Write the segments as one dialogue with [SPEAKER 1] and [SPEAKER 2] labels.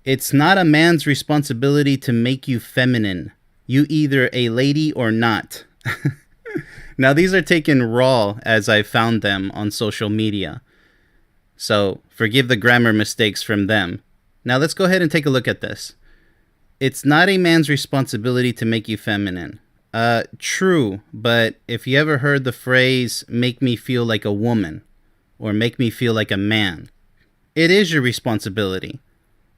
[SPEAKER 1] It's not a man's responsibility to make you feminine. You either a lady or not. Now, these are taken raw as I found them on social media. So forgive the grammar mistakes from them. Now, let's go ahead and take a look at this. It's not a man's responsibility to make you feminine. True, but if you ever heard the phrase, make me feel like a woman, or make me feel like a man, it is your responsibility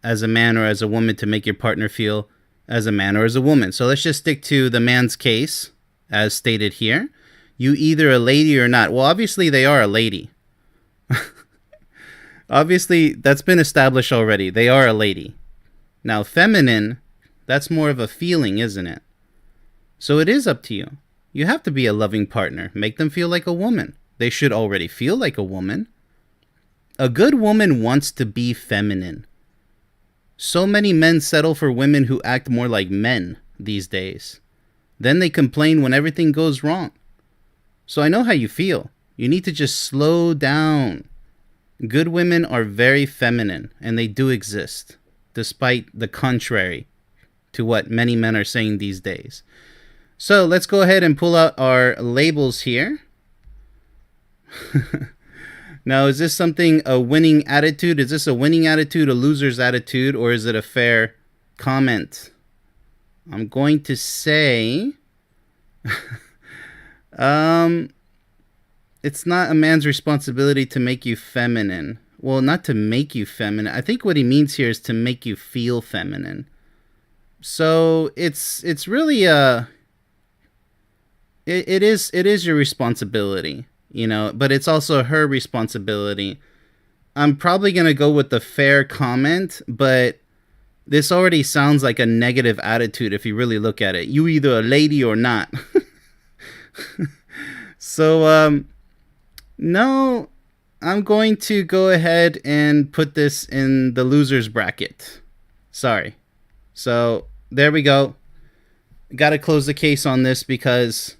[SPEAKER 1] as a man or as a woman to make your partner feel as a man or as a woman. So let's just stick to the man's case, as stated here. You either a lady or not. Well, obviously they are a lady. Obviously, that's been established already. They are a lady. Now, feminine, that's more of a feeling, isn't it? So it is up to you. You have to be a loving partner. Make them feel like a woman. They should already feel like a woman. A good woman wants to be feminine. So many men settle for women who act more like men these days. Then they complain when everything goes wrong. So I know how you feel. You need to just slow down. Good women are very feminine, and they do exist, despite the contrary to what many men are saying these days. So let's go ahead and pull out our labels here. Now, is this something, a winning attitude? Is this a winning attitude, a loser's attitude, or is it a fair comment? I'm going to say, it's not a man's responsibility to make you feminine. Well, not to make you feminine. I think what he means here is to make you feel feminine. So it's really it is your responsibility, you know, but it's also her responsibility. I'm probably going to go with the fair comment, but this already sounds like a negative attitude if you really look at it. You either a lady or not. So, no, I'm going to go ahead and put this in the loser's bracket. Sorry. So, there we go. Got to close the case on this because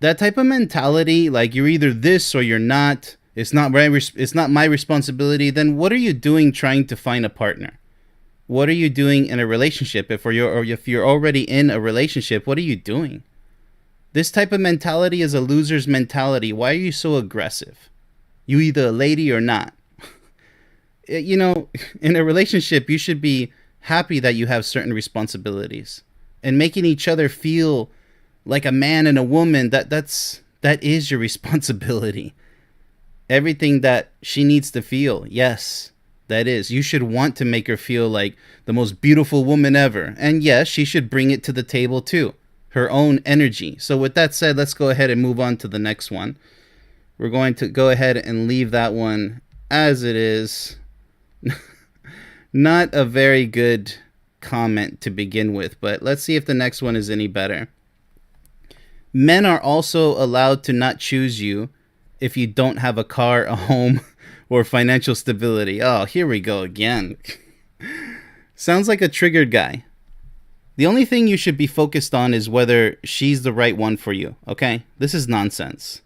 [SPEAKER 1] that type of mentality, like you're either this or you're not, it's not my responsibility, then what are you doing trying to find a partner? What are you doing in a relationship? If you're already in a relationship, what are you doing? This type of mentality is a loser's mentality. Why are you so aggressive? You either a lady or not. You know, in a relationship, you should be happy that you have certain responsibilities. And making each other feel like a man and a woman, that is your responsibility. Everything that she needs to feel, yes, that is. You should want to make her feel like the most beautiful woman ever. And yes, she should bring it to the table too. Her own energy. So with that said, let's go ahead and move on to the next one. We're going to go ahead and leave that one as it is. Not a very good comment to begin with, but let's see if the next one is any better. Men are also allowed to not choose you if you don't have a car, a home, or financial stability. Oh, here we go again. Sounds like a triggered guy. The only thing you should be focused on is whether she's the right one for you, okay? This is nonsense.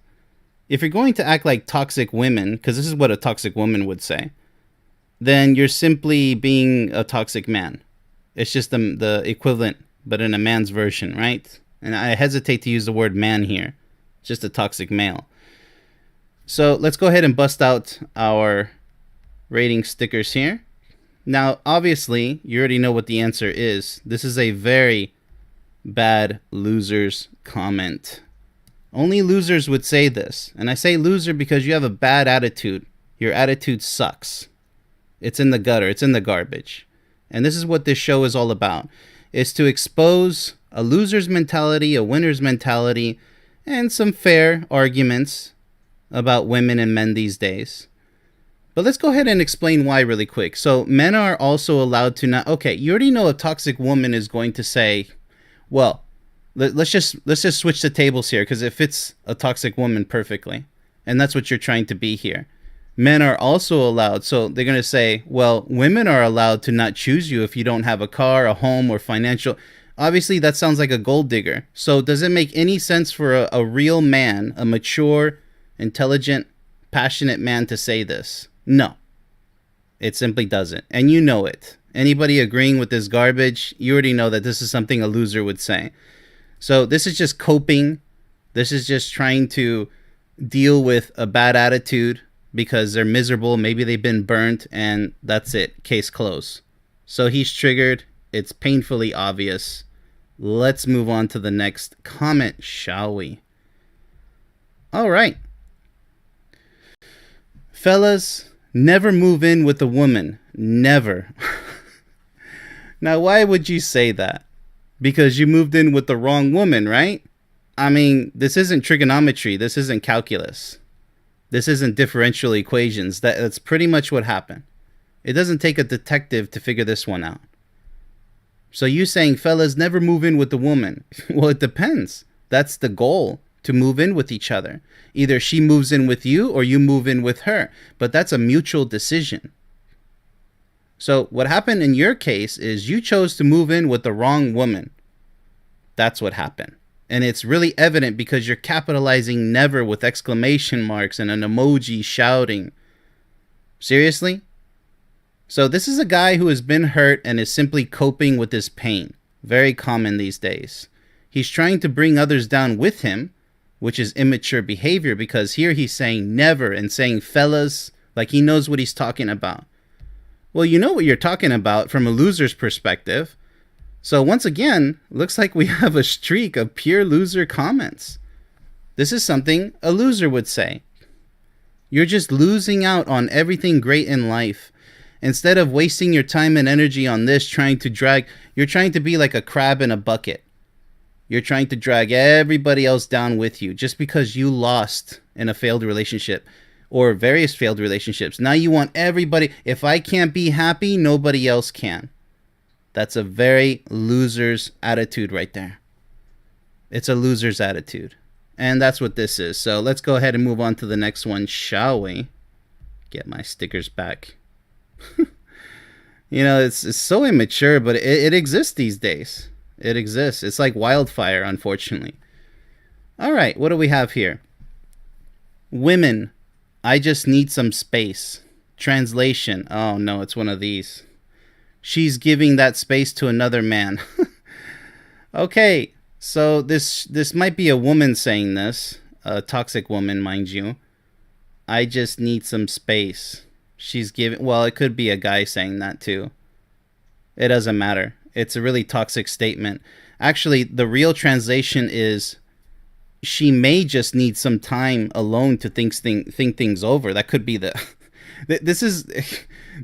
[SPEAKER 1] If you're going to act like toxic women, because this is what a toxic woman would say, then you're simply being a toxic man. It's just the equivalent, but in a man's version, right? And I hesitate to use the word man here. Just a toxic male. So let's go ahead and bust out our rating stickers here. Now, obviously, you already know what the answer is. This is a very bad loser's comment. Only losers would say this. And I say loser because you have a bad attitude. Your attitude sucks. It's in the gutter. It's in the garbage. And this is what this show is all about. It's to expose a loser's mentality, a winner's mentality, and some fair arguments about women and men these days. But let's go ahead and explain why really quick. So men are also allowed to not... Okay, you already know a toxic woman is going to say, well, let's just switch the tables here because it fits a toxic woman perfectly. And that's what you're trying to be here. Men are also allowed. So they're going to say, well, women are allowed to not choose you if you don't have a car, a home, or financial... Obviously, that sounds like a gold digger. So does it make any sense for a real man, a mature, intelligent, passionate man to say this? No. It simply doesn't. And you know it. Anybody agreeing with this garbage, you already know that this is something a loser would say. So this is just coping. This is just trying to deal with a bad attitude because they're miserable. Maybe they've been burnt, and that's it. Case closed. So he's triggered. It's painfully obvious. Let's move on to the next comment, shall we? All right. Fellas, never move in with a woman. Never. Now, why would you say that? Because you moved in with the wrong woman, right? I mean, this isn't trigonometry. This isn't calculus. This isn't differential equations. That's pretty much what happened. It doesn't take a detective to figure this one out. So you saying, fellas, never move in with a woman. Well, it depends. That's the goal, to move in with each other. Either she moves in with you or you move in with her. But that's a mutual decision. So what happened in your case is you chose to move in with the wrong woman. That's what happened. And it's really evident because you're capitalizing never with exclamation marks and an emoji shouting. Seriously? So this is a guy who has been hurt and is simply coping with his pain. Very common these days. He's trying to bring others down with him, which is immature behavior, because here he's saying never and saying fellas, like he knows what he's talking about. Well, you know what you're talking about from a loser's perspective. So once again, looks like we have a streak of pure loser comments. This is something a loser would say. You're just losing out on everything great in life. Instead of wasting your time and energy on this, you're trying to be like a crab in a bucket. You're trying to drag everybody else down with you just because you lost in a failed relationship or various failed relationships. Now you want everybody. If I can't be happy, nobody else can. That's a very loser's attitude right there. It's a loser's attitude. And that's what this is. So let's go ahead and move on to the next one, shall we? Get my stickers back. You know, it's so immature, but it exists these days. It exists. It's like wildfire, unfortunately. All right, what do we have here? Women, I just need some space. Translation. Oh, no, it's one of these. She's giving that space to another man. Okay, so this might be a woman saying this. A toxic woman, mind you. I just need some space. She's giving... Well, it could be a guy saying that too. It doesn't matter. It's a really toxic statement. Actually, the real translation is she may just need some time alone to think things over. That could be the... This is...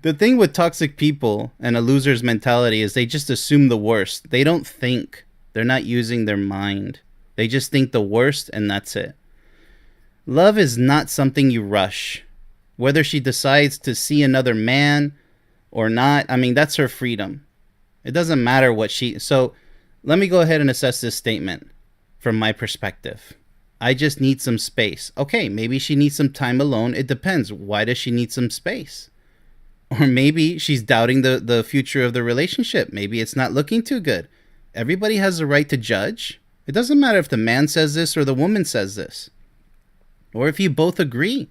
[SPEAKER 1] The thing with toxic people and a loser's mentality is they just assume the worst. They don't think. They're not using their mind. They just think the worst and that's it. Love is not something you rush. Whether she decides to see another man or not, I mean, that's her freedom. It doesn't matter what she... So let me go ahead and assess this statement from my perspective. I just need some space. Okay, maybe she needs some time alone. It depends. Why does she need some space? Or maybe she's doubting the future of the relationship. Maybe it's not looking too good. Everybody has the right to judge. It doesn't matter if the man says this or the woman says this. Or if you both agree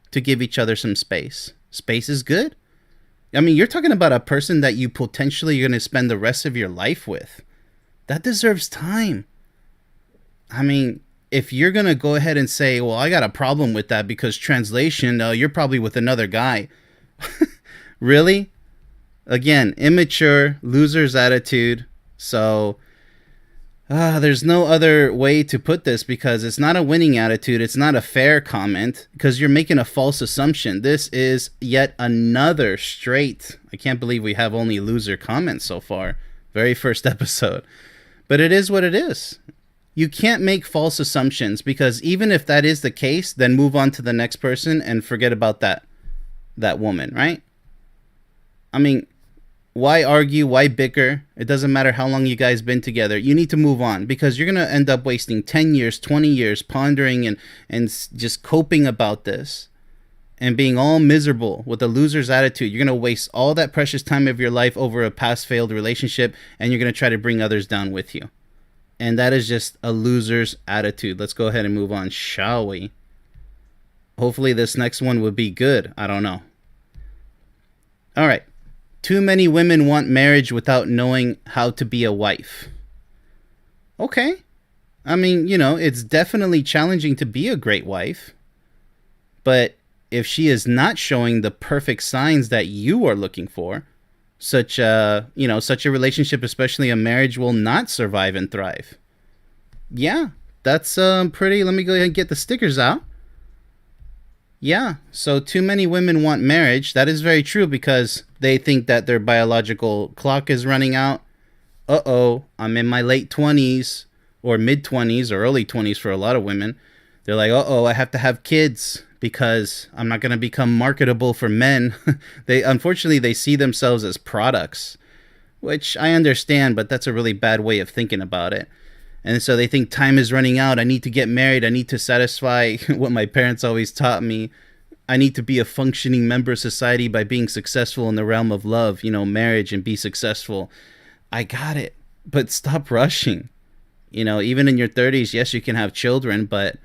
[SPEAKER 1] to give each other some space. Space is good. I mean, you're talking about a person that you potentially are going to spend the rest of your life with. That deserves time. I mean, if you're going to go ahead and say, well, I got a problem with that because translation, you're probably with another guy. Really? Again, immature, loser's attitude. So there's no other way to put this because it's not a winning attitude. It's not a fair comment because you're making a false assumption. This is yet another straight... I can't believe we have only loser comments so far. Very first episode. But it is what it is. You can't make false assumptions because even if that is the case, then move on to the next person and forget about that woman, right? I mean... Why argue? Why bicker? It doesn't matter how long you guys been together. You need to move on because you're going to end up wasting 10 years, 20 years pondering and just coping about this and being all miserable with a loser's attitude. You're going to waste all that precious time of your life over a past failed relationship and you're going to try to bring others down with you. And that is just a loser's attitude. Let's go ahead and move on, shall we? Hopefully this next one would be good. I don't know. All right. Too many women want marriage without knowing how to be a wife. Okay. I mean, it's definitely challenging to be a great wife, but if she is not showing the perfect signs that you are looking for, such a relationship, especially a marriage, will not survive and thrive. Yeah, that's pretty. Let me go ahead and get the stickers out. Yeah, so too many women want marriage. That is very true because they think that their biological clock is running out. Uh-oh, I'm in my late 20s or mid 20s or early 20s for a lot of women. They're like, "Uh-oh, I have to have kids because I'm not going to become marketable for men." They unfortunately they see themselves as products, which I understand, but that's a really bad way of thinking about it. And so they think time is running out. I need to get married. I need to satisfy what my parents always taught me. I need to be a functioning member of society by being successful in the realm of love, marriage, and be successful. I got it. But stop rushing. Even in your 30s, yes, you can have children, but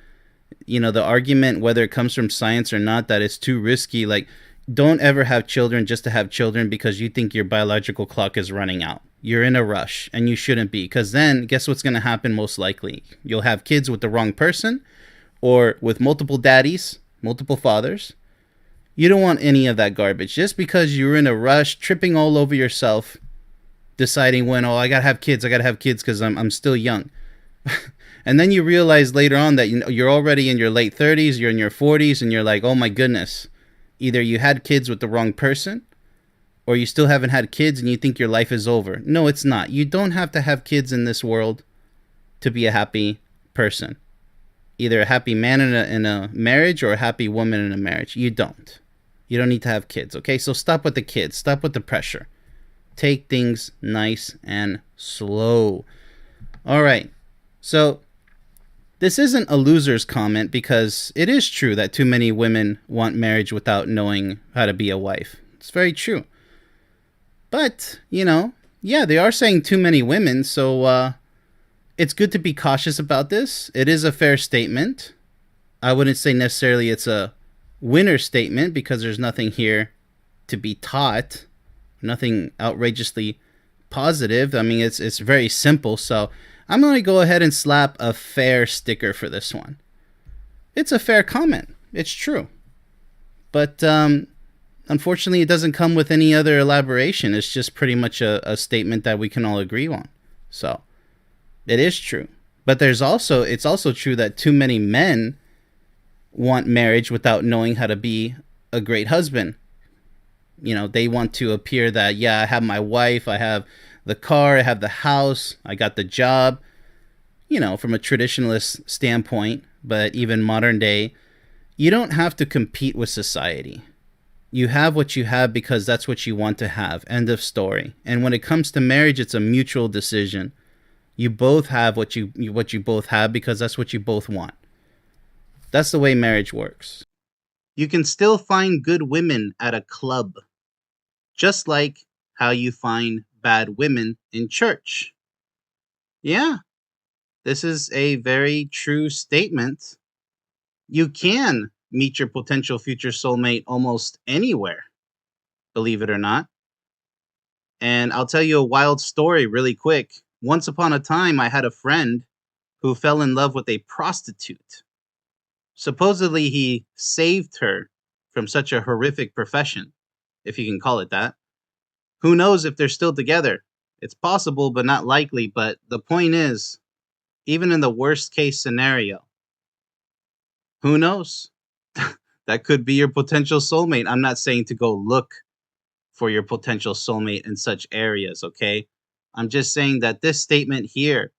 [SPEAKER 1] the argument, whether it comes from science or not, that it's too risky, like, don't ever have children just to have children because you think your biological clock is running out. You're in a rush, and you shouldn't be, because then guess what's going to happen most likely? You'll have kids with the wrong person or with multiple daddies, multiple fathers. You don't want any of that garbage. Just because you're in a rush, tripping all over yourself, deciding when, oh, I gotta have kids because I'm still young. And then you realize later on that you're already in your late 30s, you're in your 40s, and you're like, oh my goodness, either you had kids with the wrong person, or you still haven't had kids and you think your life is over. No, it's not. You don't have to have kids in this world to be a happy person. Either a happy man in a marriage or a happy woman in a marriage. You don't. You don't need to have kids, okay? So stop with the kids. Stop with the pressure. Take things nice and slow. All right. So this isn't a loser's comment because it is true that too many women want marriage without knowing how to be a wife. It's very true. But, yeah, they are saying too many women, so it's good to be cautious about this. It is a fair statement. I wouldn't say necessarily it's a winner statement because there's nothing here to be taught, nothing outrageously positive. I mean, it's very simple, so I'm going to go ahead and slap a fair sticker for this one. It's a fair comment. It's true. But unfortunately, it doesn't come with any other elaboration. It's just pretty much a statement that we can all agree on. So it is true. But it's also true that too many men want marriage without knowing how to be a great husband. They want to appear that, yeah, I have my wife, I have the car, I have the house, I got the job, from a traditionalist standpoint, but even modern day, you don't have to compete with society. You have what you have because that's what you want to have. End of story. And when it comes to marriage, it's a mutual decision. You both have what you both have because that's what you both want. That's the way marriage works. You can still find good women at a club, just like how you find bad women in church. Yeah, this is a very true statement. You can meet your potential future soulmate almost anywhere, believe it or not. And I'll tell you a wild story really quick. Once upon a time, I had a friend who fell in love with a prostitute. Supposedly, he saved her from such a horrific profession, if you can call it that. Who knows if they're still together? It's possible, but not likely. But the point is, even in the worst case scenario, who knows? That could be your potential soulmate. I'm not saying to go look for your potential soulmate in such areas, okay? I'm just saying that this statement here,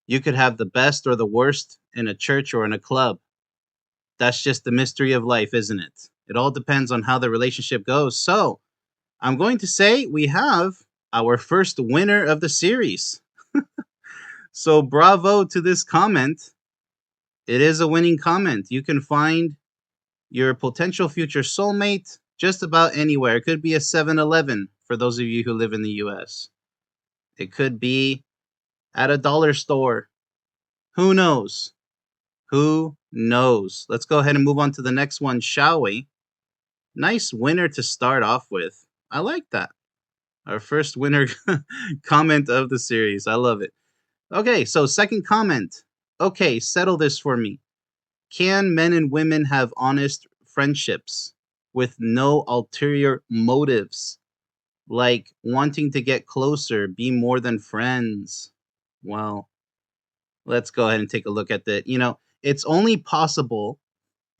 [SPEAKER 1] you could have the best or the worst in a church or in a club. That's just the mystery of life, isn't it? It all depends on how the relationship goes. So, I'm going to say we have our first winner of the series. So, bravo to this comment. It is a winning comment. You can find your potential future soulmate just about anywhere. It could be a 7-Eleven for those of you who live in the US. It could be at a dollar store. Who knows? Who knows? Let's go ahead and move on to the next one, shall we? Nice winner to start off with. I like that. Our first winner comment of the series. I love it. Okay, so second comment. Okay, settle this for me. Can men and women have honest friendships with no ulterior motives, like wanting to get closer, be more than friends? Well, let's go ahead and take a look at that. It's only possible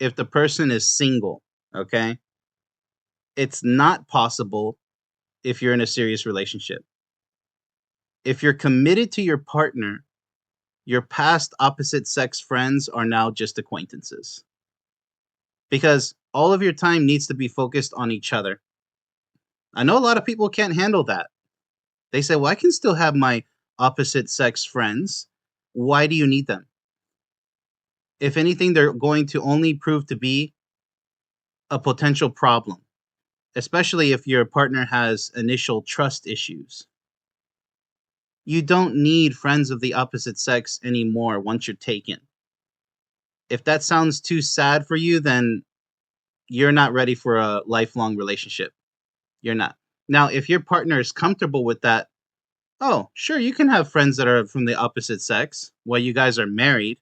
[SPEAKER 1] if the person is single, okay? It's not possible if you're in a serious relationship. If you're committed to your partner, your past opposite sex friends are now just acquaintances because all of your time needs to be focused on each other. I know a lot of people can't handle that. They say, well, I can still have my opposite sex friends. Why do you need them? If anything, they're going to only prove to be a potential problem, especially if your partner has initial trust issues. You don't need friends of the opposite sex anymore once you're taken. If that sounds too sad for you, then you're not ready for a lifelong relationship. You're not. Now, if your partner is comfortable with that, oh, sure, you can have friends that are from the opposite sex while you guys are married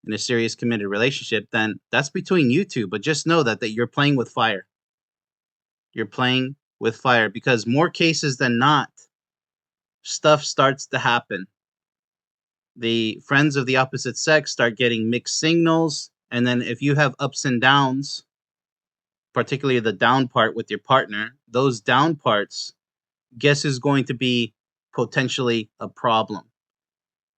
[SPEAKER 1] in a serious committed relationship, then that's between you two. But just know that you're playing with fire. You're playing with fire because more cases than not, stuff starts to happen. The friends of the opposite sex start getting mixed signals. And then if you have ups and downs, particularly the down part with your partner, those down parts, guess who's going to be potentially a problem?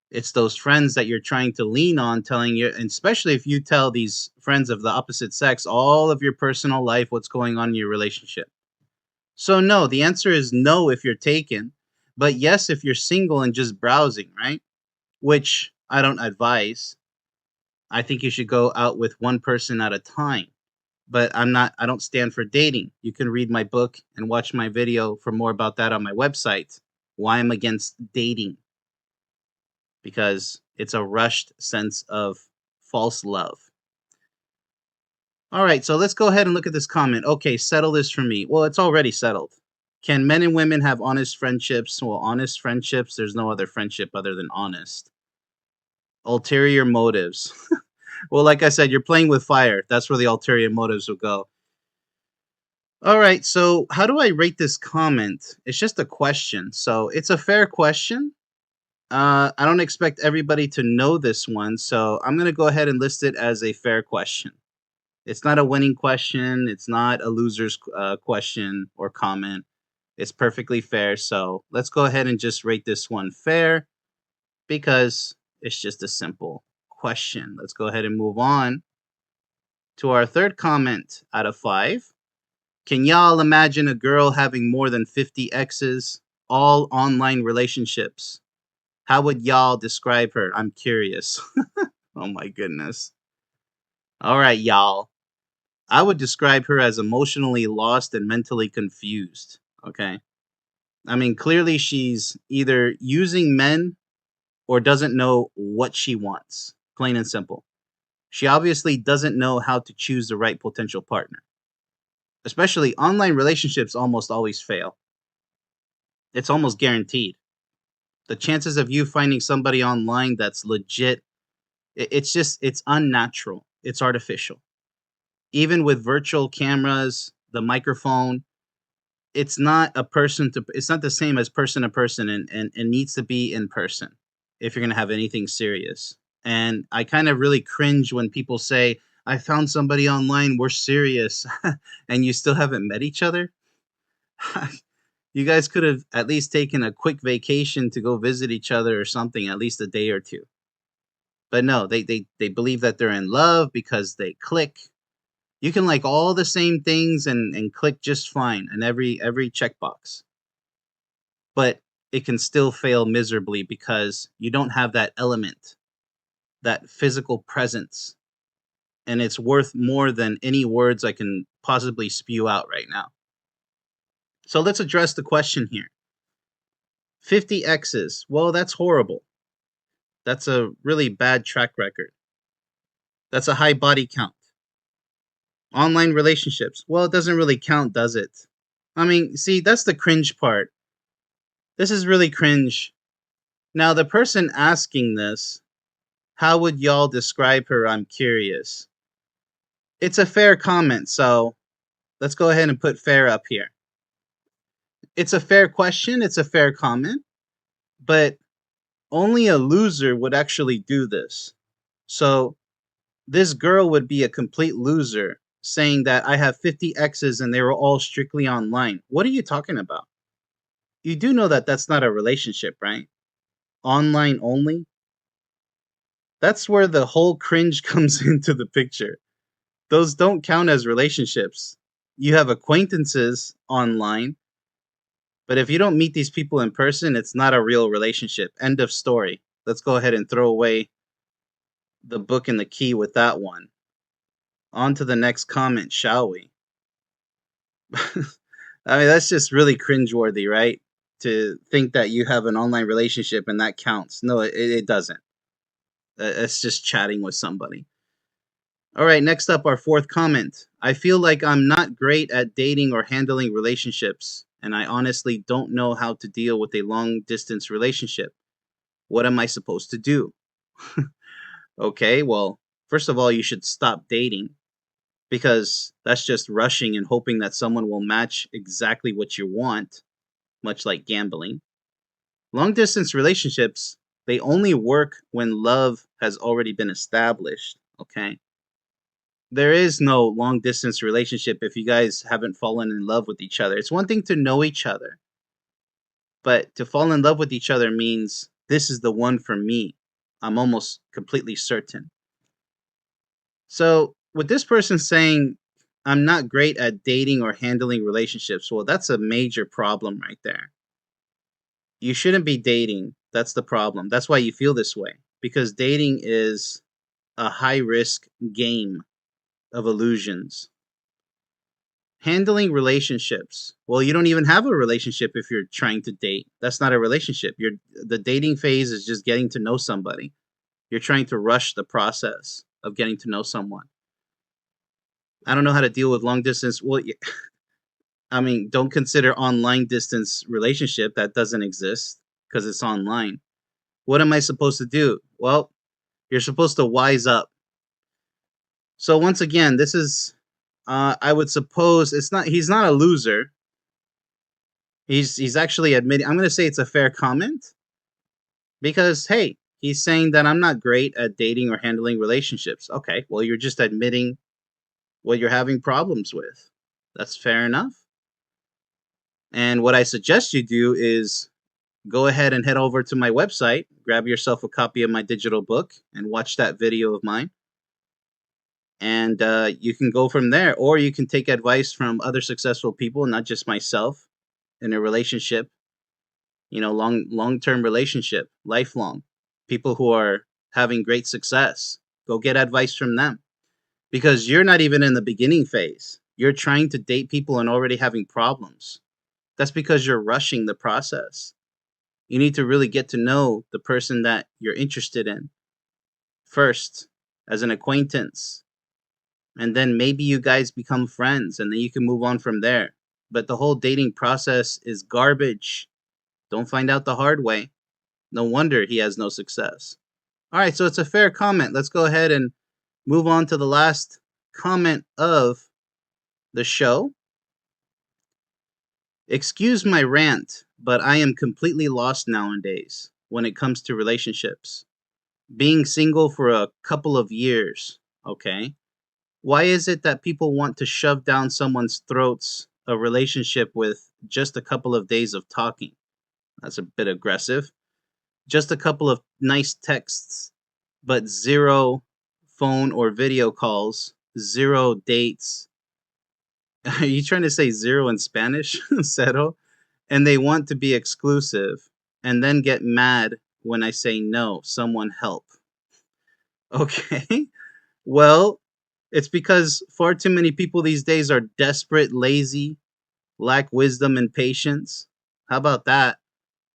[SPEAKER 1] It's those friends that you're trying to lean on, telling you, and especially if you tell these friends of the opposite sex all of your personal life, what's going on in your relationship. So, no, the answer is no if you're taken, but yes if you're single and just browsing, right? Which I don't advise. I think you should go out with one person at a time. But I don't stand for dating. You can read my book and watch my video for more about that on my website. Why I'm against dating. Because it's a rushed sense of false love. All right, so let's go ahead and look at this comment. Okay, settle this for me. Well, it's already settled. Can men and women have honest friendships? Well, honest friendships, there's no other friendship other than honest. Ulterior motives. Well, like I said, you're playing with fire. That's where the ulterior motives will go. All right, so how do I rate this comment? It's just a question. So it's a fair question. I don't expect everybody to know this one, so I'm going to go ahead and list it as a fair question. It's not a winning question. It's not a loser's question or comment. It's perfectly fair. So let's go ahead and just rate this one fair because it's just a simple question. Let's go ahead and move on to our third comment out of 5. Can y'all imagine a girl having more than 50 exes, all online relationships? How would y'all describe her? I'm curious. Oh my goodness. All right, y'all. I would describe her as emotionally lost and mentally confused. Okay. I mean, clearly she's either using men or doesn't know what she wants. Plain and simple. She obviously doesn't know how to choose the right potential partner. Especially online relationships almost always fail. It's almost guaranteed. The chances of you finding somebody online that's legit, it's unnatural. It's artificial. Even with virtual cameras, the microphone, it's not the same as person to person and needs to be in person if you're going to have anything serious. And I kind of really cringe when people say, I found somebody online, we're serious, and you still haven't met each other. You guys could have at least taken a quick vacation to go visit each other or something, at least a day or two. But no, they believe that they're in love because they click. You can like all the same things and click just fine in every checkbox. But it can still fail miserably because you don't have that element, that physical presence. And it's worth more than any words I can possibly spew out right now. So let's address the question here. 50 X's. Well, that's horrible. That's a really bad track record. That's a high body count. Online relationships. Well, it doesn't really count, does it? I mean, see, that's the cringe part. This is really cringe. Now, the person asking this, how would y'all describe her? I'm curious. It's a fair comment, so let's go ahead and put fair up here. It's a fair question, it's a fair comment, but only a loser would actually do this. So this girl would be a complete loser saying that I have 50 exes and they were all strictly online. What are you talking about? You do know that that's not a relationship, right? Online only? That's where the whole cringe comes into the picture. Those don't count as relationships. You have acquaintances online, but if you don't meet these people in person, it's not a real relationship. End of story. Let's go ahead and throw away the book and the key with that one. On to the next comment, shall we? I mean, that's just really cringeworthy, right? To think that you have an online relationship and that counts. No, it doesn't. It's just chatting with somebody. All right, next up, our fourth comment. I feel like I'm not great at dating or handling relationships, and I honestly don't know how to deal with a long distance relationship. What am I supposed to do? Okay, well, first of all, you should stop dating because that's just rushing and hoping that someone will match exactly what you want, much like gambling. Long distance relationships, they only work when love has already been established, okay? There is no long distance relationship if you guys haven't fallen in love with each other. It's one thing to know each other, but to fall in love with each other means this is the one for me. I'm almost completely certain. So, with this person saying, I'm not great at dating or handling relationships, well, that's a major problem right there. You shouldn't be dating. That's the problem. That's why you feel this way. Because dating is a high risk game of illusions. Handling relationships. Well, you don't even have a relationship if you're trying to date. That's not a relationship. The dating phase is just getting to know somebody. You're trying to rush the process of getting to know someone. I don't know how to deal with long distance. Well, I mean, don't consider online distance relationship. That doesn't exist because it's online. What am I supposed to do? Well, you're supposed to wise up. So once again, this is I would suppose it's not he's not a loser. He's actually admitting, I'm going to say it's a fair comment because hey, he's saying that I'm not great at dating or handling relationships. Okay, well you're just admitting what you're having problems with. That's fair enough. And what I suggest you do is go ahead and head over to my website, grab yourself a copy of my digital book, and watch that video of mine. And you can go from there, or you can take advice from other successful people, not just myself, in a relationship. You know, long term relationship, lifelong. People who are having great success. Go get advice from them because you're not even in the beginning phase. You're trying to date people and already having problems. That's because you're rushing the process. You need to really get to know the person that you're interested in first as an acquaintance. And then maybe you guys become friends and then you can move on from there. But the whole dating process is garbage. Don't find out the hard way. No wonder he has no success. All right, so it's a fair comment. Let's go ahead and move on to the last comment of the show. Excuse my rant, but I am completely lost nowadays when it comes to relationships. Being single for a couple of years, okay? Why is it that people want to shove down someone's throats a relationship with just a couple of days of talking? That's a bit aggressive. Just a couple of nice texts, but zero phone or video calls, zero dates. Are you trying to say zero in Spanish? Cero? And they want to be exclusive and then get mad when I say no, someone help. Okay. Well, it's because far too many people these days are desperate, lazy, lack wisdom and patience. How about that?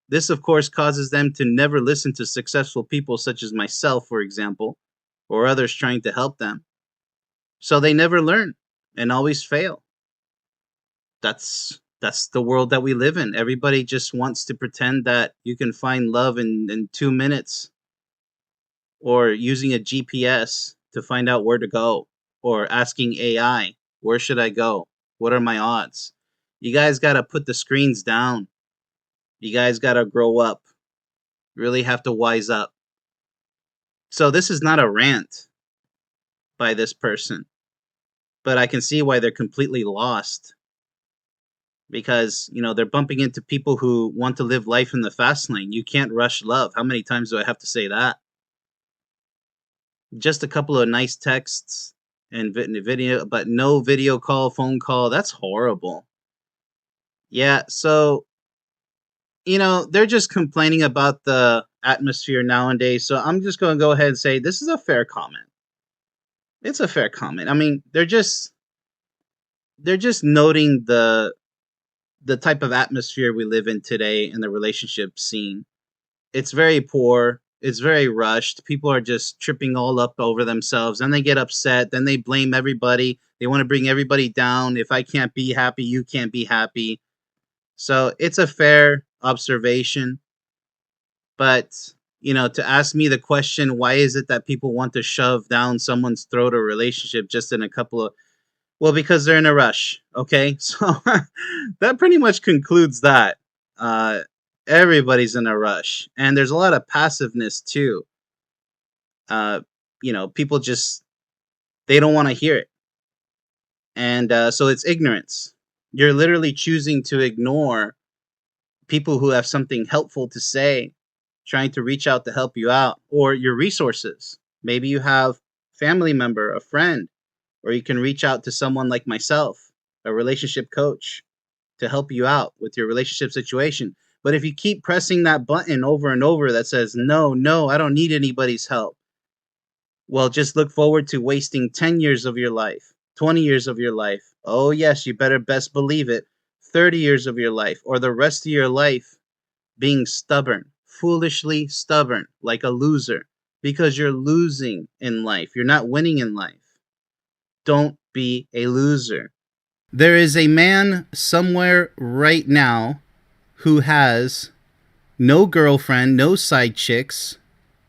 [SPEAKER 1] This, of course, causes them to never listen to successful people such as myself, for example, or others trying to help them. So they never learn and always fail. That's That's the world that we live in. Everybody just wants to pretend that you can find love in 2 minutes, or using a GPS to find out where to go, or asking AI, where should I go? What are my odds? You guys got to put the screens down. You guys got to grow up. Really have to wise up. So this is not a rant by this person, but I can see why they're completely lost, because they're bumping into people who want to live life in the fast lane. You can't rush love. How many times do I have to say that? Just a couple of nice texts and video, but no video call, phone call. That's horrible. Yeah, so they're just complaining about the atmosphere nowadays. So I'm just going to go ahead and say this is a fair comment. It's a fair comment. I mean, they're just noting the type of atmosphere we live in today in the relationship scene. It's very poor. It's very rushed. People are just tripping all up over themselves, and they get upset. Then they blame everybody. They want to bring everybody down. If I can't be happy, you can't be happy. So it's a fair observation. But, to ask me the question, why is it that people want to shove down someone's throat a relationship just in a couple of, well, because they're in a rush. Okay. So that pretty much concludes that. Uh, Everybody's in a rush, and there's a lot of passiveness too. Uh, people just, they don't want to hear it. And so it's ignorance. You're literally choosing to ignore people who have something helpful to say, trying to reach out to help you out, or your resources. Maybe you have a family member, a friend, or you can reach out to someone like myself, a relationship coach, to help you out with your relationship situation. But if you keep pressing that button over and over that says, no, no, I don't need anybody's help, well, just look forward to wasting 10 years of your life, 20 years of your life. Oh, yes, you better best believe it. 30 years of your life, or the rest of your life being stubborn, foolishly stubborn, like a loser, because you're losing in life. You're not winning in life. Don't be a loser. There is a man somewhere right now who has no girlfriend, no side chicks,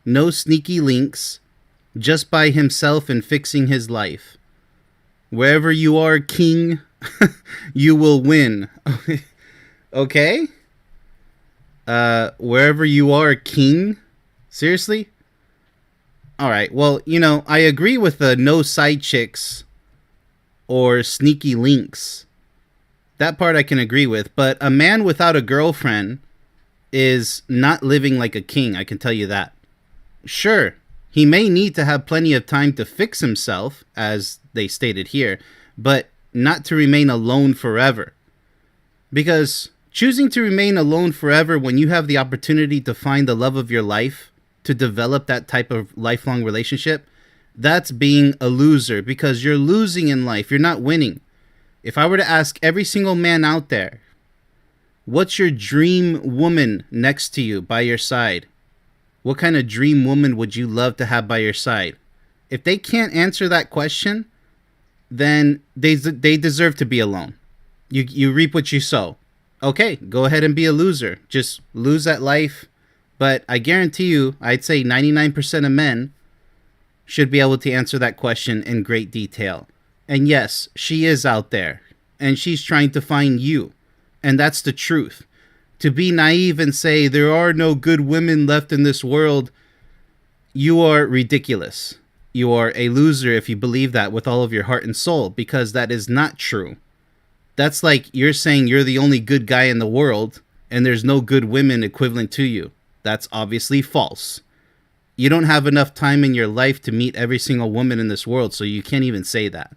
[SPEAKER 1] no sneaky links, just by himself and fixing his life. Wherever you are, king, you will win. Okay? Wherever you are, king? Seriously? Alright, well, I agree with the no side chicks or sneaky links. That part I can agree with, but a man without a girlfriend is not living like a king, I can tell you that. Sure, he may need to have plenty of time to fix himself, as they stated here, but not to remain alone forever. Because choosing to remain alone forever when you have the opportunity to find the love of your life, to develop that type of lifelong relationship, that's being a loser, because you're losing in life. You're not winning. If I were to ask every single man out there, what's your dream woman next to you, by your side? What kind of dream woman would you love to have by your side? If they can't answer that question, then they deserve to be alone. You reap what you sow. Okay, go ahead and be a loser. Just lose at life. But I guarantee you, I'd say 99% of men should be able to answer that question in great detail. And yes, she is out there, and she's trying to find you. And that's the truth. To be naive and say there are no good women left in this world, you are ridiculous. You are a loser if you believe that with all of your heart and soul, because that is not true. That's like you're saying you're the only good guy in the world, and there's no good women equivalent to you. That's obviously false. You don't have enough time in your life to meet every single woman in this world, so you can't even say that.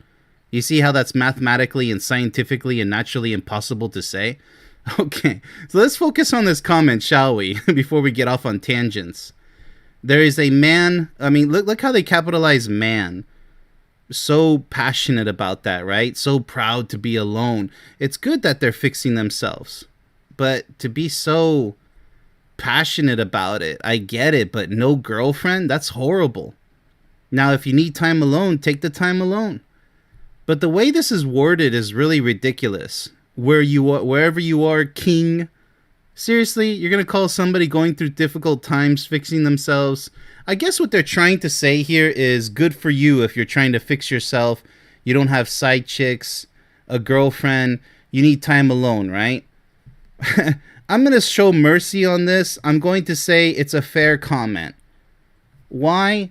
[SPEAKER 1] You see how that's mathematically and scientifically and naturally impossible to say? Okay, so let's focus on this comment, shall we, before we get off on tangents. There is a man, I mean, look how they capitalize man. So passionate about that, right? So proud to be alone. It's good that they're fixing themselves. But to be so passionate about it, I get it, but no girlfriend? That's horrible. Now, if you need time alone, take the time alone. But the way this is worded is really ridiculous. where you are, wherever you are, king. Seriously, you're gonna call somebody going through difficult times fixing themselves? I guess what they're trying to say here is good for you if you're trying to fix yourself. You don't have side chicks, a girlfriend. You need time alone, right? I'm gonna show mercy on this. I'm going to say it's a fair comment. Why?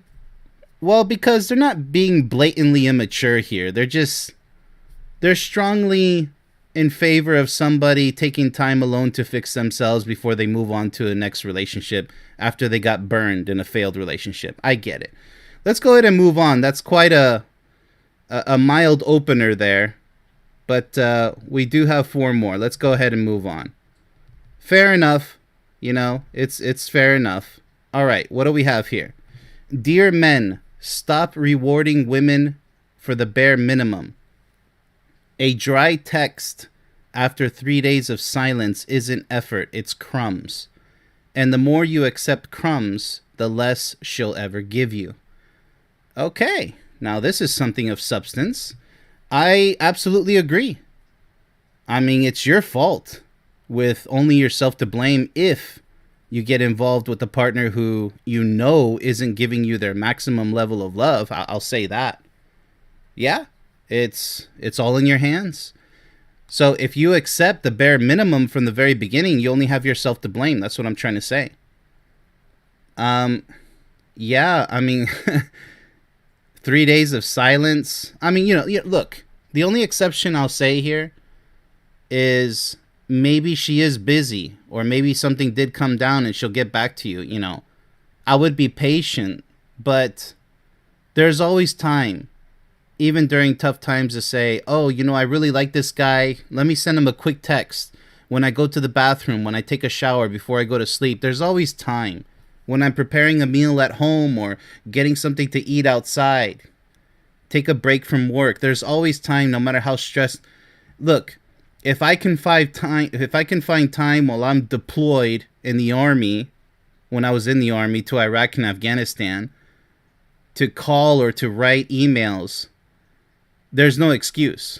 [SPEAKER 1] Well, because they're not being blatantly immature here. They're strongly in favor of somebody taking time alone to fix themselves before they move on to a next relationship after they got burned in a failed relationship. I get it. Let's go ahead and move on. That's quite a mild opener there. But we do have 4 more. Let's go ahead and move on. Fair enough. You know, it's fair enough. All right, what do we have here? Dear men, stop rewarding women for the bare minimum. A dry text after 3 days of silence isn't effort, it's crumbs. And the more you accept crumbs, the less she'll ever give you. Okay, now this is something of substance. I absolutely agree. I mean, it's your fault, with only yourself to blame if you get involved with a partner who you know isn't giving you their maximum level of love. I'll say that. Yeah, it's all in your hands. So if you accept the bare minimum from the very beginning, you only have yourself to blame. That's what I'm trying to say. Yeah, I mean, 3 days of silence. I mean, look, the only exception I'll say here is maybe she is busy, or maybe something did come down and she'll get back to you. I would be patient, but there's always time, even during tough times, to say, oh, I really like this guy. Let me send him a quick text when I go to the bathroom, when I take a shower, before I go to sleep. There's always time. When I'm preparing a meal at home or getting something to eat outside, take a break from work. There's always time, no matter how stressed. Look, if I can find time while I'm deployed in the army, when I was in the army, to Iraq and Afghanistan, to call or to write emails, there's no excuse.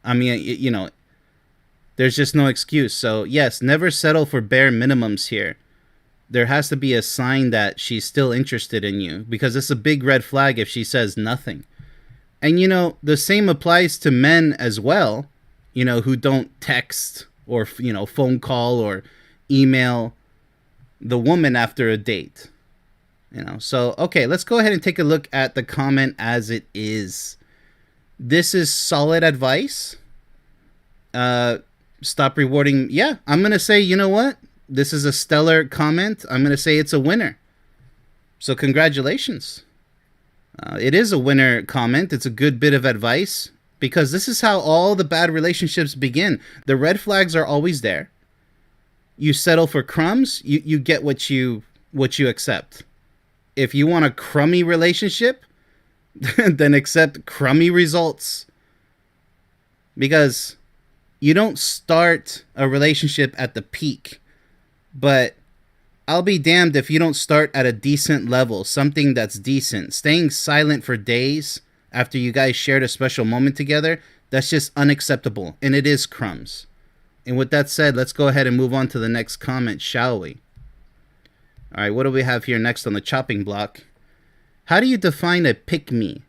[SPEAKER 1] I mean, there's just no excuse. So yes, never settle for bare minimums here. There has to be a sign that she's still interested in you, because it's a big red flag if she says nothing. And the same applies to men as well, who don't text or phone call or email the woman after a date. So okay, let's go ahead and take a look at the comment as it is. This is solid advice. Stop rewarding. Yeah, I'm gonna say, you know what? This is a stellar comment. I'm going to say it's a winner. So congratulations. It is a winner comment. It's a good bit of advice, because this is how all the bad relationships begin. The red flags are always there. You settle for crumbs, you get what you accept. If you want a crummy relationship, then accept crummy results. Because you don't start a relationship at the peak. But I'll be damned if you don't start at a decent level, something that's decent. Staying silent for days after you guys shared a special moment together, that's just unacceptable. And it is crumbs. And with that said, let's go ahead and move on to the next comment, shall we? All right, what do we have here next on the chopping block? How do you define a pick-me?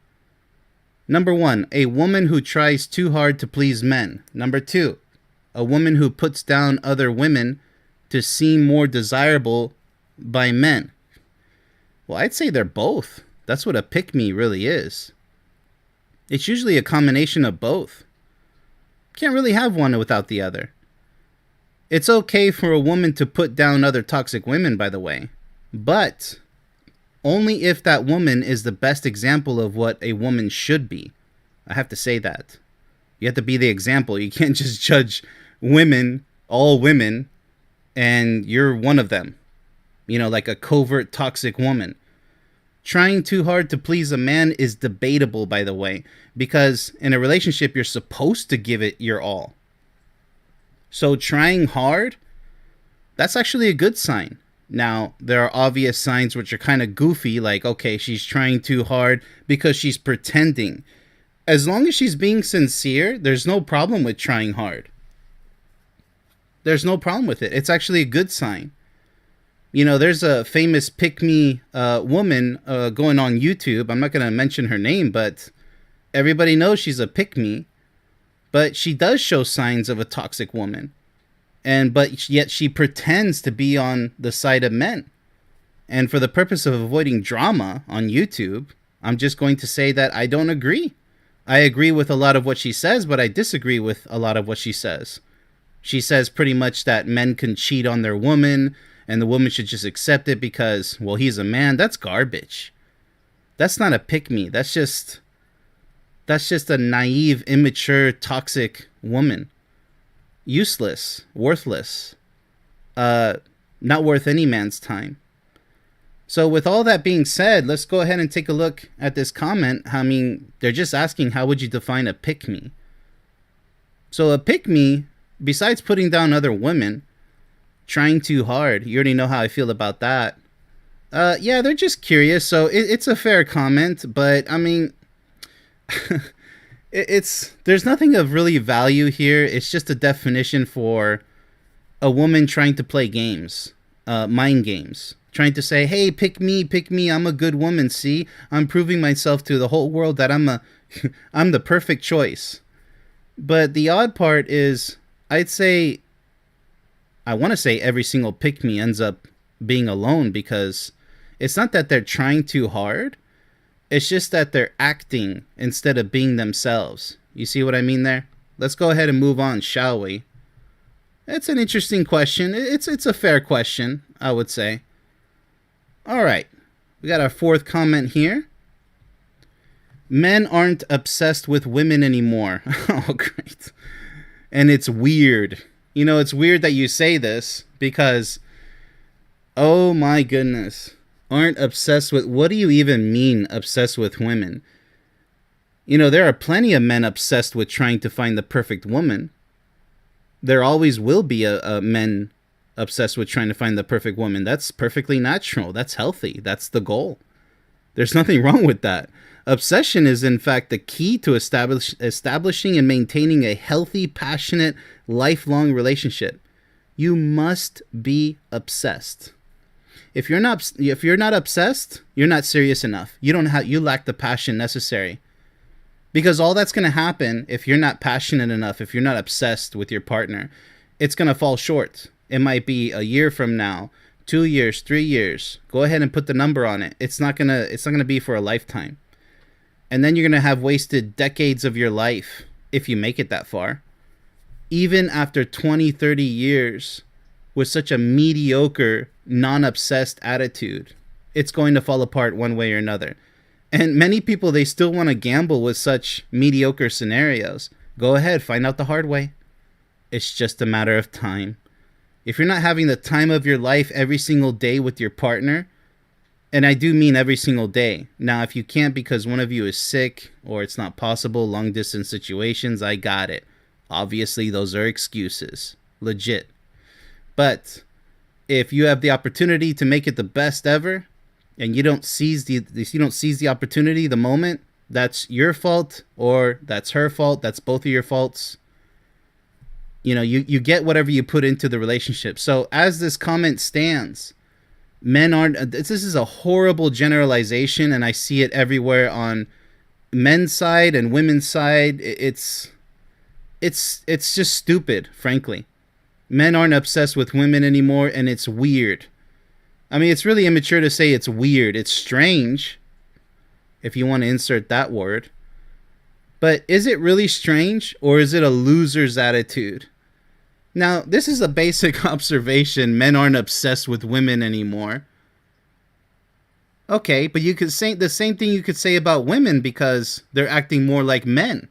[SPEAKER 1] Number 1, a woman who tries too hard to please men. Number 2, a woman who puts down other women to seem more desirable by men. Well, I'd say they're both. That's what a pick-me really is. It's usually a combination of both. Can't really have one without the other. It's okay for a woman to put down other toxic women, by the way, but only if that woman is the best example of what a woman should be. I have to say that. You have to be the example. You can't just judge women, all women, and you're one of them, like a covert toxic woman. Trying too hard to please a man is debatable, by the way, because in a relationship, you're supposed to give it your all. So trying hard, that's actually a good sign. Now, there are obvious signs which are kind of goofy, like, okay, she's trying too hard because she's pretending. As long as she's being sincere, there's no problem with trying hard. There's no problem with it. It's actually a good sign. You know, there's a famous pick me woman going on YouTube. I'm not going to mention her name, but everybody knows she's a pick me. But she does show signs of a toxic woman. But yet she pretends to be on the side of men. And for the purpose of avoiding drama on YouTube, I'm just going to say that I don't agree. I agree with a lot of what she says, but I disagree with a lot of what she says. She says pretty much that men can cheat on their woman and the woman should just accept it because, well, he's a man. That's garbage. That's not a pick me. That's just a naive, immature, toxic woman. Useless, worthless, not worth any man's time. So with all that being said, let's go ahead and take a look at this comment. I mean, they're just asking, how would you define a pick me? So a pick me, besides putting down other women, trying too hard, you already know how I feel about that. Yeah, they're just curious. So it's a fair comment, but I mean, there's nothing of really value here. It's just a definition for a woman trying to play games, mind games, trying to say, hey, pick me, I'm a good woman. See, I'm proving myself to the whole world that I'm the perfect choice. But the odd part is, I want to say every single pick me ends up being alone, because it's not that they're trying too hard. It's just that they're acting instead of being themselves. You see what I mean there? Let's go ahead and move on, shall we? It's an interesting question. It's a fair question, I would say. All right. We got our fourth comment here. Men aren't obsessed with women anymore. Oh, great. And it's weird. You know, it's weird that you say this because, oh my goodness. Aren't obsessed with, what do you even mean obsessed with women? You know, there are plenty of men obsessed with trying to find the perfect woman. There always will be a men obsessed with trying to find the perfect woman. That's perfectly natural. That's healthy. That's the goal. There's nothing wrong with that. Obsession is, in fact, the key to establishing and maintaining a healthy, passionate, lifelong relationship. You must be obsessed. If you're not obsessed, you're not serious enough. You lack the passion necessary. Because all that's going to happen if you're not passionate enough, if you're not obsessed with your partner, it's going to fall short. It might be a year from now, 2 years, 3 years. Go ahead and put the number on it. It's not going to be for a lifetime. And then you're going to have wasted decades of your life if you make it that far. Even after 20, 30 years with such a mediocre, non-obsessed attitude, it's going to fall apart one way or another. And many people, they still want to gamble with such mediocre scenarios. Go ahead, find out the hard way. It's just a matter of time. If you're not having the time of your life every single day with your partner, and I do mean every single day. Now, if you can't because one of you is sick or it's not possible, long distance situations, I got it. Obviously, those are excuses. Legit. But if you have the opportunity to make it the best ever, and you don't seize the opportunity, the moment, that's your fault or that's her fault. That's both of your faults. You know, you get whatever you put into the relationship. So as this comment stands, men aren't, this is a horrible generalization, and I see it everywhere on men's side and women's side. It's just stupid, frankly. Men aren't obsessed with women anymore, and it's weird. I mean, it's really immature to say it's weird. It's strange, if you want to insert that word. But is it really strange, or is it a loser's attitude? Now, this is a basic observation. Men aren't obsessed with women anymore. Okay, but you could say the same thing you could say about women, because they're acting more like men.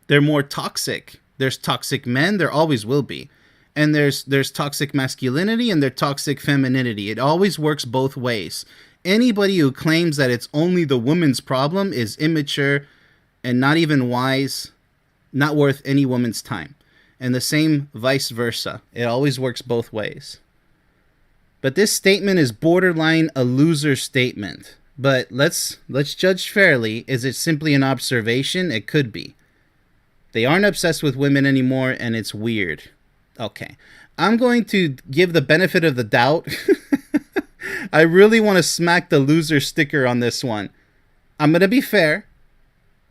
[SPEAKER 1] They're more toxic. There's toxic men. There always will be. And there's toxic masculinity and there's toxic femininity. It always works both ways. Anybody who claims that it's only the woman's problem is immature and not even wise, not worth any woman's time. And the same vice versa. It always works both ways. But this statement is borderline a loser statement. But let's judge fairly. Is it simply an observation? It could be. They aren't obsessed with women anymore, and it's weird. Okay. I'm going to give the benefit of the doubt. I really want to smack the loser sticker on this one. I'm going to be fair.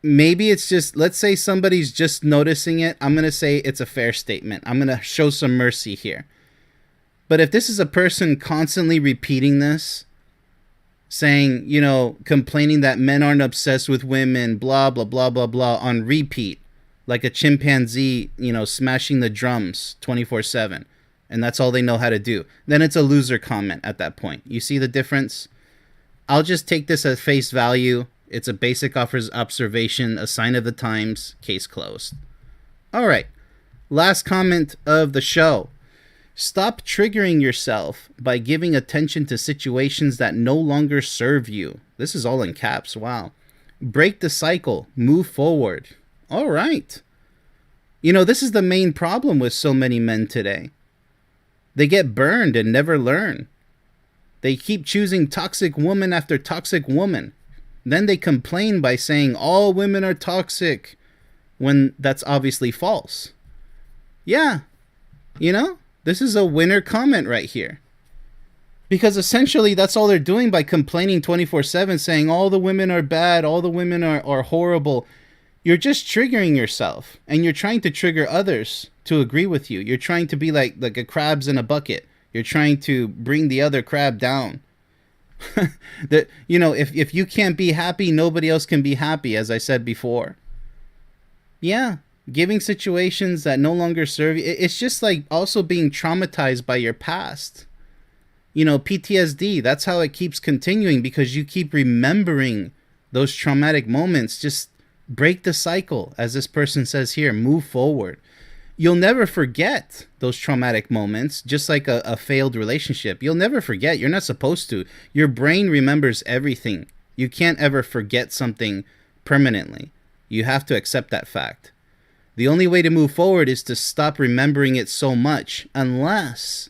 [SPEAKER 1] Maybe it's just, let's say somebody's just noticing it. I'm going to say it's a fair statement. I'm going to show some mercy here. But if this is a person constantly repeating this, saying, complaining that men aren't obsessed with women, blah, blah, blah, blah, blah, on repeat, like a chimpanzee, smashing the drums 24/7, and that's all they know how to do, then it's a loser comment at that point. You see the difference? I'll just take this at face value. It's a basic observation, a sign of the times, case closed. All right, last comment of the show. Stop triggering yourself by giving attention to situations that no longer serve you. This is all in caps. Wow. Break the cycle. Move forward. All right. This is the main problem with so many men today. They get burned and never learn. They keep choosing toxic woman after toxic woman. Then they complain by saying all women are toxic, when that's obviously false. Yeah. This is a winner comment right here. Because essentially that's all they're doing by complaining 24/7, saying all the women are bad, all the women are horrible. You're just triggering yourself, and you're trying to trigger others to agree with you. You're trying to be like a crabs in a bucket. You're trying to bring the other crab down. That if you can't be happy, nobody else can be happy, as I said before. Yeah. Giving situations that no longer serve you. It's just like also being traumatized by your past. PTSD, that's how it keeps continuing, because you keep remembering those traumatic moments. Just break the cycle, as this person says here. Move forward. You'll never forget those traumatic moments, just like a failed relationship. You'll never forget. You're not supposed to. Your brain remembers everything. You can't ever forget something permanently. You have to accept that fact. The only way to move forward is to stop remembering it so much, unless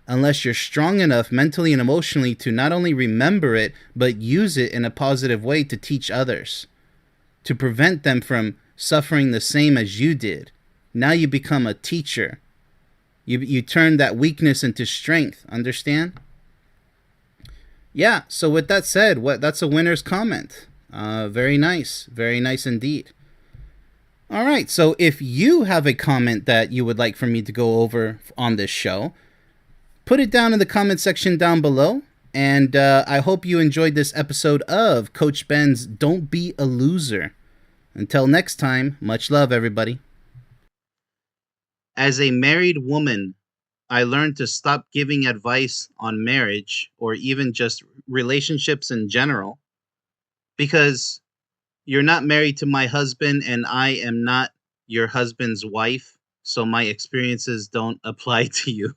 [SPEAKER 1] you're strong enough mentally and emotionally to not only remember it, but use it in a positive way to teach others, to prevent them from suffering the same as you did. Now you become a teacher. You turn that weakness into strength. Understand? Yeah, so with that said, that's a winner's comment. Very nice. Very nice indeed. All right, so if you have a comment that you would like for me to go over on this show, put it down in the comment section down below. And I hope you enjoyed this episode of Coach Ben's Don't Be a Loser. Until next time, much love, everybody. As a married woman, I learned to stop giving advice on marriage or even just relationships in general, because you're not married to my husband and I am not your husband's wife, so my experiences don't apply to you.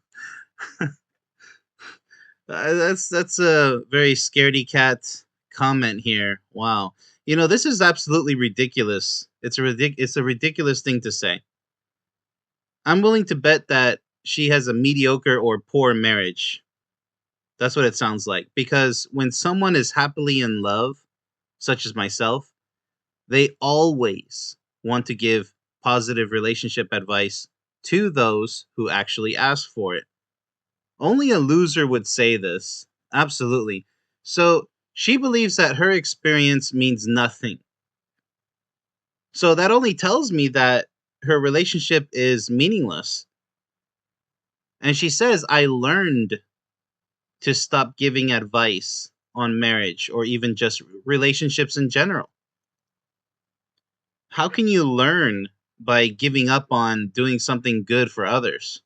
[SPEAKER 1] That's a very scaredy cat comment here. Wow. This is absolutely ridiculous. It's a ridiculous thing to say. I'm willing to bet that she has a mediocre or poor marriage. That's what it sounds like. Because when someone is happily in love, such as myself, they always want to give positive relationship advice to those who actually ask for it. Only a loser would say this. Absolutely. So she believes that her experience means nothing. So that only tells me that her relationship is meaningless. And she says, I learned to stop giving advice on marriage or even just relationships in general. How can you learn by giving up on doing something good for others?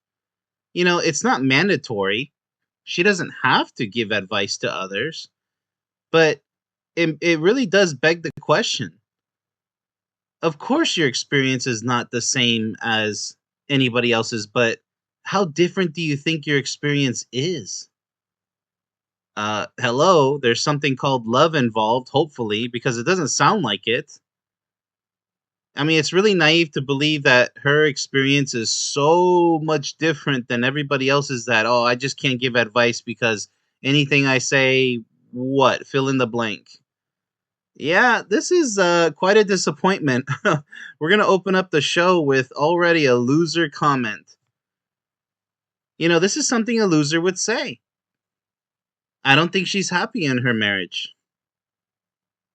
[SPEAKER 1] It's not mandatory. She doesn't have to give advice to others, but it really does beg the question. Of course, your experience is not the same as anybody else's, but how different do you think your experience is? Hello, there's something called love involved, hopefully, because it doesn't sound like it. I mean, it's really naive to believe that her experience is so much different than everybody else's that, oh, I just can't give advice because anything I say What? Fill in the blank. Yeah, this is quite a disappointment. We're going to open up the show with already a loser comment. This is something a loser would say. I don't think she's happy in her marriage.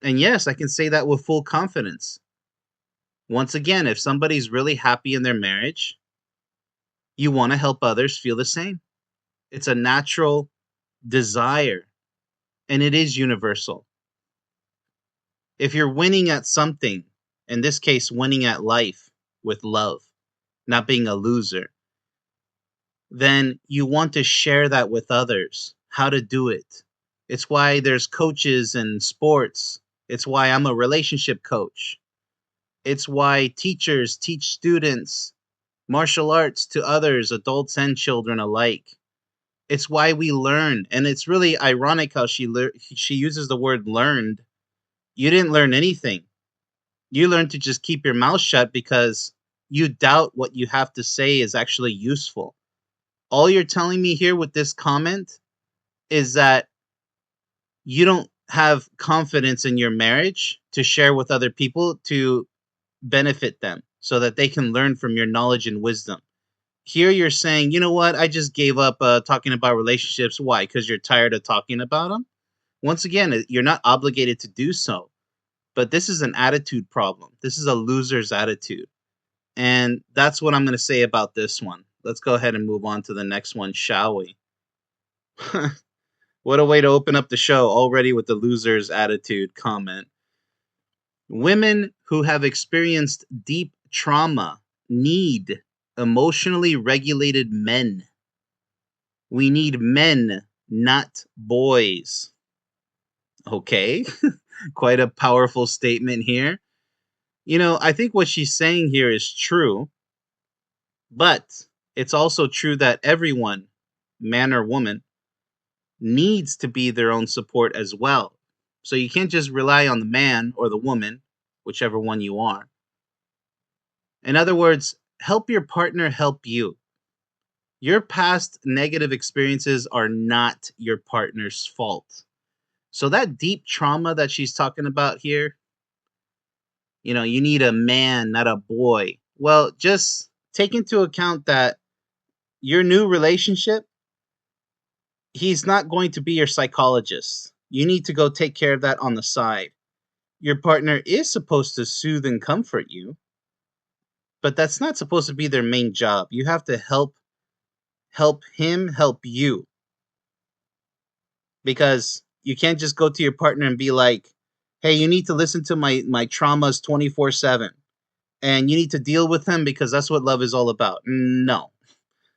[SPEAKER 1] And yes, I can say that with full confidence. Once again, if somebody's really happy in their marriage, you want to help others feel the same. It's a natural desire, and it is universal. If you're winning at something, in this case, winning at life with love, not being a loser, then you want to share that with others, how to do it. It's why there's coaches in sports. It's why I'm a relationship coach. It's why teachers teach students martial arts to others, adults and children alike. It's why we learn, and it's really ironic how she uses the word learned. You didn't learn anything. You learned to just keep your mouth shut because you doubt what you have to say is actually useful. All you're telling me here with this comment is that you don't have confidence in your marriage to share with other people to benefit them so that they can learn from your knowledge and wisdom. Here you're saying, you know what, I just gave up talking about relationships. Why? Because you're tired of talking about them? Once again, you're not obligated to do so. But this is an attitude problem. This is a loser's attitude. And that's what I'm going to say about this one. Let's go ahead and move on to the next one, shall we? What a way to open up the show already with the loser's attitude comment. Women who have experienced deep trauma need emotionally regulated men. We need men, not boys. Okay, quite a powerful statement here. I think what she's saying here is true, but it's also true that everyone, man or woman, needs to be their own support as well. So you can't just rely on the man or the woman, whichever one you are. In other words, help your partner help you. Your past negative experiences are not your partner's fault. So that deep trauma that she's talking about here, you need a man, not a boy. Well, just take into account that your new relationship, he's not going to be your psychologist. You need to go take care of that on the side. Your partner is supposed to soothe and comfort you, but that's not supposed to be their main job. You have to help him help you, because you can't just go to your partner and be like, "Hey, you need to listen to my traumas 24/7 and you need to deal with them because that's what love is all about." No.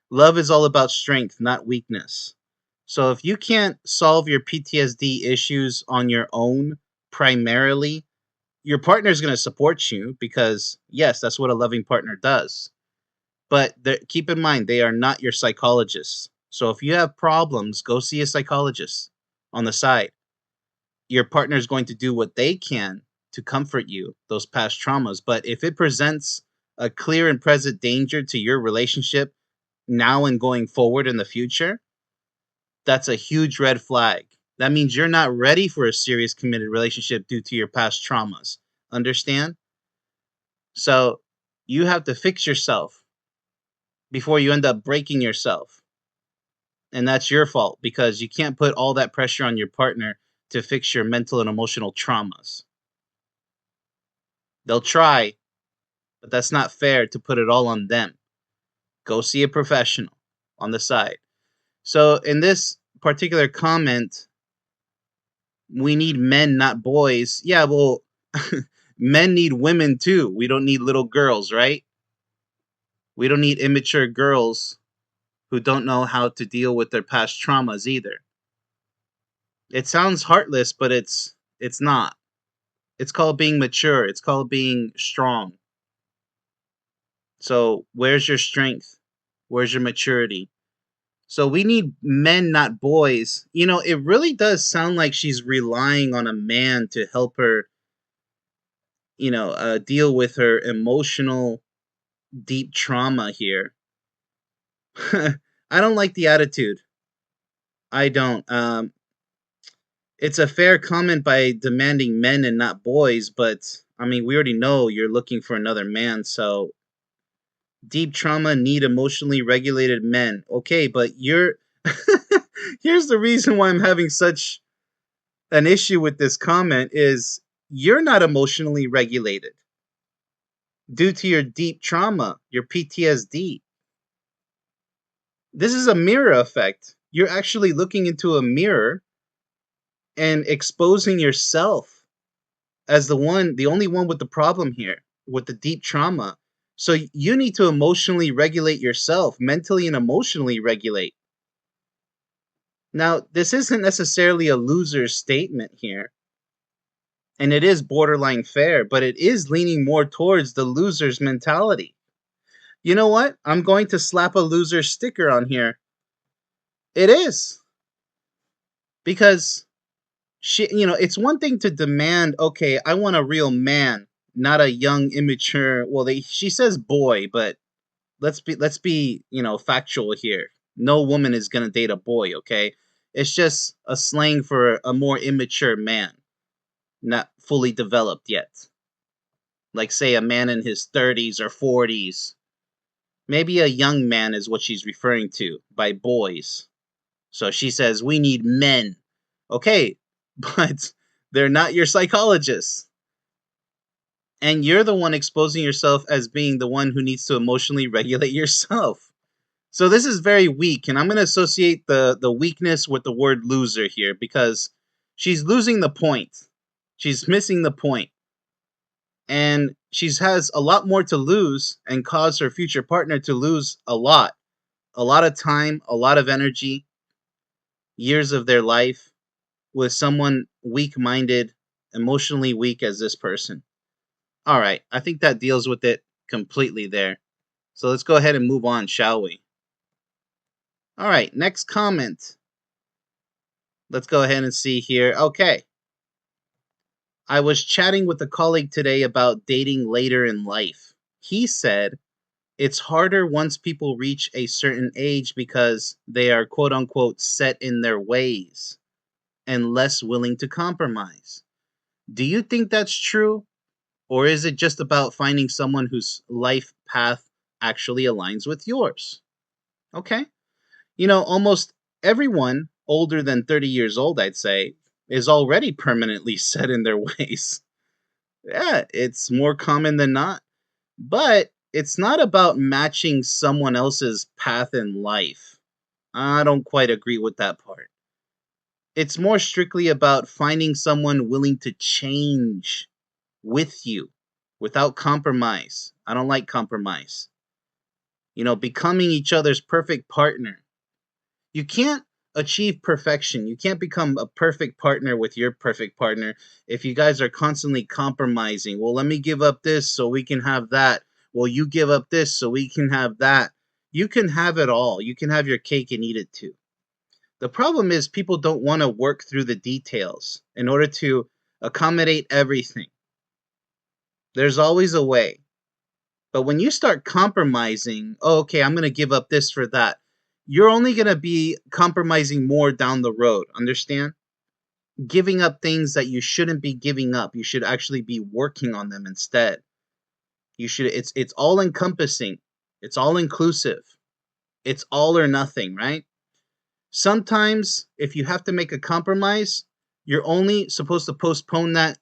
[SPEAKER 1] Love is all about strength, not weakness. So if you can't solve your PTSD issues on your own primarily, your partner is going to support you because, yes, that's what a loving partner does. But keep in mind, they are not your psychologists. So if you have problems, go see a psychologist on the side. Your partner is going to do what they can to comfort you, those past traumas. But if it presents a clear and present danger to your relationship now and going forward in the future, that's a huge red flag. That means you're not ready for a serious committed relationship due to your past traumas. Understand? So you have to fix yourself before you end up breaking yourself. And that's your fault because you can't put all that pressure on your partner to fix your mental and emotional traumas. They'll try, but that's not fair to put it all on them. Go see a professional on the side. So in this particular comment, we need men, not boys. Yeah, well, men need women too. We don't need little girls, right? We don't need immature girls who don't know how to deal with their past traumas either. It sounds heartless, but it's not. It's called being mature. It's called being strong. So, where's your strength? Where's your maturity? So, we need men, not boys. It really does sound like she's relying on a man to help her, deal with her emotional, deep trauma here. I don't like the attitude. I don't. It's a fair comment by demanding men and not boys, but I mean, we already know you're looking for another man, so deep trauma need emotionally regulated men. Okay, but you're here's the reason why I'm having such an issue with this comment is you're not emotionally regulated due to your deep trauma, your PTSD. This is a mirror effect. You're actually looking into a mirror and exposing yourself as the only one with the problem here, with the deep trauma. So you need to emotionally regulate yourself, mentally and emotionally regulate. Now, this isn't necessarily a loser statement here, and it is borderline fair, but it is leaning more towards the loser's mentality. You know what? I'm going to slap a loser sticker on here. It is. Because it's one thing to demand, okay, I want a real man, not a young immature, well, she says boy, but let's be, factual here. No woman is going to date a boy, okay? It's just a slang for a more immature man, not fully developed yet. Like say a man in his 30s or 40s. Maybe a young man is what she's referring to by boys. So she says, we need men. Okay, but they're not your psychologists. And you're the one exposing yourself as being the one who needs to emotionally regulate yourself. So this is very weak, and I'm going to associate the weakness with the word loser here because she's losing the point. She's missing the point. And she has a lot more to lose and cause her future partner to lose a lot. A lot of time, a lot of energy, years of their life with someone weak minded, emotionally weak as this person. All right, I think that deals with it completely there. So let's go ahead and move on, shall we? All right, next comment. Let's go ahead and see here. Okay. I was chatting with a colleague today about dating later in life. He said it's harder once people reach a certain age because they are quote unquote set in their ways and less willing to compromise. Do you think that's true? Or is it just about finding someone whose life path actually aligns with yours? Okay. Almost everyone older than 30 years old, I'd say, is already permanently set in their ways. Yeah, it's more common than not. But it's not about matching someone else's path in life. I don't quite agree with that part. It's more strictly about finding someone willing to change with you without compromise. I don't like compromise. Becoming each other's perfect partner. You can't achieve perfection. You can't become a perfect partner with your perfect partner if you guys are constantly compromising. Well, let me give up this so we can have that. Well, you give up this so we can have that. You can have it all. You can have your cake and eat it too. The problem is people don't want to work through the details in order to accommodate everything. There's always a way. But when you start compromising, oh, okay, I'm going to give up this for that, you're only going to be compromising more down the road. Understand? Giving up things that you shouldn't be giving up. You should actually be working on them instead. It's all encompassing. It's all inclusive. It's all or nothing, right? Sometimes if you have to make a compromise, you're only supposed to postpone that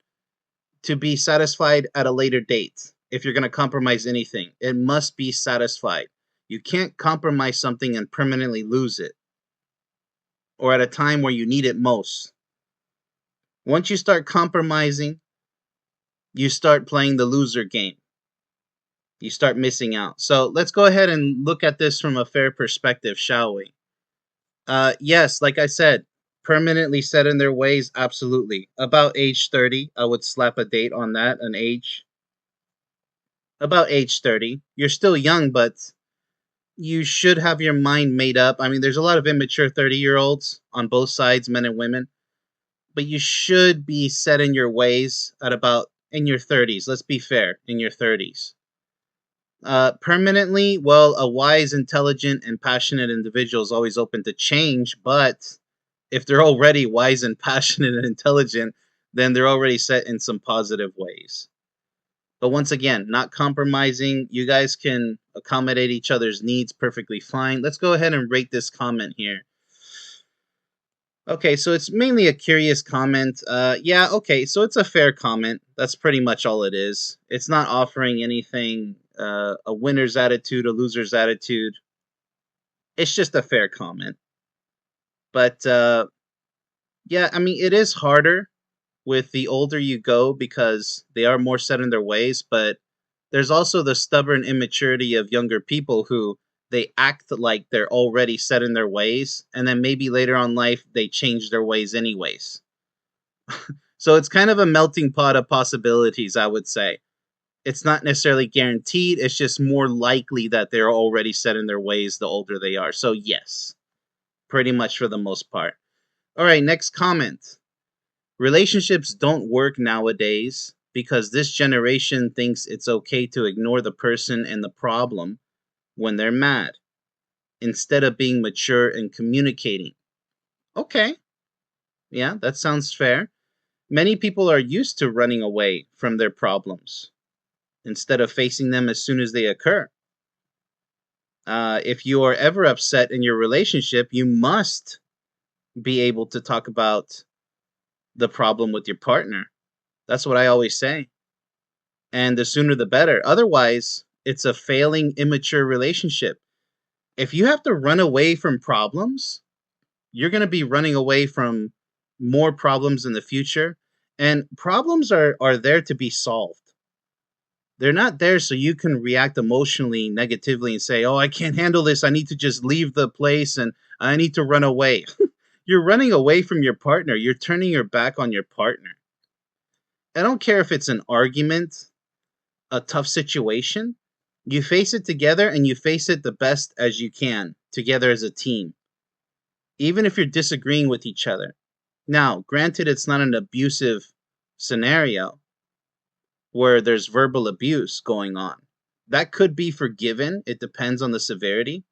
[SPEAKER 1] to be satisfied at a later date. If you're going to compromise anything, it must be satisfied. You can't compromise something and permanently lose it, or at a time where you need it most. Once you start compromising, you start playing the loser game. You start missing out. So let's go ahead and look at this from a fair perspective, shall we? Yes, like I said, permanently set in their ways, absolutely. About age 30, I would slap a date on that, an age. About age 30. You're still young, but you should have your mind made up. I mean, there's a lot of immature 30-year-olds on both sides, men and women, but you should be set in your ways at about in your 30s. Let's be fair, in your 30s. Permanently, well, a wise, intelligent, and passionate individual is always open to change, but if they're already wise and passionate and intelligent, then they're already set in some positive ways. But once again, not compromising. You guys can accommodate each other's needs perfectly fine. Let's go ahead and rate this comment here. Okay, so it's mainly a curious comment. Yeah, okay, so it's a fair comment. That's pretty much all it is. It's not offering anything, a winner's attitude, a loser's attitude. It's just a fair comment. But yeah, I mean, it is harder with the older you go because they are more set in their ways, but there's also the stubborn immaturity of younger people who they act like they're already set in their ways, and then maybe later on life they change their ways anyways. So it's kind of a melting pot of possibilities, I would say. It's not necessarily guaranteed, it's just more likely that they're already set in their ways the older they are. So, yes, pretty much for the most part. All right, next comment. Relationships don't work nowadays because this generation thinks it's okay to ignore the person and the problem when they're mad instead of being mature and communicating. Okay, yeah, that sounds fair. Many people are used to running away from their problems instead of facing them as soon as they occur. If you are ever upset in your relationship, you must be able to talk about the problem with your partner. That's what I always say. And the sooner the better. Otherwise, it's a failing, immature relationship. If you have to run away from problems, you're going to be running away from more problems in the future. And problems are there to be solved. They're not there so you can react emotionally negatively and say, oh, I can't handle this. I need to just leave the place and I need to run away. You're running away from your partner. You're turning your back on your partner. I don't care if it's an argument, a tough situation. You face it together and you face it the best as you can together as a team, even if you're disagreeing with each other. Now, granted, it's not an abusive scenario where there's verbal abuse going on. That could be forgiven. It depends on the severity.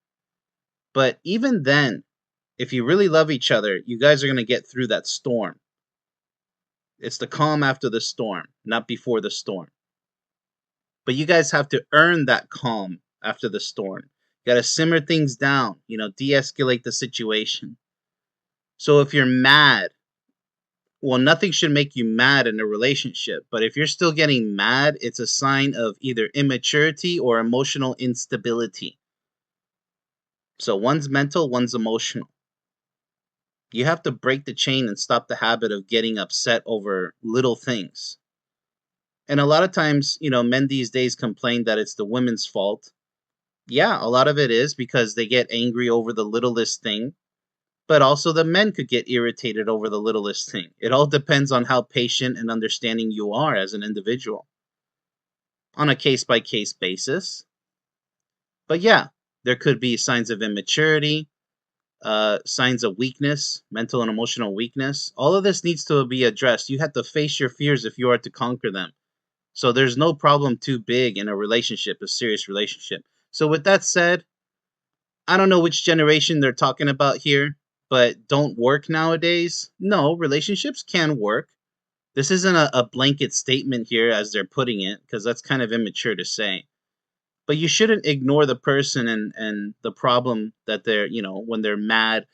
[SPEAKER 1] But even then, if you really love each other, you guys are going to get through that storm. It's the calm after the storm, not before the storm. But you guys have to earn that calm after the storm. You got to simmer things down, de-escalate the situation. So if you're mad, well, nothing should make you mad in a relationship. But if you're still getting mad, it's a sign of either immaturity or emotional instability. So one's mental, one's emotional. You have to break the chain and stop the habit of getting upset over little things. And a lot of times, men these days complain that it's the women's fault. Yeah, a lot of it is because they get angry over the littlest thing. But also the men could get irritated over the littlest thing. It all depends on how patient and understanding you are as an individual on a case-by-case basis. But yeah, there could be signs of immaturity, signs of weakness, mental and emotional weakness. All of this needs to be addressed. You have to face your fears if you are to conquer them. So there's no problem too big in a relationship, a serious relationship. So with that said, I don't know which generation they're talking about here, but don't work nowadays. No, relationships can work. This isn't a blanket statement here as they're putting it, because that's kind of immature to say. But you shouldn't ignore the person and the problem that they're, when they're mad.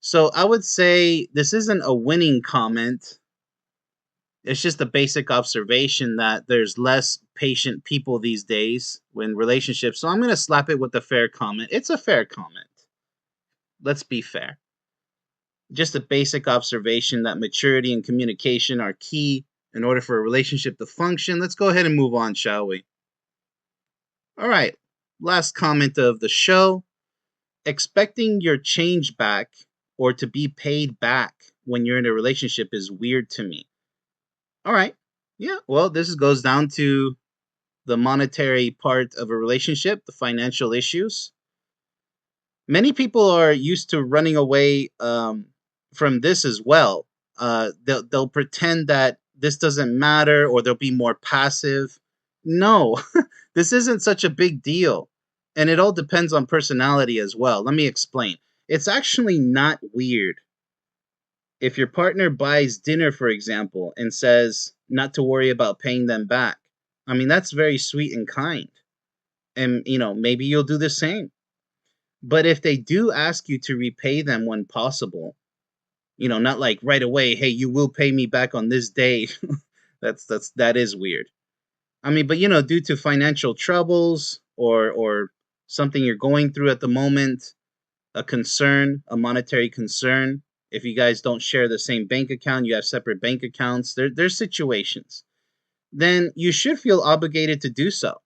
[SPEAKER 1] So I would say this isn't a winning comment. It's just a basic observation that there's less patient people these days in relationships. So I'm going to slap it with a fair comment. It's a fair comment. Let's be fair. Just a basic observation that maturity and communication are key in order for a relationship to function. Let's go ahead and move on, shall we? All right. Last comment of the show. Expecting your change back or to be paid back when you're in a relationship is weird to me. All right. Yeah. Well, this goes down to the monetary part of a relationship, the financial issues. Many people are used to running away from this as well. They'll pretend that this doesn't matter, or they'll be more passive. No, this isn't such a big deal, and it all depends on personality as well. Let me explain. It's actually not weird If your partner buys dinner, for example, and says not to worry about paying them back, I mean, that's very sweet and kind. And, maybe you'll do the same. But if they do ask you to repay them when possible, not like right away, hey, you will pay me back on this day. That is weird. I mean, but due to financial troubles or something you're going through at the moment, a concern, a monetary concern, if you guys don't share the same bank account, you have separate bank accounts, there's situations. Then you should feel obligated to do so,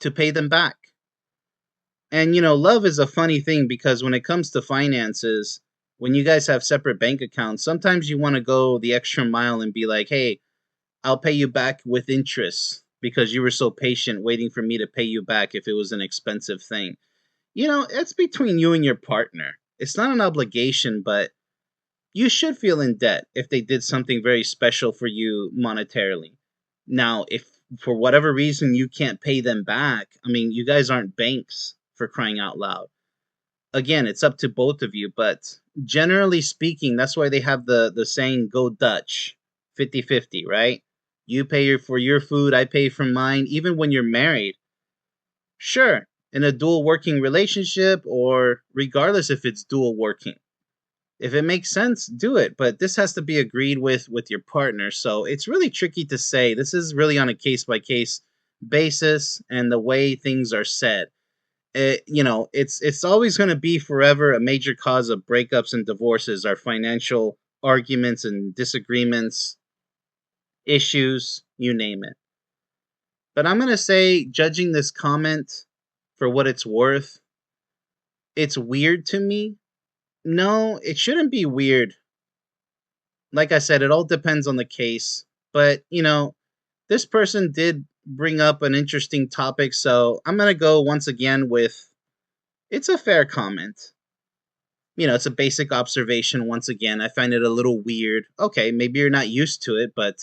[SPEAKER 1] to pay them back. And love is a funny thing because when it comes to finances, when you guys have separate bank accounts, sometimes you want to go the extra mile and be like, "Hey, I'll pay you back with interest because you were so patient waiting for me to pay you back if it was an expensive thing." It's between you and your partner. It's not an obligation, but you should feel in debt if they did something very special for you monetarily. Now, if for whatever reason you can't pay them back, I mean, you guys aren't banks, for crying out loud. Again, it's up to both of you, but generally speaking, that's why they have the saying go Dutch, 50-50, right? You pay for your food, I pay for mine, even when you're married. Sure, in a dual working relationship or regardless if it's dual working. If it makes sense, do it, but this has to be agreed with your partner. So it's really tricky to say. This is really on a case by case basis and the way things are said. It's always going to be forever a major cause of breakups and divorces are financial arguments and disagreements, issues, you name it. But I'm going to say, judging this comment for what it's worth, it's weird to me. No, it shouldn't be weird. Like I said, it all depends on the case. But, this person did bring up an interesting topic, so I'm going to go once again with it's a fair comment. It's a basic observation once again. I find it a little weird. Okay, maybe you're not used to it, but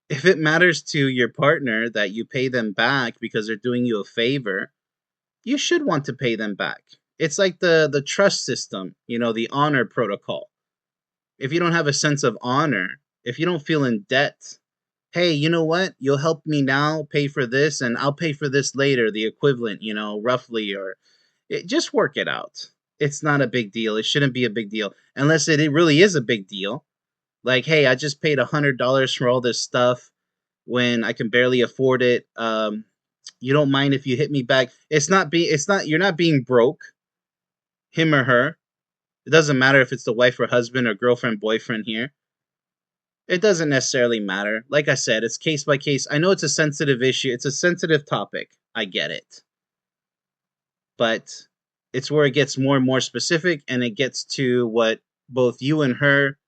[SPEAKER 1] if it matters to your partner that you pay them back because they're doing you a favor, you should want to pay them back. It's like the trust system, the honor protocol. If you don't have a sense of honor, if you don't feel in debt, hey, you know what? You'll help me now pay for this and I'll pay for this later, the equivalent, roughly, or just work it out. It's not a big deal. It shouldn't be a big deal unless it really is a big deal. Like, hey, I just paid $100 for all this stuff when I can barely afford it. You don't mind if you hit me back? It's not. You're not being broke, him or her. It doesn't matter if it's the wife or husband or girlfriend, boyfriend here. It doesn't necessarily matter. Like I said, it's case by case. I know it's a sensitive issue. It's a sensitive topic. I get it. But it's where it gets more and more specific and it gets to what both you and her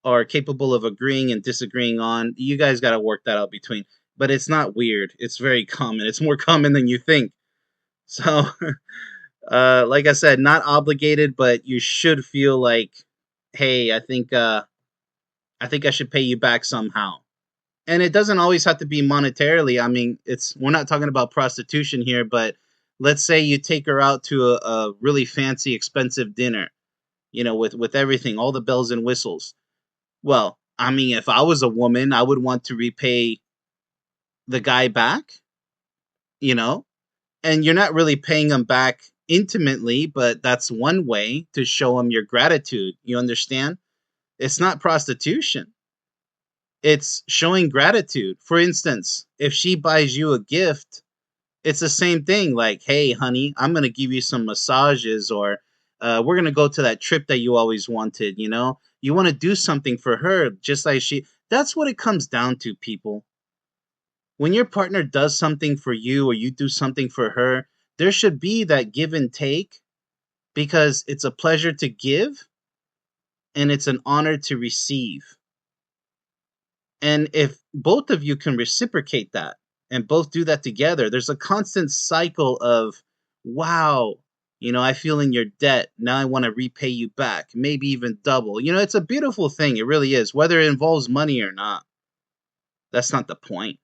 [SPEAKER 1] are capable of agreeing and disagreeing on. You guys got to work that out between. But it's not weird. It's very common. It's more common than you think. So, like I said, not obligated, but you should feel like, hey, I think I should pay you back somehow. And it doesn't always have to be monetarily. I mean, we're not talking about prostitution here, but let's say you take her out to a really fancy, expensive dinner, with everything, all the bells and whistles. Well, I mean, if I was a woman, I would want to repay the guy back, you know, and you're not really paying him back intimately, but that's one way to show him your gratitude. You understand? It's not prostitution. It's showing gratitude. For instance, if she buys you a gift, it's the same thing. Like, hey, honey, I'm going to give you some massages, or we're going to go to that trip that you always wanted. You want to do something for her, just like she. That's what it comes down to, people. When your partner does something for you or you do something for her, there should be that give and take because it's a pleasure to give and it's an honor to receive. And if both of you can reciprocate that and both do that together, there's a constant cycle of, wow, I feel in your debt. Now I want to repay you back, maybe even double. It's a beautiful thing. It really is, whether it involves money or not. That's not the point.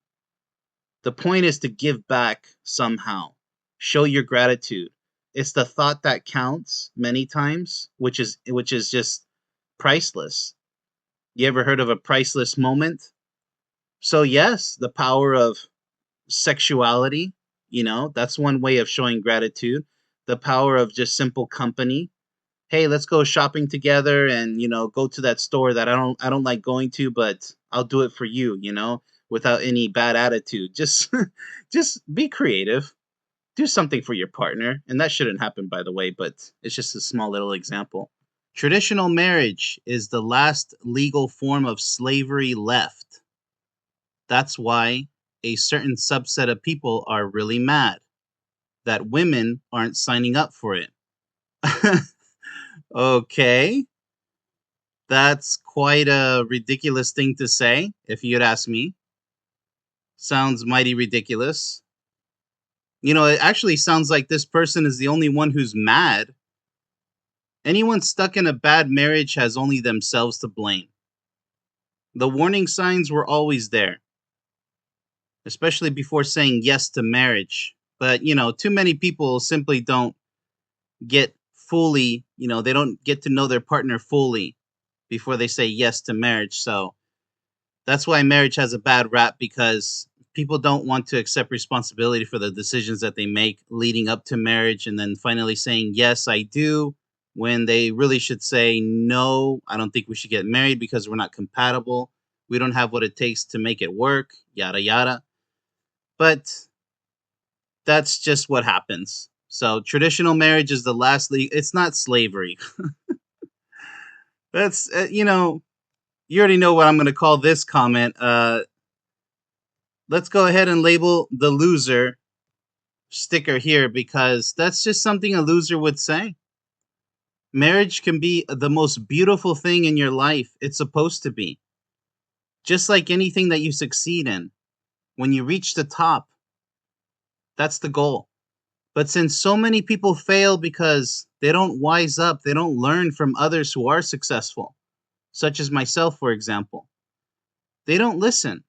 [SPEAKER 1] The point is to give back somehow, show your gratitude. It's the thought that counts many times, which is just priceless. You ever heard of a priceless moment? So, yes, the power of sexuality, that's one way of showing gratitude. The power of just simple company. Hey, let's go shopping together and, go to that store that I don't like going to, but I'll do it for you, without any bad attitude. Just just be creative. Do something for your partner. And that shouldn't happen, by the way, but it's just a small little example. Traditional marriage is the last legal form of slavery left. That's why a certain subset of people are really mad that women aren't signing up for it. Okay, that's quite a ridiculous thing to say, if you'd ask me. Sounds mighty ridiculous. It actually sounds like this person is the only one who's mad. Anyone stuck in a bad marriage has only themselves to blame. The warning signs were always there, especially before saying yes to marriage. But, too many people simply don't get fully, they don't get to know their partner fully before they say yes to marriage. So that's why marriage has a bad rap, because people don't want to accept responsibility for the decisions that they make leading up to marriage and then finally saying, yes, I do, when they really should say, no, I don't think we should get married because we're not compatible. We don't have what it takes to make it work, yada, yada. But that's just what happens. So traditional marriage is the last it's not slavery. That's, you already know what I'm going to call this comment. Let's go ahead and label the loser sticker here, because that's just something a loser would say. Marriage can be the most beautiful thing in your life. It's supposed to be. Just like anything that you succeed in. When you reach the top, that's the goal. But since so many people fail because they don't wise up, they don't learn from others who are successful, such as myself, for example, they don't listen.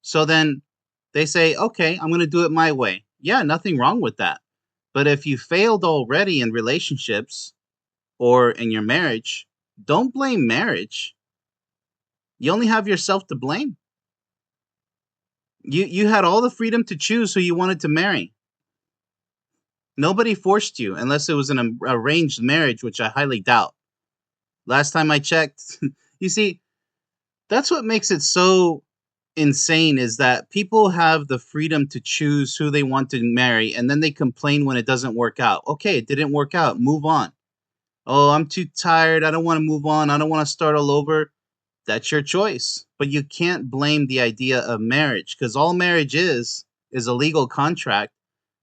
[SPEAKER 1] So then they say, okay, I'm going to do it my way. Yeah, nothing wrong with that. But if you failed already in relationships or in your marriage, don't blame marriage. You only have yourself to blame. You had all the freedom to choose who you wanted to marry. Nobody forced you unless it was an arranged marriage, which I highly doubt. Last time I checked, you see, that's what makes it so insane, is that people have the freedom to choose who they want to marry, and then they complain when it doesn't work out. Okay, it didn't work out. Move on. Oh, I'm too tired. I don't want to move on. I don't want to start all over. That's your choice. But you can't blame the idea of marriage, because all marriage is a legal contract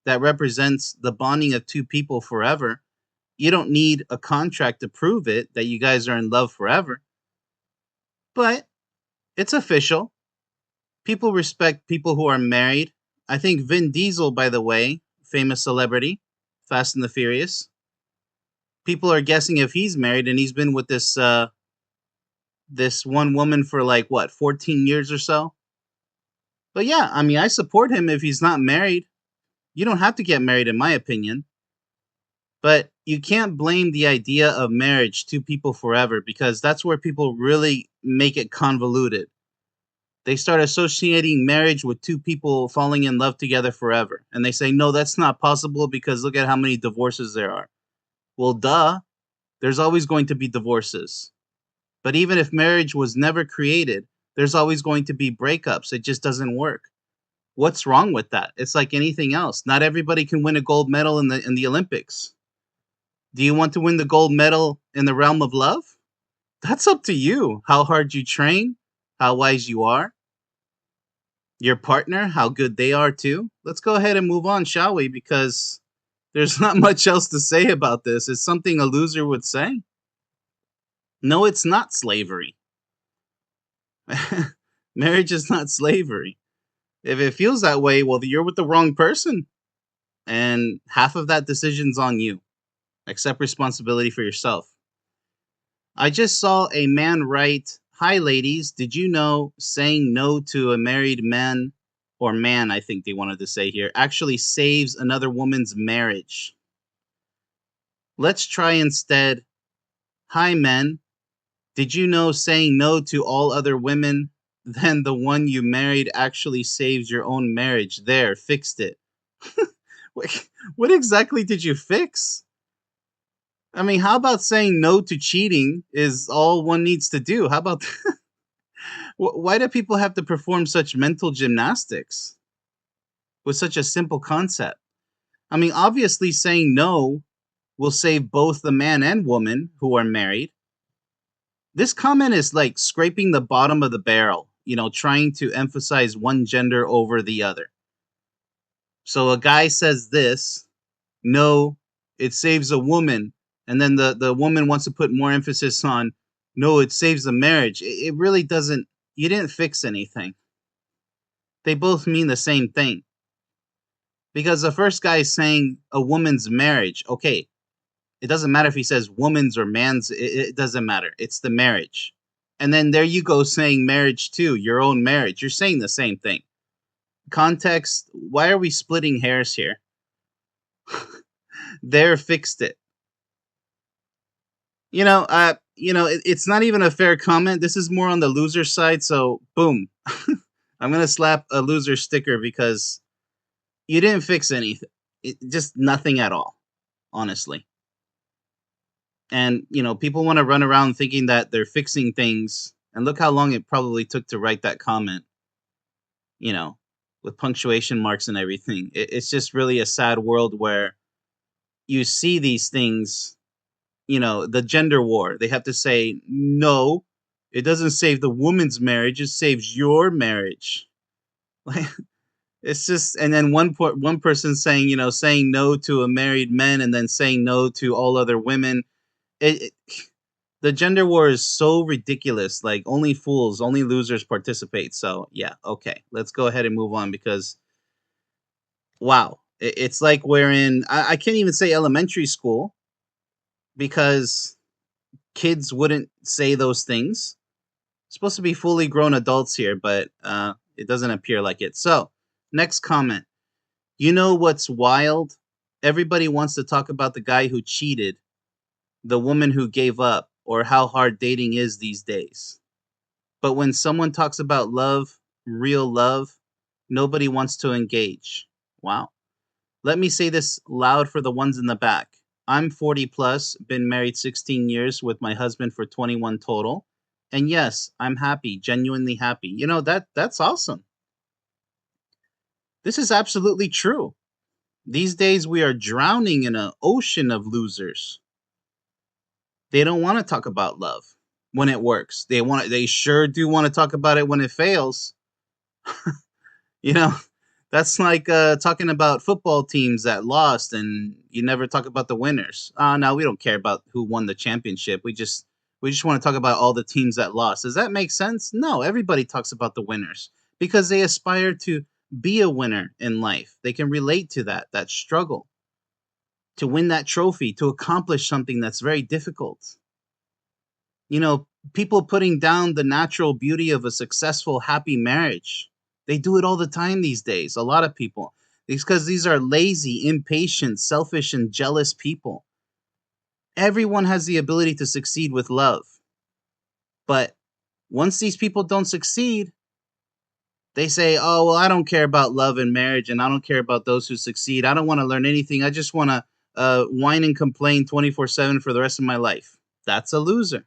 [SPEAKER 1] that represents the bonding of two people forever. You don't need a contract to prove it that you guys are in love forever. But it's official. People respect people who are married. I think Vin Diesel, by the way, famous celebrity, Fast and the Furious. People are guessing if he's married, and he's been with this one woman for like what, 14 years or so. But yeah, I mean, I support him if he's not married. You don't have to get married, in my opinion. But you can't blame the idea of marriage to people forever, because that's where people really make it convoluted. They start associating marriage with two people falling in love together forever. And they say, no, that's not possible because look at how many divorces there are. Well, duh, there's always going to be divorces. But even if marriage was never created, there's always going to be breakups. It just doesn't work. What's wrong with that? It's like anything else. Not everybody can win a gold medal in the Olympics. Do you want to win the gold medal in the realm of love? That's up to you. How hard you train, how wise you are, your partner, how good they are too. Let's go ahead and move on, shall we? Because there's not much else to say about this. It's something a loser would say. No, it's not slavery. Marriage is not slavery. If it feels that way, well, you're with the wrong person. And half of that decision's on you. Accept responsibility for yourself. I just saw a man write, hi, ladies. Did you know saying no to a married man, or man, I think they wanted to say here, actually saves another woman's marriage? Let's try instead, hi, men. Did you know saying no to all other women than the one you married actually saves your own marriage? There, fixed it. Wait, what exactly did you fix? I mean, how about saying no to cheating is all one needs to do? How about why do people have to perform such mental gymnastics with such a simple concept? I mean, obviously saying no will save both the man and woman who are married. This comment is like scraping the bottom of the barrel, trying to emphasize one gender over the other. So a guy says this, no, it saves a woman. And then the woman wants to put more emphasis on, no, it saves the marriage. It really doesn't, you didn't fix anything. They both mean the same thing. Because the first guy is saying a woman's marriage. Okay, it doesn't matter if he says woman's or man's, it doesn't matter. It's the marriage. And then there you go saying marriage too, your own marriage. You're saying the same thing. Context, why are we splitting hairs here? There, fixed it. It's not even a fair comment. This is more on the loser side, so boom. I'm going to slap a loser sticker because you didn't fix anything. Just nothing at all, honestly. And, people want to run around thinking that they're fixing things. And look how long it probably took to write that comment, you know, with punctuation marks and everything. It's just really a sad world where you see these things, the gender war. They have to say, no, it doesn't save the woman's marriage, it saves your marriage. Like, it's just, and then one person saying, saying no to a married man and then saying no to all other women. It, the gender war is so ridiculous. Like, only fools, only losers participate. So yeah, okay, let's go ahead and move on because wow, it's like we're in. I can't even say elementary school because kids wouldn't say those things. Supposed to be fully grown adults here, but it doesn't appear like it. So next comment. You know what's wild? Everybody wants to talk about the guy who cheated, the woman who gave up, or how hard dating is these days. But when someone talks about love, real love, nobody wants to engage. Wow. Let me say this loud for the ones in the back. I'm 40 plus, been married 16 years with my husband for 21 total. And yes, I'm happy, genuinely happy. That's awesome. This is absolutely true. These days we are drowning in an ocean of losers. They don't want to talk about love when it works. They sure do want to talk about it when it fails. You know, that's like talking about football teams that lost and you never talk about the winners. No, we don't care about who won the championship. We just want to talk about all the teams that lost. Does that make sense? No, everybody talks about the winners because they aspire to be a winner in life. They can relate to that struggle, to win that trophy, to accomplish something that's very difficult. People putting down the natural beauty of a successful, happy marriage. They do it all the time these days. A lot of people. It's because these are lazy, impatient, selfish, and jealous people. Everyone has the ability to succeed with love. But once these people don't succeed, they say, oh, well, I don't care about love and marriage, and I don't care about those who succeed. I don't want to learn anything. I just want to whine and complain 24/7 for the rest of my life. That's a loser.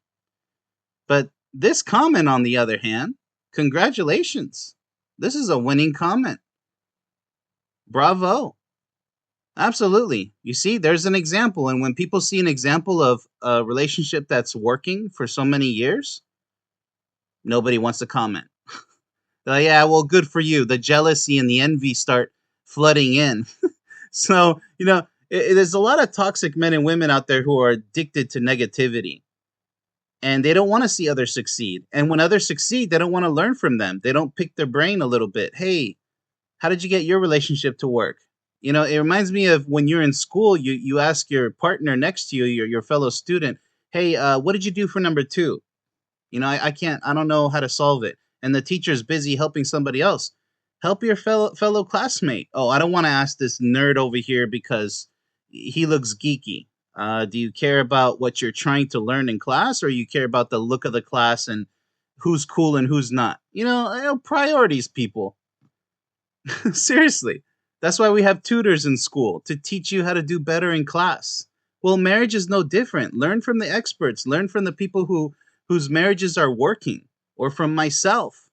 [SPEAKER 1] But this comment, on the other hand, congratulations. This is a winning comment. Bravo. Absolutely. You see, there's an example. And when people see an example of a relationship that's working for so many years, nobody wants to comment. Yeah, well, good for you. The jealousy and the envy start flooding in. So, there's a lot of toxic men and women out there who are addicted to negativity. And they don't want to see others succeed. And when others succeed, they don't want to learn from them. They don't pick their brain a little bit. Hey, how did you get your relationship to work? It reminds me of when you're in school, you ask your partner next to you, your fellow student, hey, what did you do for number two? I don't know how to solve it. And the teacher's busy helping somebody else. Help your fellow classmate. Oh, I don't want to ask this nerd over here because he looks geeky. Do you care about what you're trying to learn in class, or you care about the look of the class and who's cool and who's not? Priorities, people. Seriously. That's why we have tutors in school to teach you how to do better in class. Well, marriage is no different. Learn from the experts, learn from the people whose marriages are working, or from myself.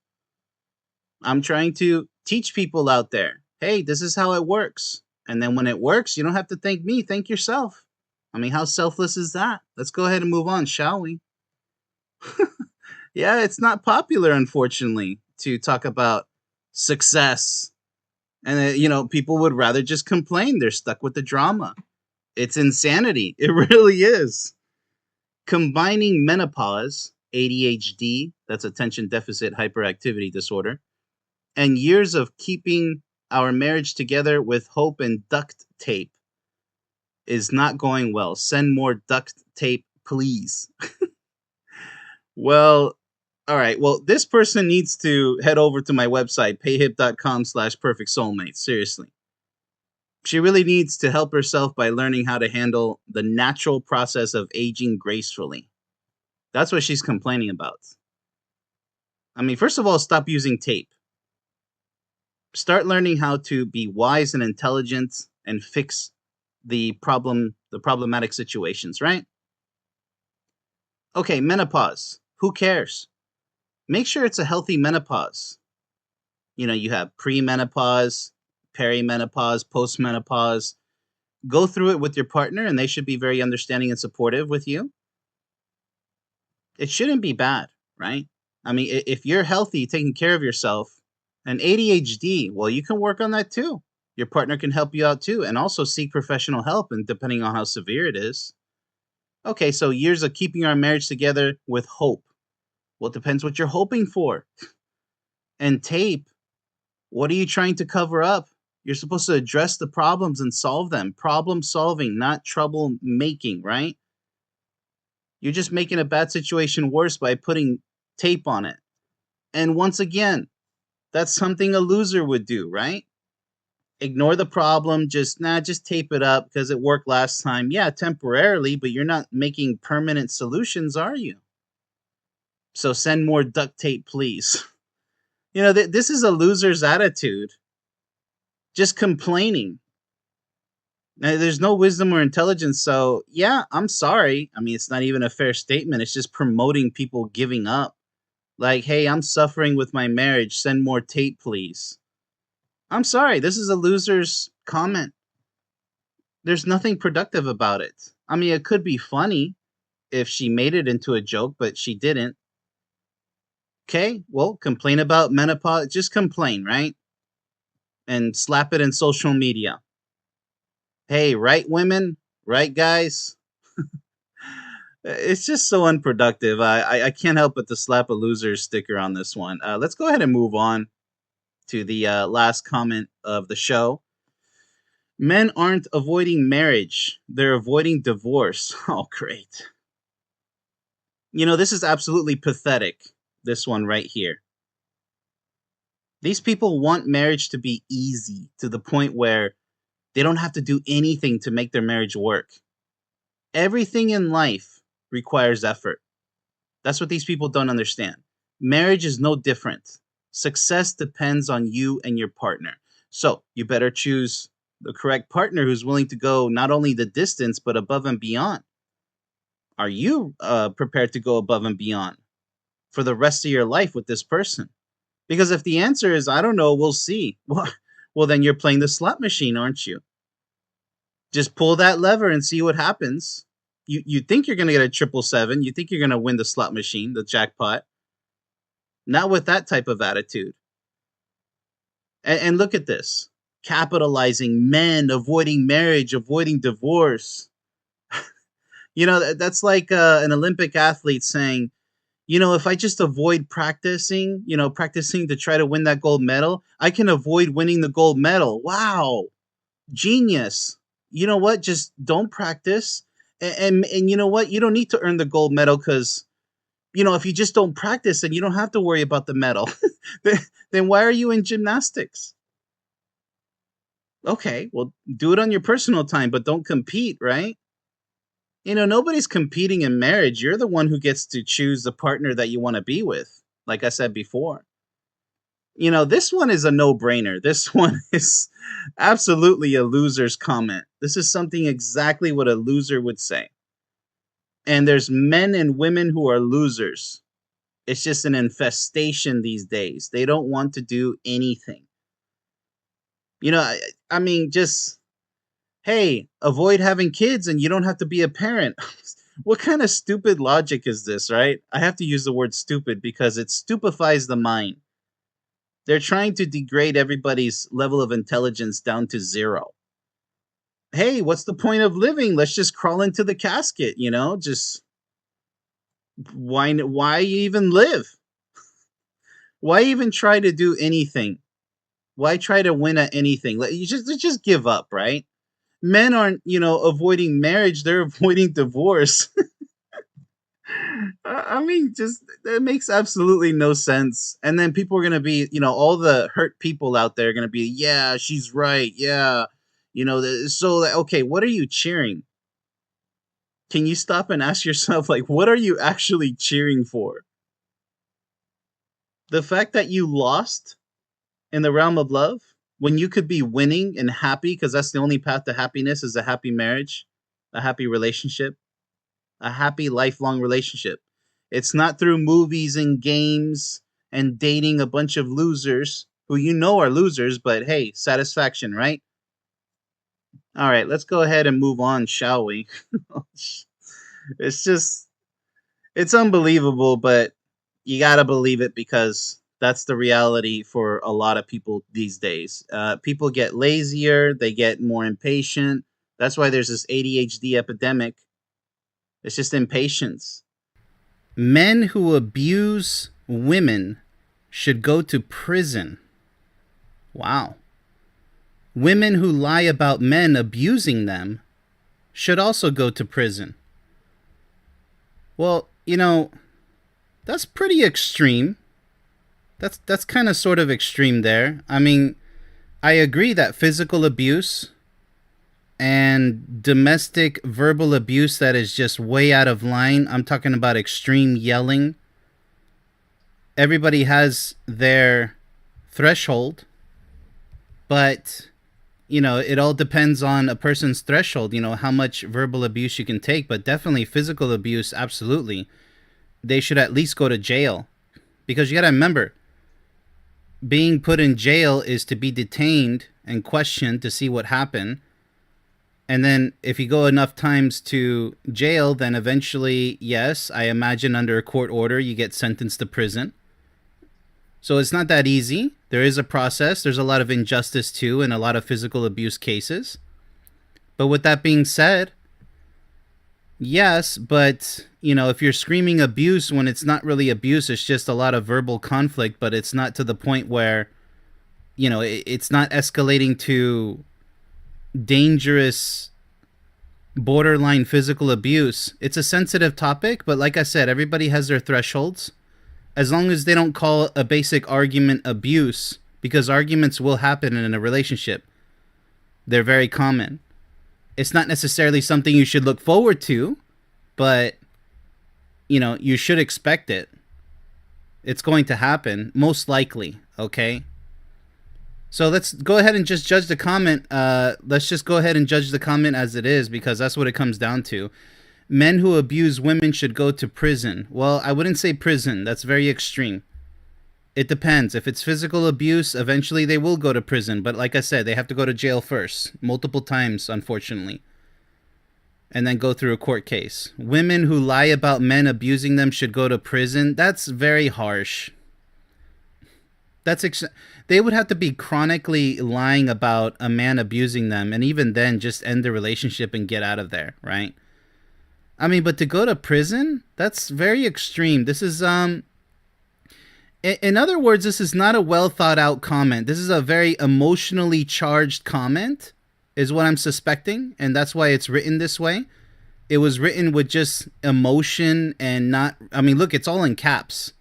[SPEAKER 1] I'm trying to teach people out there, hey, this is how it works. And then when it works, you don't have to thank me, thank yourself. I mean, how selfless is that? Let's go ahead and move on, shall we? Yeah, it's not popular, unfortunately, to talk about success. And, people would rather just complain. They're stuck with the drama. It's insanity. It really is. Combining menopause, ADHD, that's attention deficit hyperactivity disorder, and years of keeping our marriage together with hope and duct tape is not going well. Send more duct tape, please. Well, all right. Well, this person needs to head over to my website, payhip.com/perfect soulmate. Seriously. She really needs to help herself by learning how to handle the natural process of aging gracefully. That's what she's complaining about. I mean, first of all, stop using tape. Start learning how to be wise and intelligent and fix the problematic situations, right? Okay, menopause. Who cares? Make sure it's a healthy menopause. You have premenopause, perimenopause, postmenopause. Go through it with your partner, and they should be very understanding and supportive with you. It shouldn't be bad, right? I mean, if you're healthy, taking care of yourself, and ADHD, well, you can work on that too. Your partner can help you out too, and also seek professional help, and depending on how severe it is. Okay, so years of keeping our marriage together with hope. Well, it depends what you're hoping for. And tape, what are you trying to cover up? You're supposed to address the problems and solve them. Problem solving, not trouble making, right? You're just making a bad situation worse by putting tape on it. And once again, that's something a loser would do, right? Ignore the problem, just tape it up because it worked last time. Yeah, temporarily, but you're not making permanent solutions, are you? So send more duct tape, please. This is a loser's attitude. Just complaining. Now, there's no wisdom or intelligence, so yeah, I'm sorry. I mean, it's not even a fair statement. It's just promoting people giving up. Like, hey, I'm suffering with my marriage. Send more tape, please. I'm sorry. This is a loser's comment. There's nothing productive about it. I mean, it could be funny if she made it into a joke, but she didn't. Okay, well, complain about menopause. Just complain, right? And slap it in social media. Hey, right, women? Right, guys? It's just so unproductive. I can't help but to slap a loser sticker on this one. Let's go ahead and move on to the last comment of the show. Men aren't avoiding marriage, they're avoiding divorce. Oh, great. This is absolutely pathetic, this one right here. These people want marriage to be easy to the point where they don't have to do anything to make their marriage work. Everything in life requires effort. That's what these people don't understand. Marriage is no different. Success depends on you and your partner. So you better choose the correct partner who's willing to go not only the distance, but above and beyond. Are you prepared to go above and beyond for the rest of your life with this person? Because if the answer is, I don't know, we'll see. Well, then you're playing the slot machine, aren't you? Just pull that lever and see what happens. You think you're going to get a 777. You think you're going to win the slot machine, the jackpot. Not with that type of attitude. And look at this. Capitalizing men, avoiding marriage, avoiding divorce. That's like an Olympic athlete saying, if I just avoid practicing, practicing to try to win that gold medal, I can avoid winning the gold medal. Wow. Genius. You know what? Just don't practice. And you know what? You don't need to earn the gold medal because, if you just don't practice, then you don't have to worry about the medal. Then why are you in gymnastics? Okay, well, do it on your personal time, but don't compete, right? Nobody's competing in marriage. You're the one who gets to choose the partner that you want to be with. Like I said before, this one is a no-brainer. This one is absolutely a loser's comment. This is something exactly what a loser would say. And there's men and women who are losers. It's just an infestation these days. They don't want to do anything. I mean, just, hey, avoid having kids and you don't have to be a parent. What kind of stupid logic is this, right? I have to use the word stupid because it stupefies the mind. They're trying to degrade everybody's level of intelligence down to zero. Hey, what's the point of living? Let's just crawl into the casket, Just why even live? Why even try to do anything? Why try to win at anything? You just give up, right? Men aren't, avoiding marriage, they're avoiding divorce. I mean, just it makes absolutely no sense. And then people are gonna be, all the hurt people out there are gonna be, yeah, she's right, yeah, so okay, what are you cheering? Can you stop and ask yourself, like, what are you actually cheering for? The fact that you lost in the realm of love when you could be winning and happy, because that's the only path to happiness is a happy marriage, a happy relationship, a happy lifelong relationship. It's not through movies and games and dating a bunch of losers who are losers, but hey, satisfaction, right? All right, let's go ahead and move on, shall we? It's just, it's unbelievable, but you got to believe it because that's the reality for a lot of people these days. People get lazier, they get more impatient. That's why there's this ADHD epidemic. It's just impatience. Men who abuse women should go to prison. Wow. Women who lie about men abusing them should also go to prison. Well, that's pretty extreme. That's kind of sort of extreme there. I mean, I agree that physical abuse and domestic verbal abuse that is just way out of line. I'm talking about extreme yelling. Everybody has their threshold, but it all depends on a person's threshold, how much verbal abuse you can take, but definitely physical abuse, absolutely. They should at least go to jail because you got to remember, being put in jail is to be detained and questioned to see what happened. And then if you go enough times to jail, then eventually, yes, I imagine under a court order, you get sentenced to prison. So it's not that easy. There is a process. There's a lot of injustice too in a lot of physical abuse cases. But with that being said, yes, but if you're screaming abuse when it's not really abuse, it's just a lot of verbal conflict, but it's not to the point where, it's not escalating to dangerous borderline physical abuse. It's a sensitive topic, but like I said, everybody has their thresholds. As long as they don't call a basic argument abuse, because arguments will happen in a relationship. They're very common. It's not necessarily something you should look forward to, but you should expect it. It's going to happen, most likely, okay? So let's go ahead and just judge the comment. Let's just go ahead and judge the comment as it is, because that's what it comes down to. Men who abuse women should go to prison. Well, I wouldn't say prison. That's very extreme. It depends. If it's physical abuse, eventually they will go to prison. But like I said, they have to go to jail first. Multiple times, unfortunately. And then go through a court case. Women who lie about men abusing them should go to prison. That's very harsh. They would have to be chronically lying about a man abusing them. And even then, just end the relationship and get out of there, right? I mean, but to go to prison, that's very extreme. This is, in other words, this is not a well thought out comment. This is a very emotionally charged comment, is what I'm suspecting. And that's why it's written this way. It was written with just emotion and not, I mean, look, it's all in caps.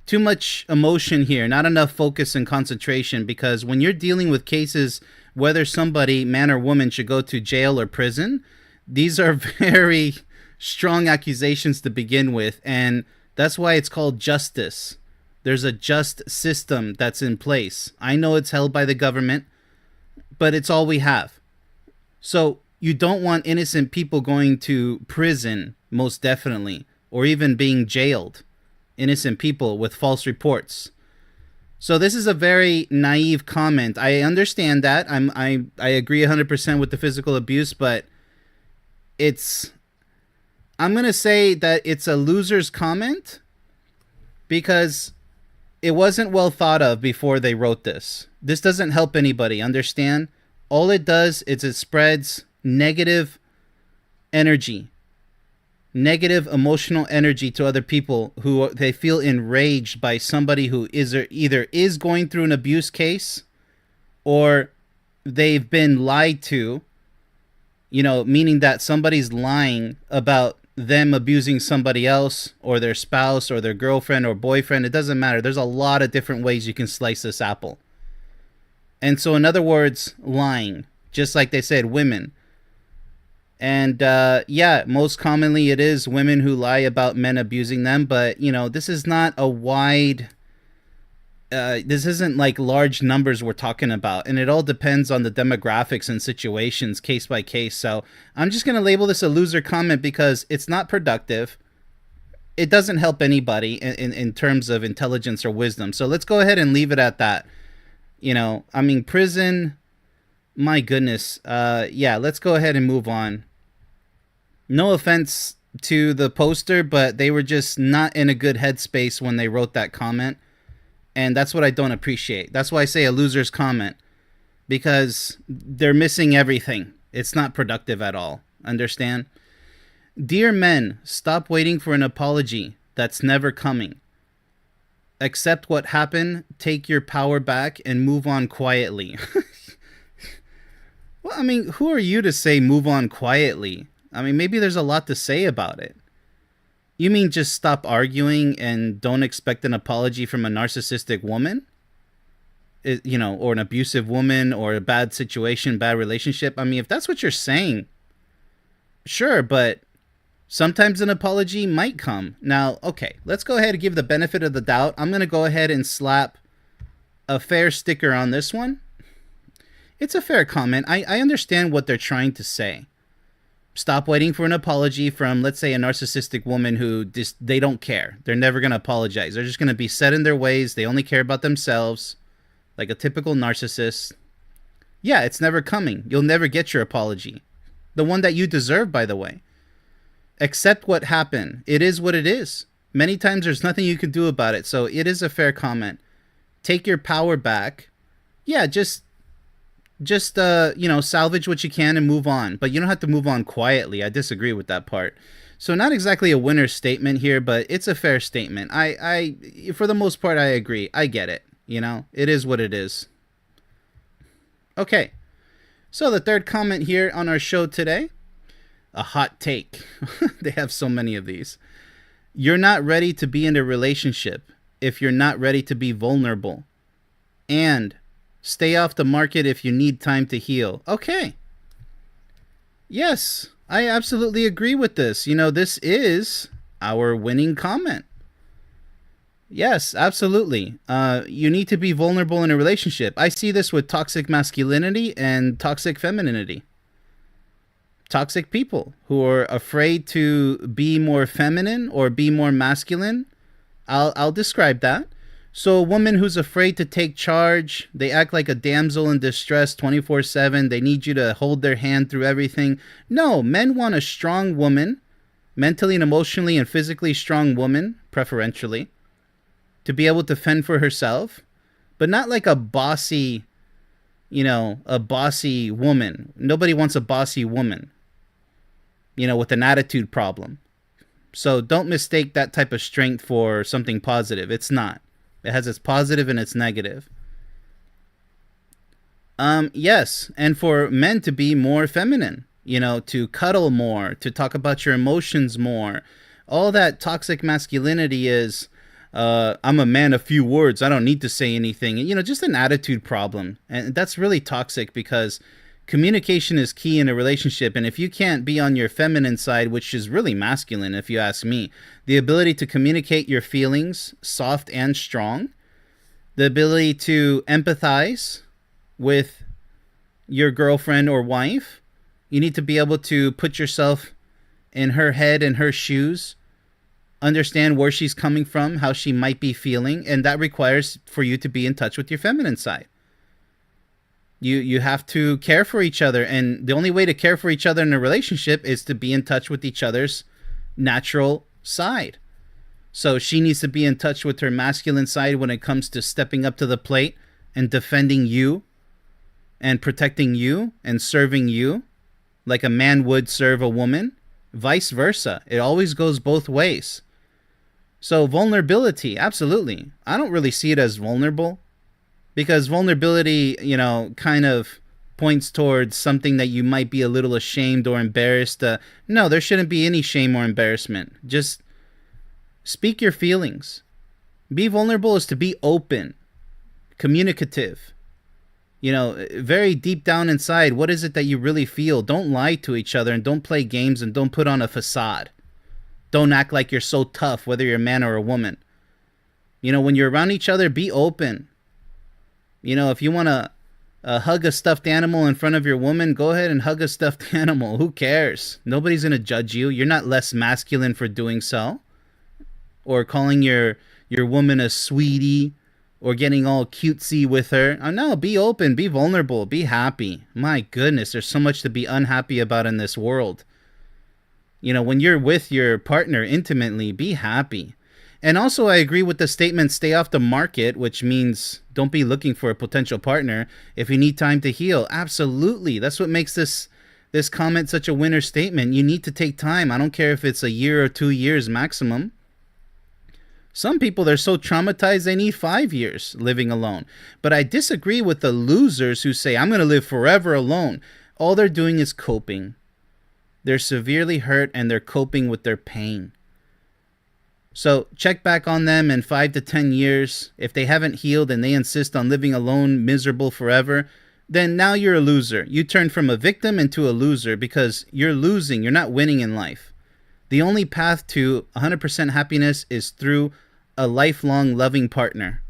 [SPEAKER 1] Too much emotion here, not enough focus and concentration, because when you're dealing with cases, whether somebody, man or woman, should go to jail or prison, These are very strong accusations to begin with, and that's why it's called justice. There's a just system that's in place. I know it's held by the government, but it's all we have. So you don't want innocent people going to prison, most definitely, or even being jailed. Innocent people with false reports. So this is a very naive comment. I understand that. I agree 100% with the physical abuse, but it's I'm going to say that it's a loser's comment because it wasn't well thought of before they wrote this. This doesn't help anybody, understand? All it does is it spreads negative energy, negative emotional energy to other people who they feel enraged by somebody who is either is going through an abuse case or they've been lied to, meaning that somebody's lying about them abusing somebody else or their spouse or their girlfriend or boyfriend. It doesn't matter. There's a lot of different ways you can slice this apple. And so, in other words, lying, just like they said, women. And yeah, most commonly it is women who lie about men abusing them. But, this is not a wide, this isn't like large numbers we're talking about. And it all depends on the demographics and situations case by case. So I'm just going to label this a loser comment because it's not productive. It doesn't help anybody in terms of intelligence or wisdom. So let's go ahead and leave it at that. Prison, my goodness. Yeah, let's go ahead and move on. No offense to the poster, but they were just not in a good headspace when they wrote that comment. And that's what I don't appreciate. That's why I say a loser's comment. Because they're missing everything. It's not productive at all. Understand? Dear men, stop waiting for an apology that's never coming. Accept what happened, take your power back, and move on quietly. Well, who are you to say move on quietly? Maybe there's a lot to say about it. You mean just stop arguing and don't expect an apology from a narcissistic woman? Or an abusive woman or a bad situation, bad relationship? If that's what you're saying, sure, but sometimes an apology might come. Now, okay, let's go ahead and give the benefit of the doubt. I'm going to go ahead and slap a fair sticker on this one. It's a fair comment. I understand what they're trying to say. Stop waiting for an apology from, let's say, a narcissistic woman who just, they don't care. They're never going to apologize. They're just going to be set in their ways. They only care about themselves, like a typical narcissist. Yeah, it's never coming. You'll never get your apology. The one that you deserve, by the way. Accept what happened. It is what it is. Many times there's nothing you can do about it. So it is a fair comment. Take your power back. Yeah, just salvage what you can and move on. But you don't have to move on quietly. I disagree with that part. So not exactly a winner's statement here, but it's a fair statement. I for the most part, I agree. I get it. It is what it is. Okay. So the third comment here on our show today, a hot take. They have so many of these. You're not ready to be in a relationship if you're not ready to be vulnerable. And stay off the market if you need time to heal. Okay. Yes, I absolutely agree with this. This is our winning comment. Yes, absolutely. You need to be vulnerable in a relationship. I see this with toxic masculinity and toxic femininity. Toxic people who are afraid to be more feminine or be more masculine. I'll describe that. So a woman who's afraid to take charge, they act like a damsel in distress 24/7. They need you to hold their hand through everything. No, men want a strong woman, mentally and emotionally and physically strong woman, preferentially, to be able to fend for herself, but not like a bossy woman. Nobody wants a bossy woman, with an attitude problem. So don't mistake that type of strength for something positive. It's not. It has its positive and its negative. Yes, and for men to be more feminine, to cuddle more, to talk about your emotions more. All that toxic masculinity is, I'm a man of few words. I don't need to say anything. Just an attitude problem. And that's really toxic because Communication is key in a relationship, and if you can't be on your feminine side, which is really masculine if you ask me, the ability to communicate your feelings, soft and strong, the ability to empathize with your girlfriend or wife, you need to be able to put yourself in her head and her shoes, understand where she's coming from, how she might be feeling, and that requires for you to be in touch with your feminine side. You have to care for each other, and the only way to care for each other in a relationship is to be in touch with each other's natural side. So she needs to be in touch with her masculine side when it comes to stepping up to the plate and defending you and protecting you and serving you like a man would serve a woman. Vice versa. It always goes both ways. So vulnerability, absolutely. I don't really see it as vulnerable, because vulnerability, kind of points towards something that you might be a little ashamed or embarrassed. No, there shouldn't be any shame or embarrassment. Just speak your feelings. Be vulnerable is to be open, communicative. Very deep down inside, what is it that you really feel? Don't lie to each other, and don't play games, and don't put on a facade. Don't act like you're so tough, whether you're a man or a woman. When you're around each other, be open. If you want to hug a stuffed animal in front of your woman, go ahead and hug a stuffed animal. Who cares? Nobody's going to judge you. You're not less masculine for doing so. Or calling your woman a sweetie, or getting all cutesy with her. No, be open, be vulnerable, be happy. My goodness, there's so much to be unhappy about in this world. When you're with your partner intimately, be happy. And also, I agree with the statement, stay off the market, which means don't be looking for a potential partner if you need time to heal. Absolutely. That's what makes this comment such a winner statement. You need to take time. I don't care if it's a year or 2 years maximum. Some people, they're so traumatized they need 5 years living alone. But I disagree with the losers who say, I'm going to live forever alone. All they're doing is coping. They're severely hurt, and they're coping with their pain. So check back on them in 5 to 10 years. If they haven't healed and they insist on living alone, miserable forever, then now you're a loser. You turn from a victim into a loser because you're losing. You're not winning in life. The only path to 100% happiness is through a lifelong loving partner.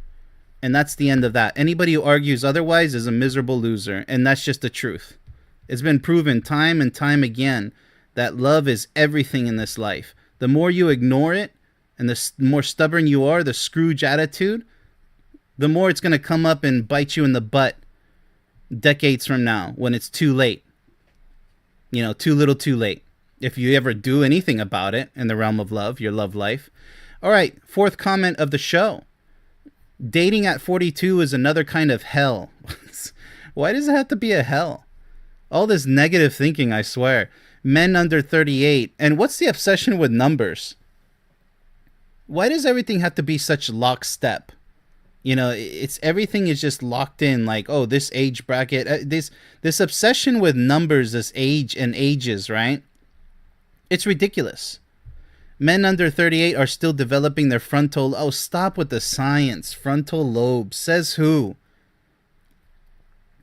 [SPEAKER 1] And that's the end of that. Anybody who argues otherwise is a miserable loser. And that's just the truth. It's been proven time and time again that love is everything in this life. The more you ignore it, and the more stubborn you are, the Scrooge attitude, the more it's going to come up and bite you in the butt decades from now when it's too late. Too little too late. If you ever do anything about it in the realm of love, your love life. All right, fourth comment of the show. Dating at 42 is another kind of hell. Why does it have to be a hell? All this negative thinking, I swear. Men under 38. And what's the obsession with numbers? Why does everything have to be such lockstep? It's everything is just locked in, like, oh, this age bracket, this obsession with numbers, this age and ages, right? It's ridiculous. Men under 38 are still developing their frontal. Oh, stop with the science. Frontal lobe. Says who?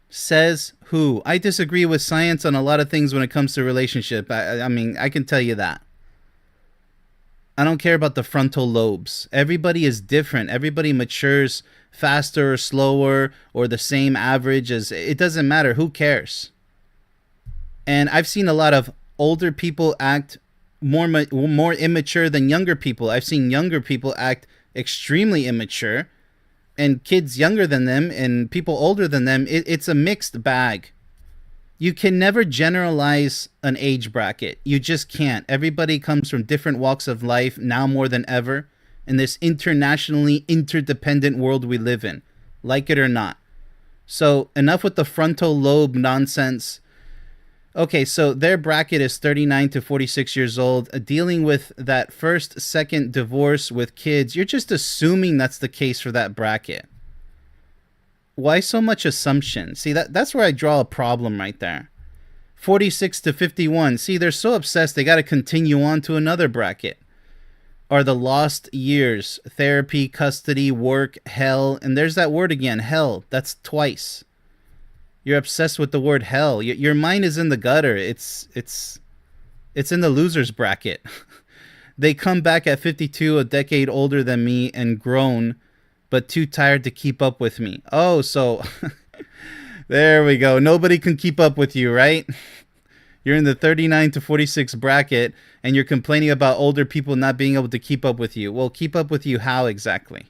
[SPEAKER 1] Says who? I disagree with science on a lot of things when it comes to relationship. I mean, I can tell you that. I don't care about the frontal lobes. Everybody is different. Everybody matures faster or slower or the same average as. It doesn't matter. Who cares? And I've seen a lot of older people act more immature than younger people. I've seen younger people act extremely immature, and kids younger than them and people older than them. It's a mixed bag. You can never generalize an age bracket. You just can't. Everybody comes from different walks of life now more than ever in this internationally interdependent world we live in, like it or not. So enough with the frontal lobe nonsense. Okay, so their bracket is 39 to 46 years old, dealing with that first, second divorce with kids. You're just assuming that's the case for that bracket. Why so much assumption? See, that's where I draw a problem right there. 46 to 51. See, they're so obsessed they got to continue on to another bracket. Are the lost years, therapy, custody, work, hell, and there's that word again, hell. That's twice. You're obsessed with the word hell. Your mind is in the gutter. It's in the losers bracket. They come back at 52, a decade older than me and grown, but too tired to keep up with me. Oh, so there we go. Nobody can keep up with you, right? You're in the 39 to 46 bracket and you're complaining about older people not being able to keep up with you. Well, keep up with you how exactly?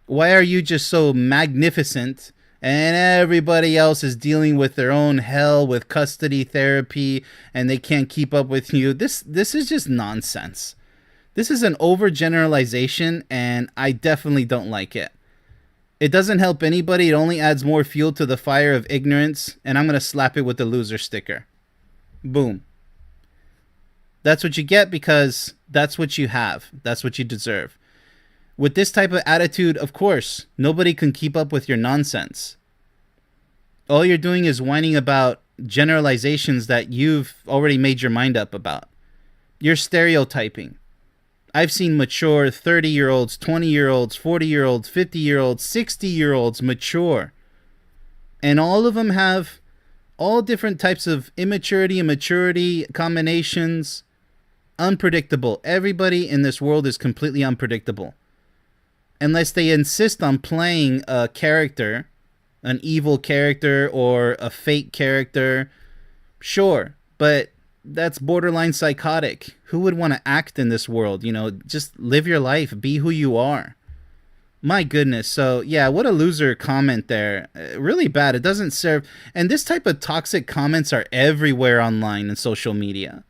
[SPEAKER 1] Why are you just so magnificent and everybody else is dealing with their own hell with custody therapy and they can't keep up with you? This is just nonsense. This is an overgeneralization and I definitely don't like it. It doesn't help anybody. It only adds more fuel to the fire of ignorance, and I'm going to slap it with the loser sticker. Boom. That's what you get because that's what you have. That's what you deserve. With this type of attitude, of course, nobody can keep up with your nonsense. All you're doing is whining about generalizations that you've already made your mind up about. You're stereotyping. I've seen mature 30-year-olds, 20-year-olds, 40-year-olds, 50-year-olds, 60-year-olds mature. And all of them have all different types of immaturity and maturity combinations. Unpredictable. Everybody in this world is completely unpredictable. Unless they insist on playing a character, an evil character or a fake character, sure. But that's borderline psychotic. Who would want to act in this world? You know, just live your life. Be who you are. My goodness. So, yeah, what a loser comment there. Really bad. It doesn't serve. And this type of toxic comments are everywhere online and social media.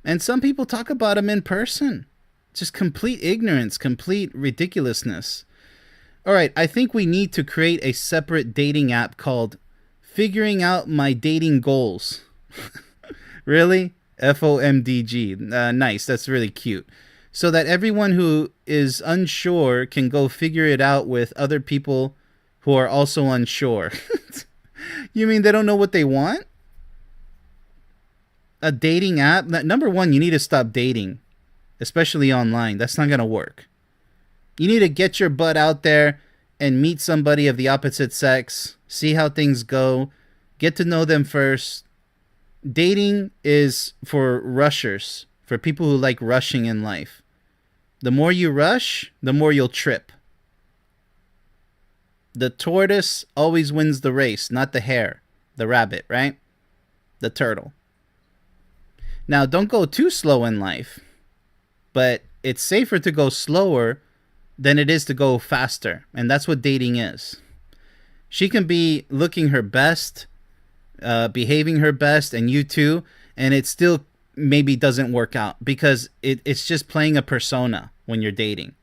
[SPEAKER 1] And some people talk about them in person. Just complete ignorance, complete ridiculousness. All right, I think we need to create a separate dating app called Figuring Out My Dating Goals. Really? FOMDG. Nice. That's really cute. So that everyone who is unsure can go figure it out with other people who are also unsure. You mean they don't know what they want? A dating app? Number one, you need to stop dating, especially online. That's not going to work. You need to get your butt out there and meet somebody of the opposite sex. See how things go. Get to know them first. Dating is for rushers, for people who like rushing in life. The more you rush, the more you'll trip. The tortoise always wins the race, not the hare, the rabbit, right? The turtle. Now, don't go too slow in life, but it's safer to go slower than it is to go faster, and that's what dating is. She can be looking her best, behaving her best, and you too, and it still maybe doesn't work out because it's just playing a persona when you're dating.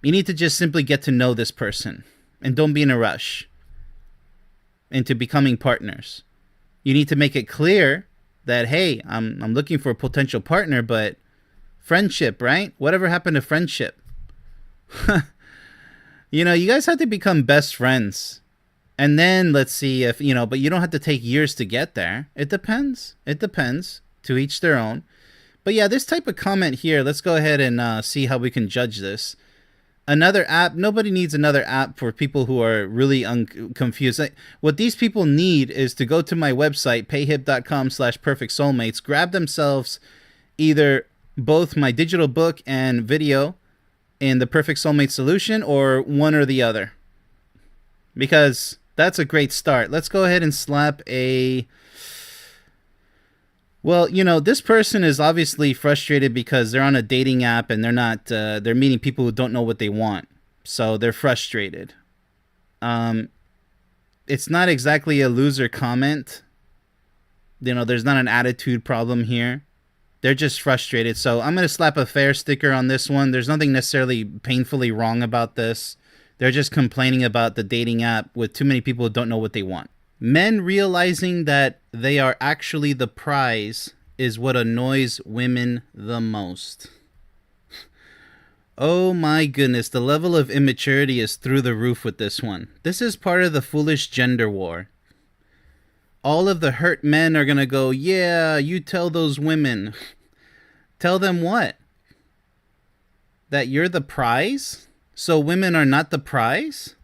[SPEAKER 1] You need to just simply get to know this person and don't be in a rush into becoming partners. You need to make it clear that, hey, I'm looking for a potential partner, but friendship, right? Whatever happened to friendship? You know, you guys have to become best friends. And then let's see if, you know, but you don't have to take years to get there. It depends. It depends. To each their own. But yeah, this type of comment here, let's go ahead and see how we can judge this. Another app. Nobody needs another app for people who are really confused. What these people need is to go to my website, payhip.com/perfectsoulmates, grab themselves either both my digital book and video in the Perfect Soulmate Solution or one or the other. Because that's a great start. Let's go ahead and slap a... Well, you know, this person is obviously frustrated because they're on a dating app and they're not, they're meeting people who don't know what they want. So they're frustrated. It's not exactly a loser comment. You know, there's not an attitude problem here. They're just frustrated. So I'm going to slap a fair sticker on this one. There's nothing necessarily painfully wrong about this. They're just complaining about the dating app with too many people who don't know what they want. Men realizing that they are actually the prize is what annoys women the most. Oh my goodness, the level of immaturity is through the roof with this one. This is part of the foolish gender war. All of the hurt men are going to go, yeah, you tell those women. Tell them what? That you're the prize? So women are not the prize?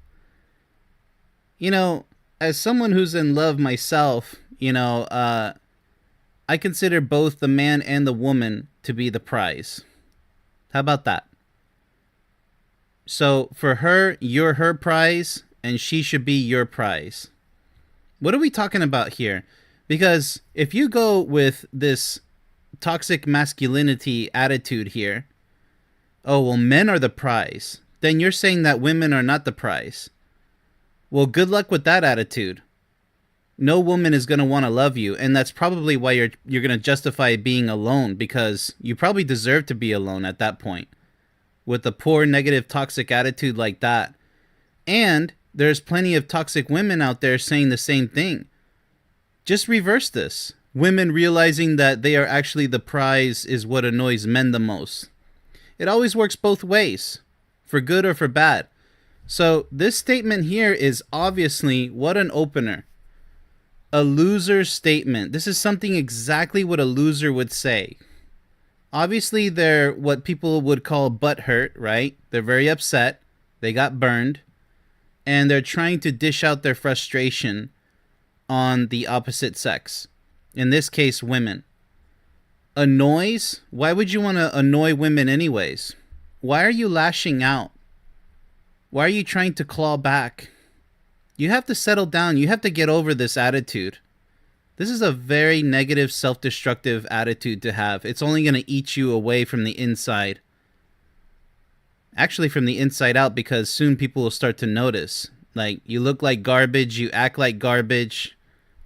[SPEAKER 1] You know, as someone who's in love myself, I consider both the man and the woman to be the prize. How about that? So for her, you're her prize, and she should be your prize. What are we talking about here? Because if you go with this toxic masculinity attitude here, oh, well, men are the prize, then you're saying that women are not the prize. Well, good luck with that attitude. No woman is going to want to love you, and that's probably why you're going to justify being alone, because you probably deserve to be alone at that point with a poor negative toxic attitude like that. And there's plenty of toxic women out there saying the same thing. Just reverse this. Women realizing that they are actually the prize is what annoys men the most. It always works both ways, for good or for bad. So this statement here is obviously, what an opener. A loser statement. This is something exactly what a loser would say. Obviously, they're what people would call butthurt, right? They're very upset. They got burned. And they're trying to dish out their frustration on the opposite sex. In this case, women. Annoys? Why would you want to annoy women anyways? Why are you lashing out? Why are you trying to claw back? You have to settle down. You have to get over this attitude. This is a very negative, self-destructive attitude to have. It's only going to eat you away from the inside. Actually, from the inside out, because soon people will start to notice. Like, you look like garbage, you act like garbage,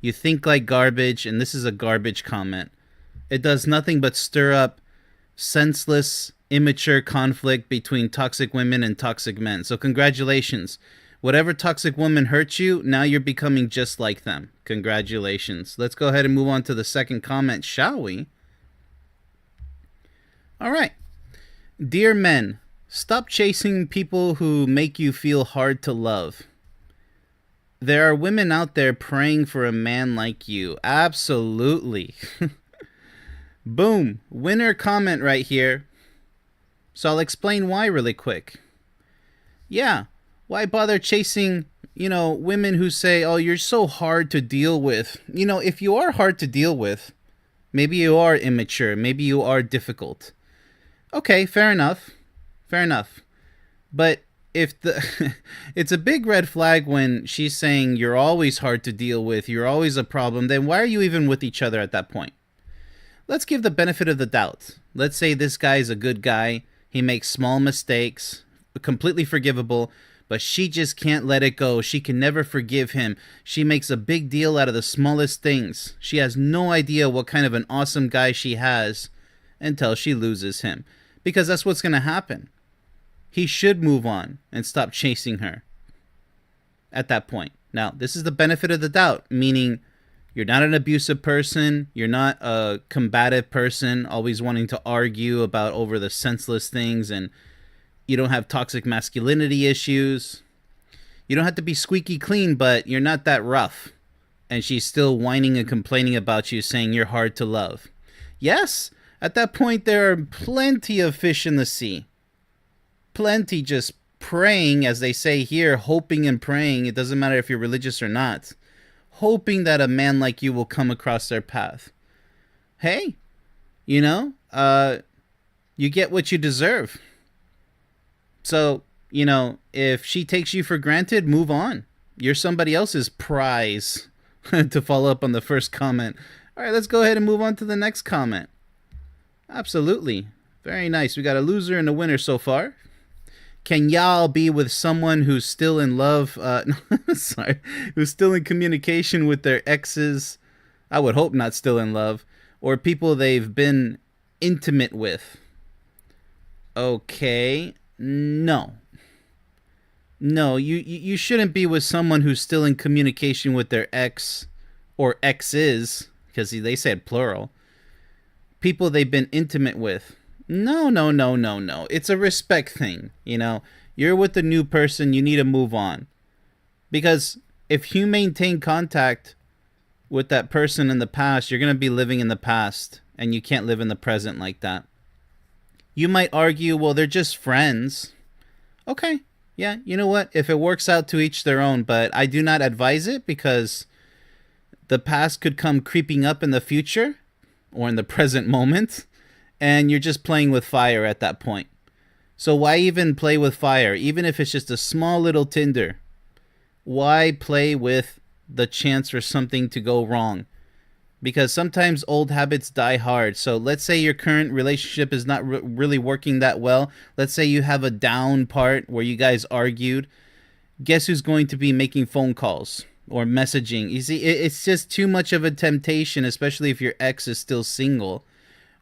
[SPEAKER 1] you think like garbage, and this is a garbage comment. It does nothing but stir up senseless, immature conflict between toxic women and toxic men. So congratulations. Whatever toxic woman hurt you, now you're becoming just like them. Congratulations. Let's go ahead and move on to the second comment, shall we? All right. Dear men, stop chasing people who make you feel hard to love. There are women out there praying for a man like you. Absolutely. Boom. Winner comment right here. So I'll explain why really quick. Yeah. Why bother chasing, women who say, oh, you're so hard to deal with? If you are hard to deal with, maybe you are immature. Maybe you are difficult. Okay, fair enough. Fair enough. But if it's a big red flag when she's saying you're always hard to deal with, you're always a problem, then why are you even with each other at that point? Let's give the benefit of the doubt. Let's say this guy's a good guy. He makes small mistakes, completely forgivable, but she just can't let it go. She can never forgive him. She makes a big deal out of the smallest things. She has no idea what kind of an awesome guy she has until she loses him. Because that's what's going to happen. He should move on and stop chasing her at that point. Now, this is the benefit of the doubt, meaning you're not an abusive person. You're not a combative person, always wanting to argue about over the senseless things, and you don't have toxic masculinity issues. You don't have to be squeaky clean, but you're not that rough. And she's still whining and complaining about you, saying you're hard to love. Yes, at that point, there are plenty of fish in the sea. Plenty just praying, as they say here, hoping and praying. It doesn't matter if you're religious or not. Hoping that a man like you will come across their path. Hey, you get what you deserve. So, if she takes you for granted, move on. You're somebody else's prize. To follow up on the first comment. All right, let's go ahead and move on to the next comment. Absolutely. Very nice. We got a loser and a winner so far. Can y'all be with someone who's still in love? Sorry. Who's still in communication with their exes? I would hope not still in love. Or people they've been intimate with. Okay. No, you shouldn't be with someone who's still in communication with their ex or exes, because they said plural. People they've been intimate with. No. It's a respect thing. You're with the new person. You need to move on. Because if you maintain contact with that person in the past, you're going to be living in the past, and you can't live in the present like that. You might argue, well, they're just friends. Okay, Yeah, you know what? If it works out, to each their own, but I do not advise it because the past could come creeping up in the future or in the present moment, and you're just playing with fire at that point. So why even play with fire? Even if it's just a small little tinder, why play with the chance for something to go wrong? Because sometimes old habits die hard. So let's say your current relationship is not really working that well. Let's say you have a down part where you guys argued. Guess who's going to be making phone calls or messaging? You see, it's just too much of a temptation, especially if your ex is still single.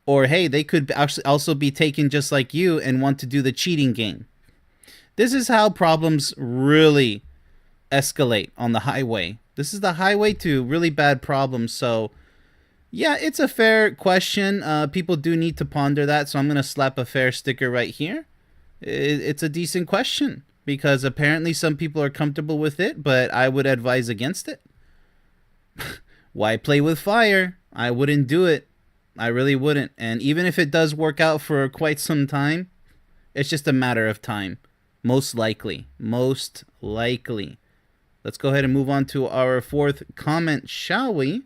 [SPEAKER 1] Or hey, they could actually also be taken just like you and want to do the cheating game. This is how problems really escalate on the highway. This is the highway to really bad problems. So yeah, it's a fair question. People do need to ponder that. So I'm going to slap a fair sticker right here. It's a decent question because apparently some people are comfortable with it, but I would advise against it. Why play with fire? I wouldn't do it. I really wouldn't. And even if it does work out for quite some time, it's just a matter of time. Most likely. Most likely. Let's go ahead and move on to our fourth comment, shall we?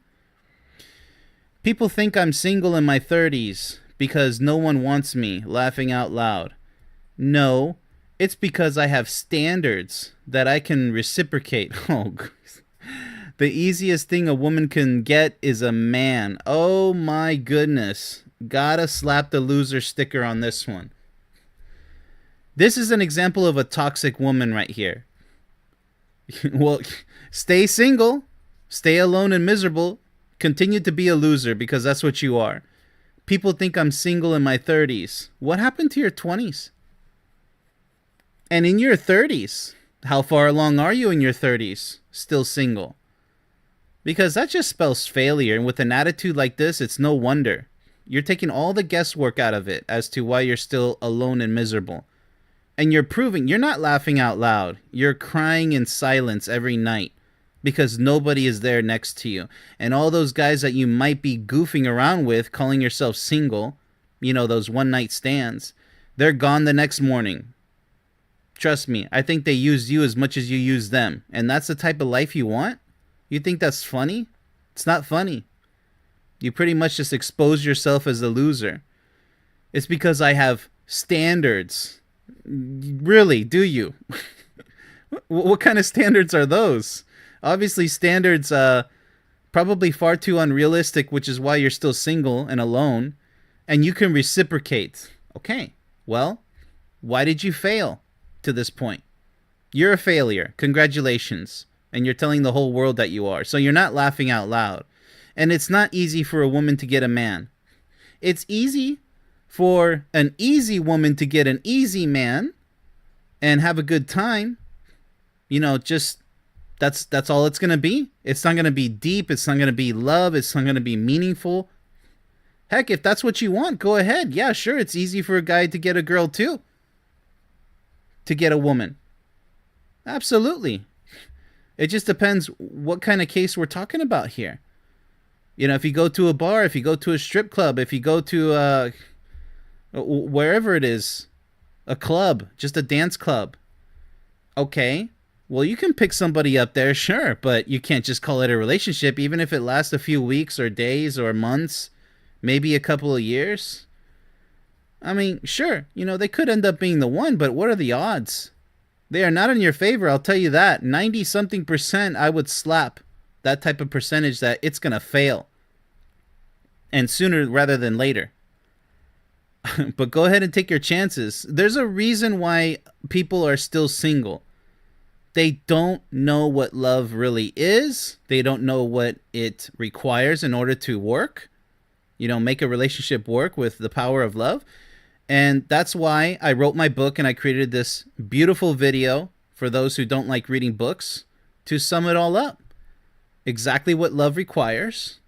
[SPEAKER 1] People think I'm single in my 30s because no one wants me, laughing out loud. No, it's because I have standards that I can reciprocate. Oh, the easiest thing a woman can get is a man. Oh my goodness. Gotta slap the loser sticker on this one. This is an example of a toxic woman right here. Well, stay single, stay alone and miserable, continue to be a loser because that's what you are. People think I'm single in my 30s. What happened to your 20s? And in your 30s, how far along are you in your 30s? Still single. Because that just spells failure. And with an attitude like this, it's no wonder. You're taking all the guesswork out of it as to why you're still alone and miserable. And you're proving, you're not laughing out loud. You're crying in silence every night because nobody is there next to you. And all those guys that you might be goofing around with, calling yourself single, you know, those one night stands, they're gone the next morning. Trust me, I think they use you as much as you use them. And that's the type of life you want? You think that's funny? It's not funny. You pretty much just expose yourself as a loser. It's because I have standards. Really, do you? What kind of standards are those? Obviously, standards probably far too unrealistic, which is why you're still single and alone. And you can reciprocate. Okay, well, why did you fail to this point? You're a failure. Congratulations. And you're telling the whole world that you are. So you're not laughing out loud. And it's not easy for a woman to get a man. It's easy for an easy woman to get an easy man and have a good time. You know, just that's all it's going to be. It's not going to be deep. It's not going to be love. It's not going to be meaningful. Heck, if that's what you want, go ahead. Yeah, sure. It's easy for a guy to get a girl too. To get a woman. Absolutely. It just depends what kind of case we're talking about here. You know, if you go to a bar, if you go to a strip club, if you go to wherever it is, a club, just a dance club. Okay, well, you can pick somebody up there, sure, but you can't just call it a relationship, even if it lasts a few weeks or days or months, maybe a couple of years. I mean, sure, you know, they could end up being the one, but what are the odds? They are not in your favor, I'll tell you that. 90-something% I would slap that type of percentage that it's going to fail. And sooner rather than later. But go ahead and take your chances. There's a reason why people are still single. They don't know what love really is. They don't know what it requires in order to work. You know, make a relationship work with the power of love. And that's why I wrote my book and I created this beautiful video for those who don't like reading books to sum it all up. Exactly what love requires,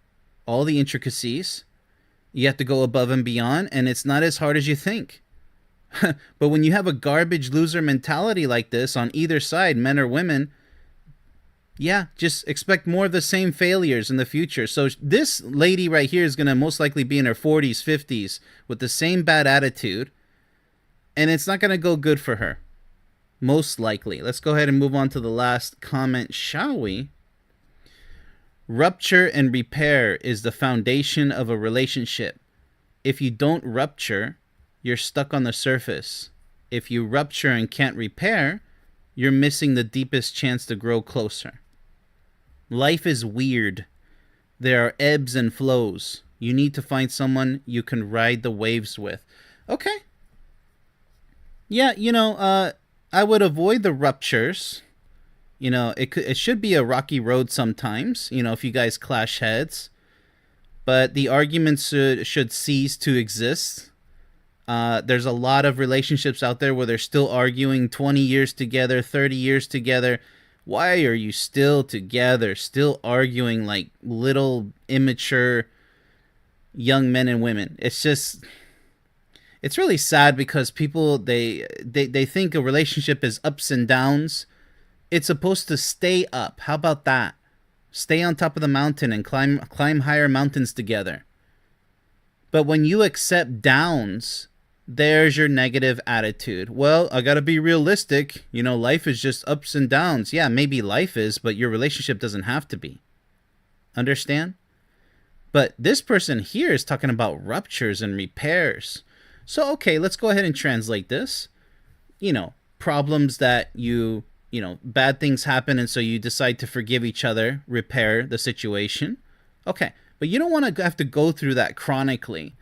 [SPEAKER 1] all the intricacies. You have to go above and beyond, and it's not as hard as you think. But when you have a garbage loser mentality like this on either side, men or women, yeah, just expect more of the same failures in the future. So this lady right here is going to most likely be in her 40s, 50s with the same bad attitude, and it's not going to go good for her. Most likely. Let's go ahead and move on to the last comment, shall we? Rupture and repair is the foundation of a relationship. If you don't rupture, you're stuck on the surface. If you rupture and can't repair, you're missing the deepest chance to grow closer. Life is weird. There are ebbs and flows. You need to find someone you can ride the waves with. Okay. Yeah, I would avoid the ruptures. It should be a rocky road sometimes, if you guys clash heads. But the arguments should cease to exist. There's a lot of relationships out there where they're still arguing 20 years together, 30 years together. Why are you still together, still arguing like little immature young men and women? It's really sad because people, they think a relationship is ups and downs. It's supposed to stay up. How about that? Stay on top of the mountain and climb higher mountains together. But when you accept downs, there's your negative attitude. Well, I gotta be realistic. Life is just ups and downs. Yeah, maybe life is, but your relationship doesn't have to be. Understand? But this person here is talking about ruptures and repairs. So, okay, let's go ahead and translate this. Problems that bad things happen, and so you decide to forgive each other, repair the situation. Okay, but you don't want to have to go through that chronically.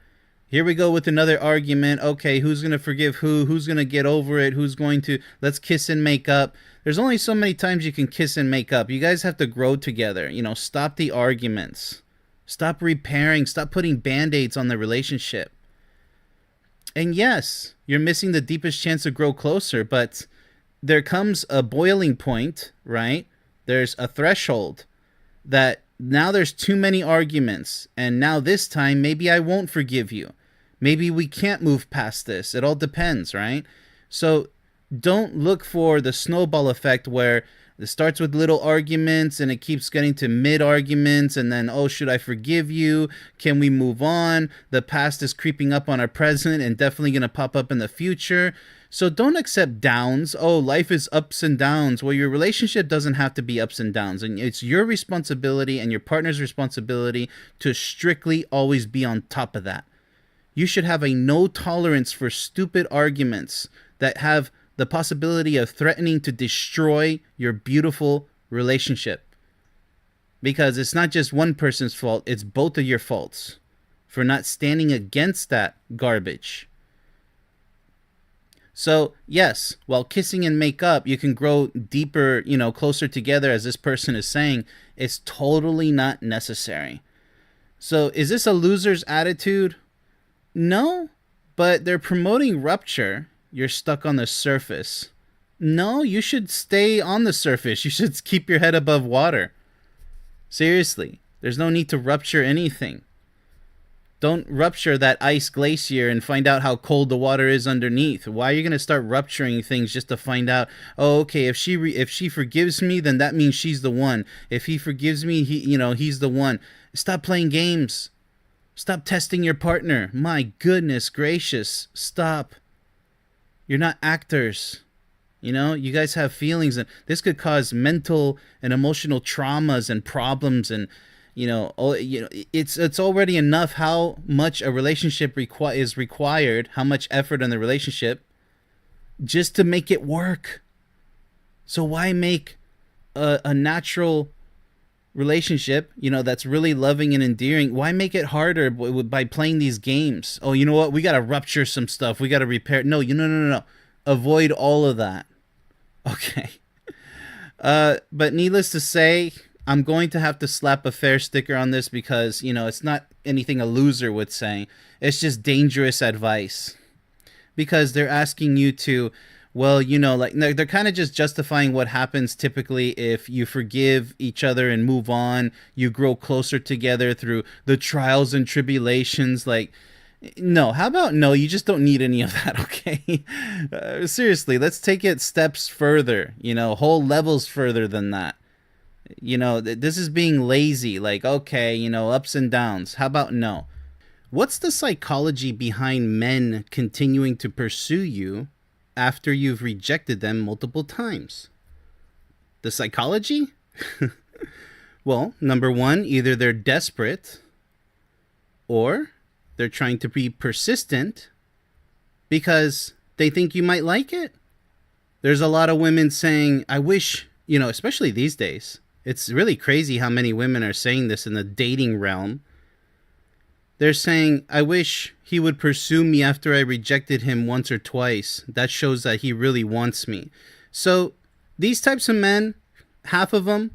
[SPEAKER 1] Here we go with another argument. Okay, who's going to forgive who? Who's going to get over it? Who's going to, let's kiss and make up? There's only so many times you can kiss and make up. You guys have to grow together. Stop the arguments. Stop repairing. Stop putting band-aids on the relationship. And yes, you're missing the deepest chance to grow closer, but there comes a boiling point, right? There's a threshold that now there's too many arguments, and now this time maybe I won't forgive you. Maybe we can't move past this. It all depends, right? So don't look for the snowball effect where it starts with little arguments and it keeps getting to mid arguments, and then, oh, should I forgive you? Can we move on? The past is creeping up on our present and definitely going to pop up in the future. So don't accept downs. Oh, life is ups and downs. Well, your relationship doesn't have to be ups and downs. And it's your responsibility and your partner's responsibility to strictly always be on top of that. You should have a no tolerance for stupid arguments that have the possibility of threatening to destroy your beautiful relationship. Because it's not just one person's fault, it's both of your faults for not standing against that garbage. So, yes, while kissing and make up, you can grow deeper, closer together, as this person is saying. It's totally not necessary. So, is this a loser's attitude? No, but they're promoting rupture. You're stuck on the surface. No, you should stay on the surface. You should keep your head above water. Seriously, there's no need to rupture anything. Don't rupture that ice glacier and find out how cold the water is underneath. Why are you going to start rupturing things just to find out, oh, okay, if she forgives me, then that means she's the one. If he forgives me, he's the one. Stop playing games. Stop testing your partner. My goodness gracious, stop. You're not actors. You guys have feelings, and this could cause mental and emotional traumas and problems, and it's already enough how much a relationship is required, how much effort in the relationship just to make it work. So why make a natural relationship, that's really loving and endearing, why make it harder by playing these games? Oh, you know what? We got to rupture some stuff. We got to repair. No, no. Avoid all of that. Okay. But needless to say, I'm going to have to slap a fair sticker on this because, it's not anything a loser would say. It's just dangerous advice. Because they're asking you to, well, they're kind of just justifying what happens typically if you forgive each other and move on. You grow closer together through the trials and tribulations. No, how about no? You just don't need any of that, okay? Seriously, let's take it steps further, whole levels further than that. This is being lazy. Okay, ups and downs. How about no? What's the psychology behind men continuing to pursue you after you've rejected them multiple times? The psychology? Well, number one, either they're desperate or they're trying to be persistent because they think you might like it. There's a lot of women saying, I wish, especially these days, it's really crazy how many women are saying this in the dating realm. They're saying, I wish he would pursue me after I rejected him once or twice. That shows that he really wants me. So these types of men, half of them,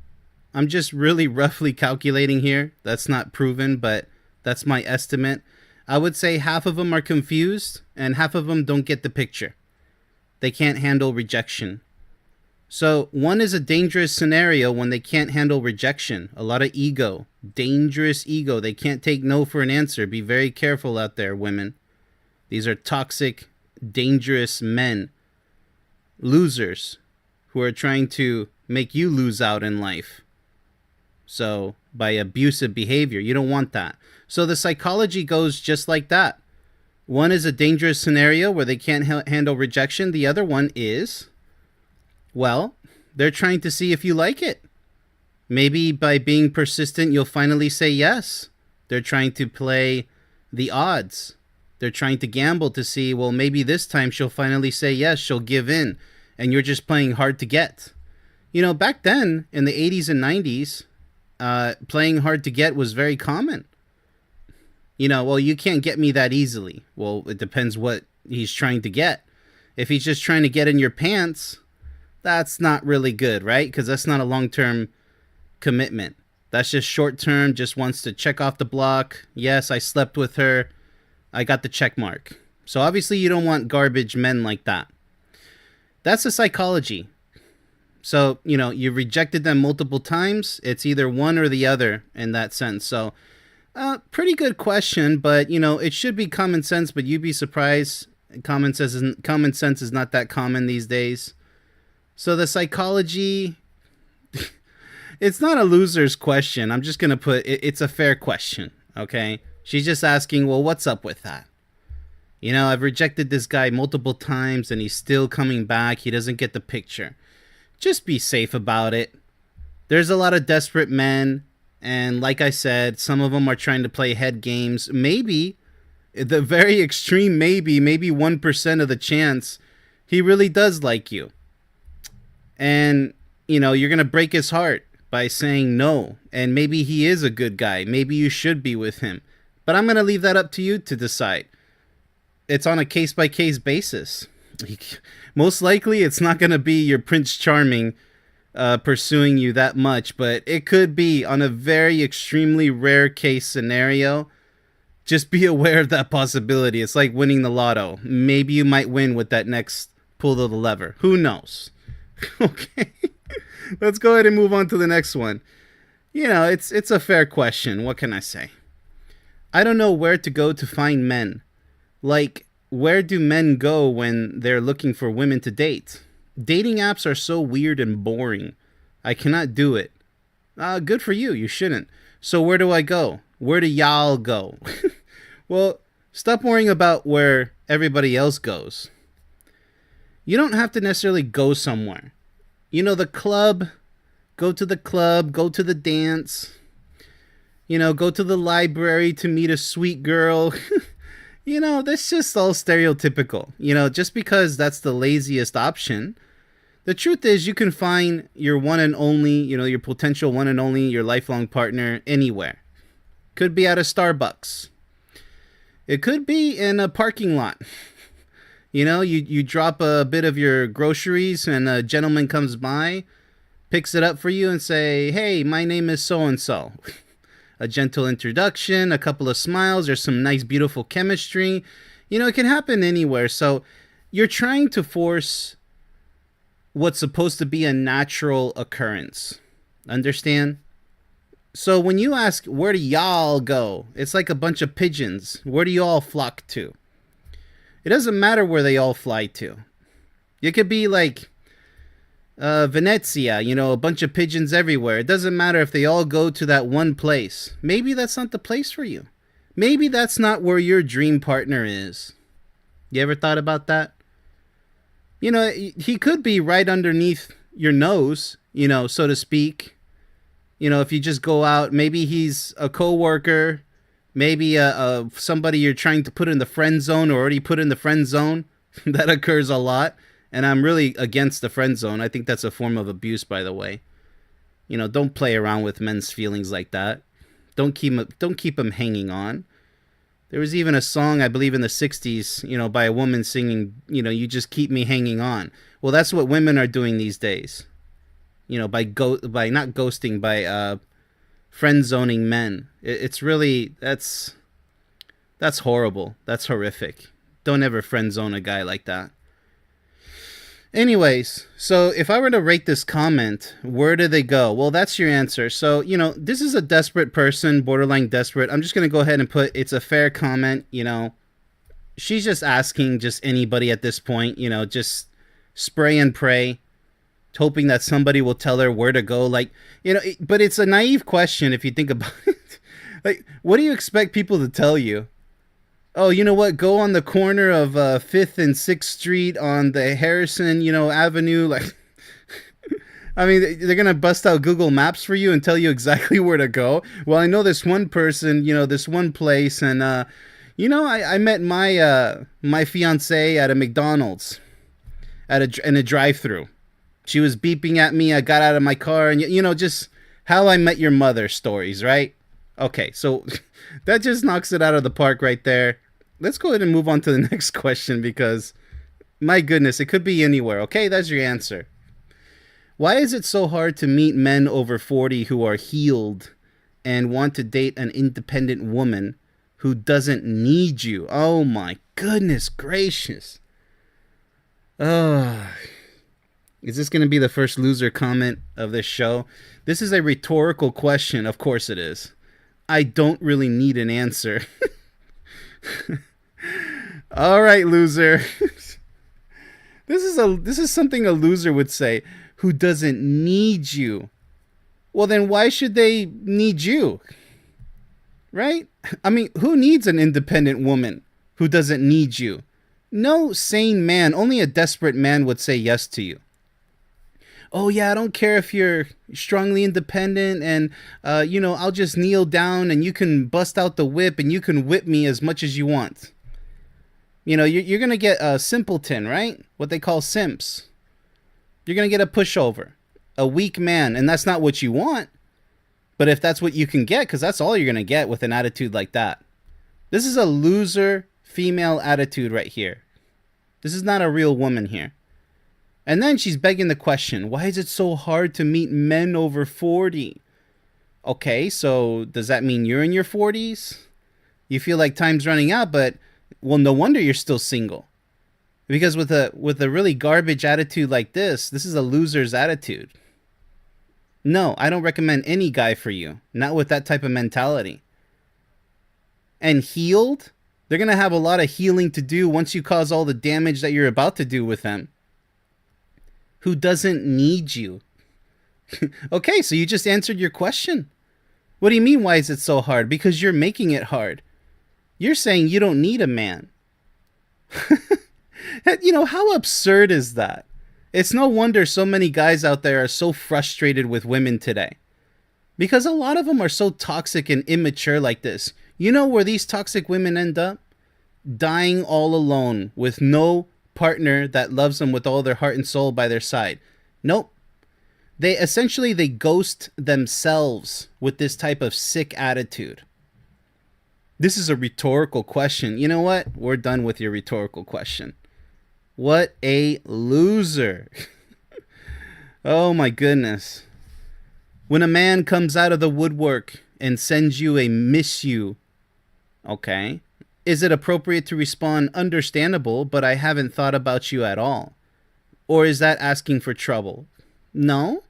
[SPEAKER 1] I'm just really roughly calculating here. That's not proven, but that's my estimate. I would say half of them are confused and half of them don't get the picture. They can't handle rejection. So one is a dangerous scenario when they can't handle rejection. A lot of ego, dangerous ego. They can't take no for an answer. Be very careful out there, women. These are toxic, dangerous men. Losers who are trying to make you lose out in life. So by abusive behavior, you don't want that. So the psychology goes just like that. One is a dangerous scenario where they can't handle rejection. The other one is, well, they're trying to see if you like it. Maybe by being persistent, you'll finally say yes. They're trying to play the odds. They're trying to gamble to see, well, maybe this time she'll finally say yes, she'll give in. And you're just playing hard to get. Back then, in the 80s and 90s, playing hard to get was very common. Well, you can't get me that easily. Well, it depends what he's trying to get. If he's just trying to get in your pants, that's not really good, right? Because that's not a long-term commitment. That's just short-term, just wants to check off the block. Yes, I slept with her. I got the check mark. So obviously you don't want garbage men like that. That's the psychology. So, you rejected them multiple times. It's either one or the other in that sense. So, pretty good question, but, it should be common sense, but you'd be surprised. Common sense is not that common these days. So the psychology, it's not a loser's question. I'm just going to put, it's a fair question, okay? She's just asking, well, what's up with that? I've rejected this guy multiple times and he's still coming back. He doesn't get the picture. Just be safe about it. There's a lot of desperate men. And like I said, some of them are trying to play head games. Maybe, the very extreme maybe 1% of the chance, he really does like you. And, you're going to break his heart by saying no. And maybe he is a good guy. Maybe you should be with him. But I'm going to leave that up to you to decide. It's on a case-by-case basis. Most likely, it's not going to be your Prince Charming pursuing you that much, but it could be on a very extremely rare case scenario. Just be aware of that possibility. It's like winning the lotto. Maybe you might win with that next pull of the lever. Who knows? Okay. Let's go ahead and move on to the next one. It's a fair question. What can I say? I don't know where to go to find men. Like, where do men go when they're looking for women to date? Dating apps are so weird and boring. I cannot do it. Good for you. You shouldn't. So where do I go? Where do y'all go? Well, stop worrying about where everybody else goes. You don't have to necessarily go somewhere. The club. Go to the club. Go to the dance. Go to the library to meet a sweet girl. That's just all stereotypical. Just because that's the laziest option. The truth is you can find your one and only, your potential one and only, your lifelong partner anywhere. Could be at a Starbucks. It could be in a parking lot. You drop a bit of your groceries and a gentleman comes by, picks it up for you and say, hey, my name is so-and-so. A gentle introduction, a couple of smiles, there's some nice, beautiful chemistry. It can happen anywhere. So you're trying to force what's supposed to be a natural occurrence. Understand? So when you ask, where do y'all go? It's like a bunch of pigeons. Where do you all flock to? It doesn't matter where they all fly to. It could be like Venezia, a bunch of pigeons everywhere. It doesn't matter if they all go to that one place. Maybe that's not the place for you. Maybe that's not where your dream partner is. You ever thought about that? He could be right underneath your nose, so to speak. If you just go out, maybe he's a coworker, maybe somebody you're trying to put in the friend zone or already put in the friend zone. That occurs a lot. And I'm really against the friend zone. I think that's a form of abuse, by the way. Don't play around with men's feelings like that. Don't keep them hanging on. There was even a song, I believe, in the 60s, by a woman singing, you just keep me hanging on. Well, that's what women are doing these days. By not ghosting, by friend zoning men. It's really, that's horrible. That's horrific. Don't ever friend zone a guy like that. Anyways, so if I were to rate this comment, where do they go? Well, that's your answer. So, this is a desperate person, borderline desperate. I'm just going to go ahead and put it's a fair comment. She's just asking just anybody at this point, just spray and pray, hoping that somebody will tell her where to go. Like, but it's a naive question if you think about it. Like, what do you expect people to tell you? Oh, you know what? Go on the corner of 5th and 6th Street on the Harrison, Avenue. Like, I mean, they're going to bust out Google Maps for you and tell you exactly where to go. Well, I know this one person, this one place. And, I met my fiance at a McDonald's in a drive-thru. She was beeping at me. I got out of my car and, just how I met your mother stories, right? Okay, so that just knocks it out of the park right there. Let's go ahead and move on to the next question because, my goodness, it could be anywhere. Okay, that's your answer. Why is it so hard to meet men over 40 who are healed and want to date an independent woman who doesn't need you? Oh my goodness gracious. Is this going to be the first loser comment of this show? This is a rhetorical question. Of course it is. I don't really need an answer. All right, loser. This is something a loser would say, who doesn't need you. Well, then why should they need you? Right? I mean, who needs an independent woman who doesn't need you? No sane man, only a desperate man would say yes to you. Oh yeah, I don't care if you're strongly independent and, I'll just kneel down and you can bust out the whip and you can whip me as much as you want. You're going to get a simpleton, right? What they call simps. You're going to get a pushover, a weak man, and that's not what you want. But if that's what you can get, because that's all you're going to get with an attitude like that. This is a loser female attitude right here. This is not a real woman here. And then she's begging the question, why is it so hard to meet men over 40? Okay, so does that mean you're in your 40s? You feel like time's running out, but, well, no wonder you're still single. Because with a really garbage attitude like this is a loser's attitude. No, I don't recommend any guy for you. Not with that type of mentality. And healed? They're going to have a lot of healing to do once you cause all the damage that you're about to do with them. Who doesn't need you? Okay, so you just answered your question. What do you mean, why is it so hard? Because you're making it hard. You're saying you don't need a man. How absurd is that? It's no wonder so many guys out there are so frustrated with women today. Because a lot of them are so toxic and immature like this. You know where these toxic women end up? Dying all alone with no partner that loves them with all their heart and soul by their side. Nope. They ghost themselves with this type of sick attitude. This is a rhetorical question. You know what? We're done with your rhetorical question. What a loser. Oh my goodness. When a man comes out of the woodwork and sends you a miss you, okay, is it appropriate to respond, understandable, but I haven't thought about you at all? Or is that asking for trouble? No.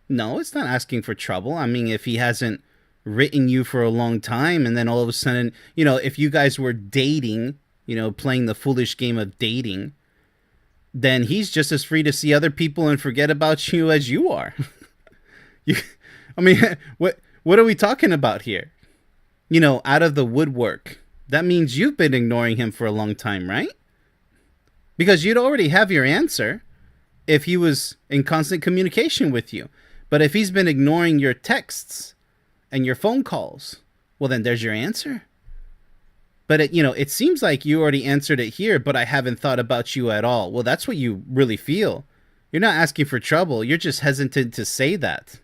[SPEAKER 1] No, it's not asking for trouble. I mean, if he hasn't written you for a long time and then all of a sudden, if you guys were dating, playing the foolish game of dating, then he's just as free to see other people and forget about you as you are. What are we talking about here? Out of the woodwork. That means you've been ignoring him for a long time, right? Because you'd already have your answer if he was in constant communication with you. But if he's been ignoring your texts and your phone calls, well, then there's your answer. But it seems like you already answered it here, but I haven't thought about you at all. Well, that's what you really feel. You're not asking for trouble. You're just hesitant to say that.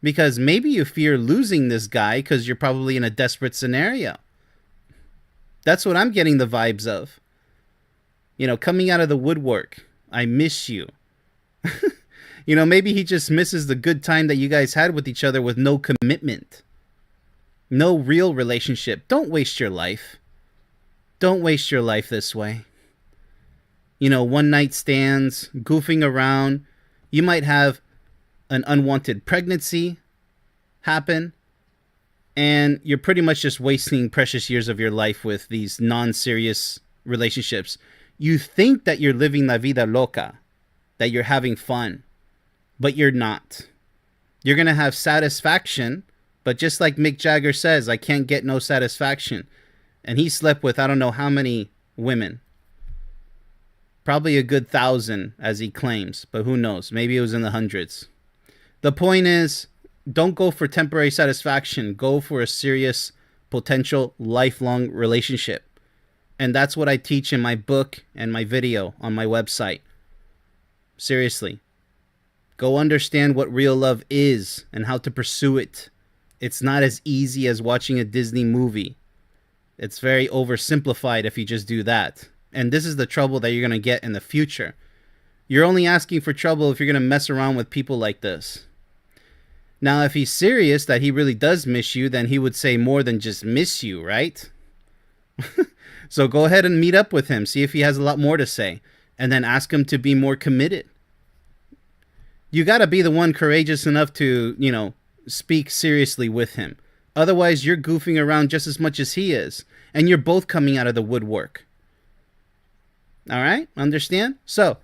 [SPEAKER 1] Because maybe you fear losing this guy because you're probably in a desperate scenario. That's what I'm getting the vibes of. Coming out of the woodwork. I miss you. Maybe he just misses the good time that you guys had with each other with no commitment. No real relationship. Don't waste your life. Don't waste your life this way. One night stands, goofing around. You might have an unwanted pregnancy happen, and you're pretty much just wasting precious years of your life with these non-serious relationships. You think that you're living la vida loca, that you're having fun, but you're not. You're going to have satisfaction, but just like Mick Jagger says, I can't get no satisfaction. And he slept with I don't know how many women. Probably a good 1,000, as he claims, but who knows? Maybe it was in the hundreds. The point is, don't go for temporary satisfaction. Go for a serious, potential, lifelong relationship. And that's what I teach in my book and my video on my website. Seriously. Go understand what real love is and how to pursue it. It's not as easy as watching a Disney movie. It's very oversimplified if you just do that. And this is the trouble that you're going to get in the future. You're only asking for trouble if you're going to mess around with people like this. Now, if he's serious that he really does miss you, then he would say more than just miss you, right? So go ahead and meet up with him. See if he has a lot more to say. And then ask him to be more committed. You got to be the one courageous enough to, speak seriously with him. Otherwise, you're goofing around just as much as he is. And you're both coming out of the woodwork. All right? Understand? So,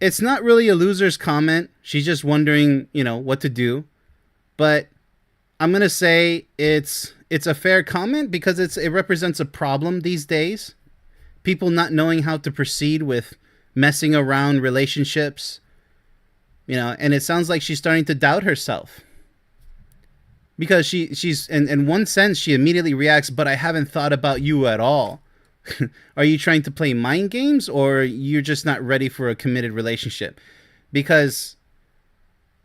[SPEAKER 1] it's not really a loser's comment. She's just wondering, what to do. But I'm going to say it's a fair comment because it represents a problem these days. People not knowing how to proceed with messing around relationships. And it sounds like she's starting to doubt herself. Because she's in one sense, she immediately reacts, but I haven't thought about you at all. Are you trying to play mind games, or you're just not ready for a committed relationship? Because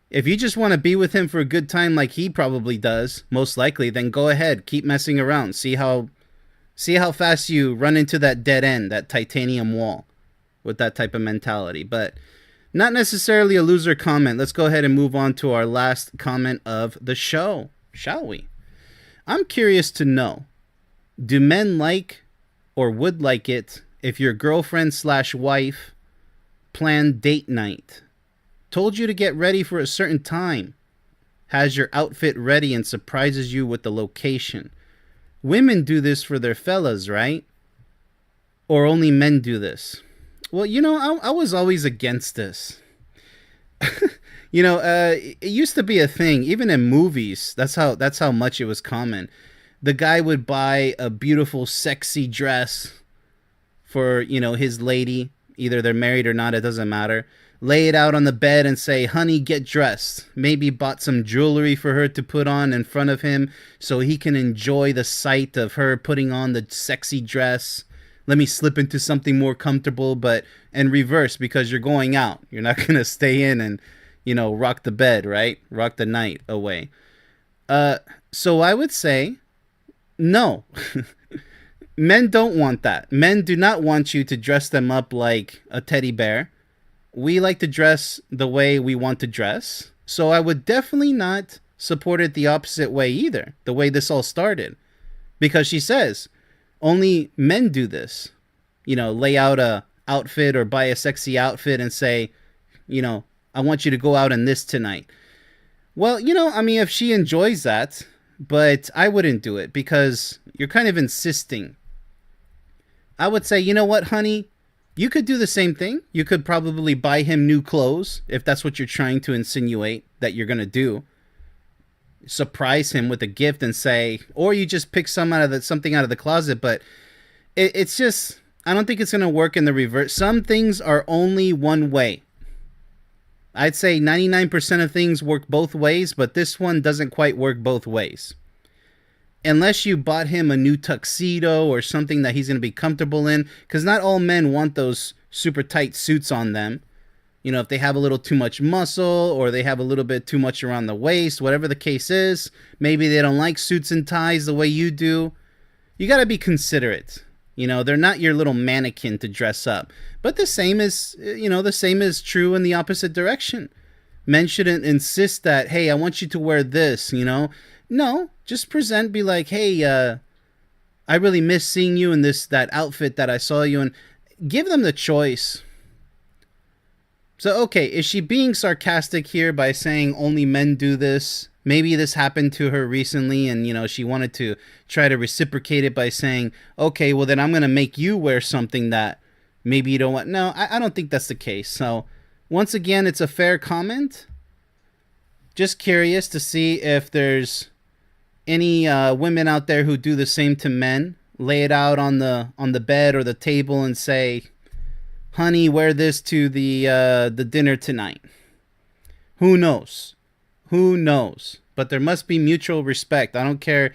[SPEAKER 1] if you just want to be with him for a good time like he probably does, most likely, then go ahead, keep messing around. See how fast you run into that dead end, that titanium wall with that type of mentality. But not necessarily a loser comment. Let's go ahead and move on to our last comment of the show, shall we? I'm curious to know, do men like or would like it if your girlfriend/wife planned date night, told you to get ready for a certain time, has your outfit ready and surprises you with the location? Women do this for their fellas, right? Or only men do this? Well, I was always against this. It used to be a thing, even in movies. That's how much it was common. The guy would buy a beautiful, sexy dress for, his lady. Either they're married or not, it doesn't matter. Lay it out on the bed and say, honey, get dressed. Maybe bought some jewelry for her to put on in front of him so he can enjoy the sight of her putting on the sexy dress. Let me slip into something more comfortable, but in reverse, because you're going out. You're not going to stay in and, rock the bed, right? Rock the night away. So I would say, no. Men don't want that. Men do not want you to dress them up like a teddy bear. We like to dress the way we want to dress. So I would definitely not support it the opposite way either, the way this all started. Because she says, only men do this. Lay out a outfit or buy a sexy outfit and say, I want you to go out in this tonight. Well, if she enjoys that, but I wouldn't do it because you're kind of insisting. I would say, you know what, honey? You could do the same thing. You could probably buy him new clothes if that's what you're trying to insinuate that you're going to do. Surprise him with a gift and say, or you just pick something out of the closet, but it's just, I don't think it's going to work in the reverse. Some things are only one way. I'd say 99% of things work both ways, but this one doesn't quite work both ways. Unless you bought him a new tuxedo or something that he's going to be comfortable in, because not all men want those super tight suits on them. You know, if they have a little too much muscle or they have a little bit too much around the waist, whatever the case is, maybe they don't like suits and ties the way you do. You got to be considerate. You know, they're not your little mannequin to dress up. But the same is true in the opposite direction. Men shouldn't insist that, hey, I want you to wear this, you know. No, just present, be like, hey, I really miss seeing you in that outfit that I saw you in. Give them the choice. So, okay, is she being sarcastic here by saying only men do this? Maybe this happened to her recently and, you know, she wanted to try to reciprocate it by saying, okay, well, then I'm going to make you wear something that maybe you don't want. No, I don't think that's the case. So, once again, it's a fair comment. Just curious to see if there's any women out there who do the same to men. Lay it out on the bed or the table and say, honey, wear this to the dinner tonight. Who knows? Who knows? But there must be mutual respect. I don't care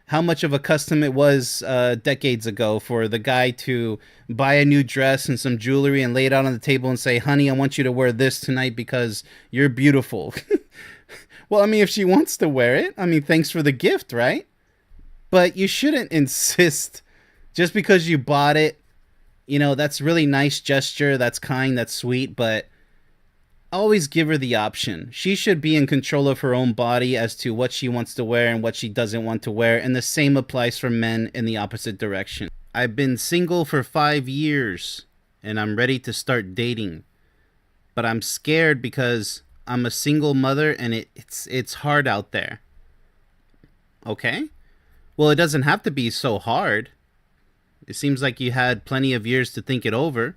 [SPEAKER 1] how much of a custom it was decades ago for the guy to buy a new dress and some jewelry and lay it out on the table and say, honey, I want you to wear this tonight because you're beautiful. Well, I mean, if she wants to wear it, I mean, thanks for the gift, right? But you shouldn't insist just because you bought it. You know, that's really nice gesture. That's kind. That's sweet. But always give her the option. She should be in control of her own body as to what she wants to wear and what she doesn't want to wear. And the same applies for men in the opposite direction. I've been single for 5 years and I'm ready to start dating. But I'm scared because I'm a single mother and it's hard out there. Okay? Well, it doesn't have to be so hard. It seems like you had plenty of years to think it over.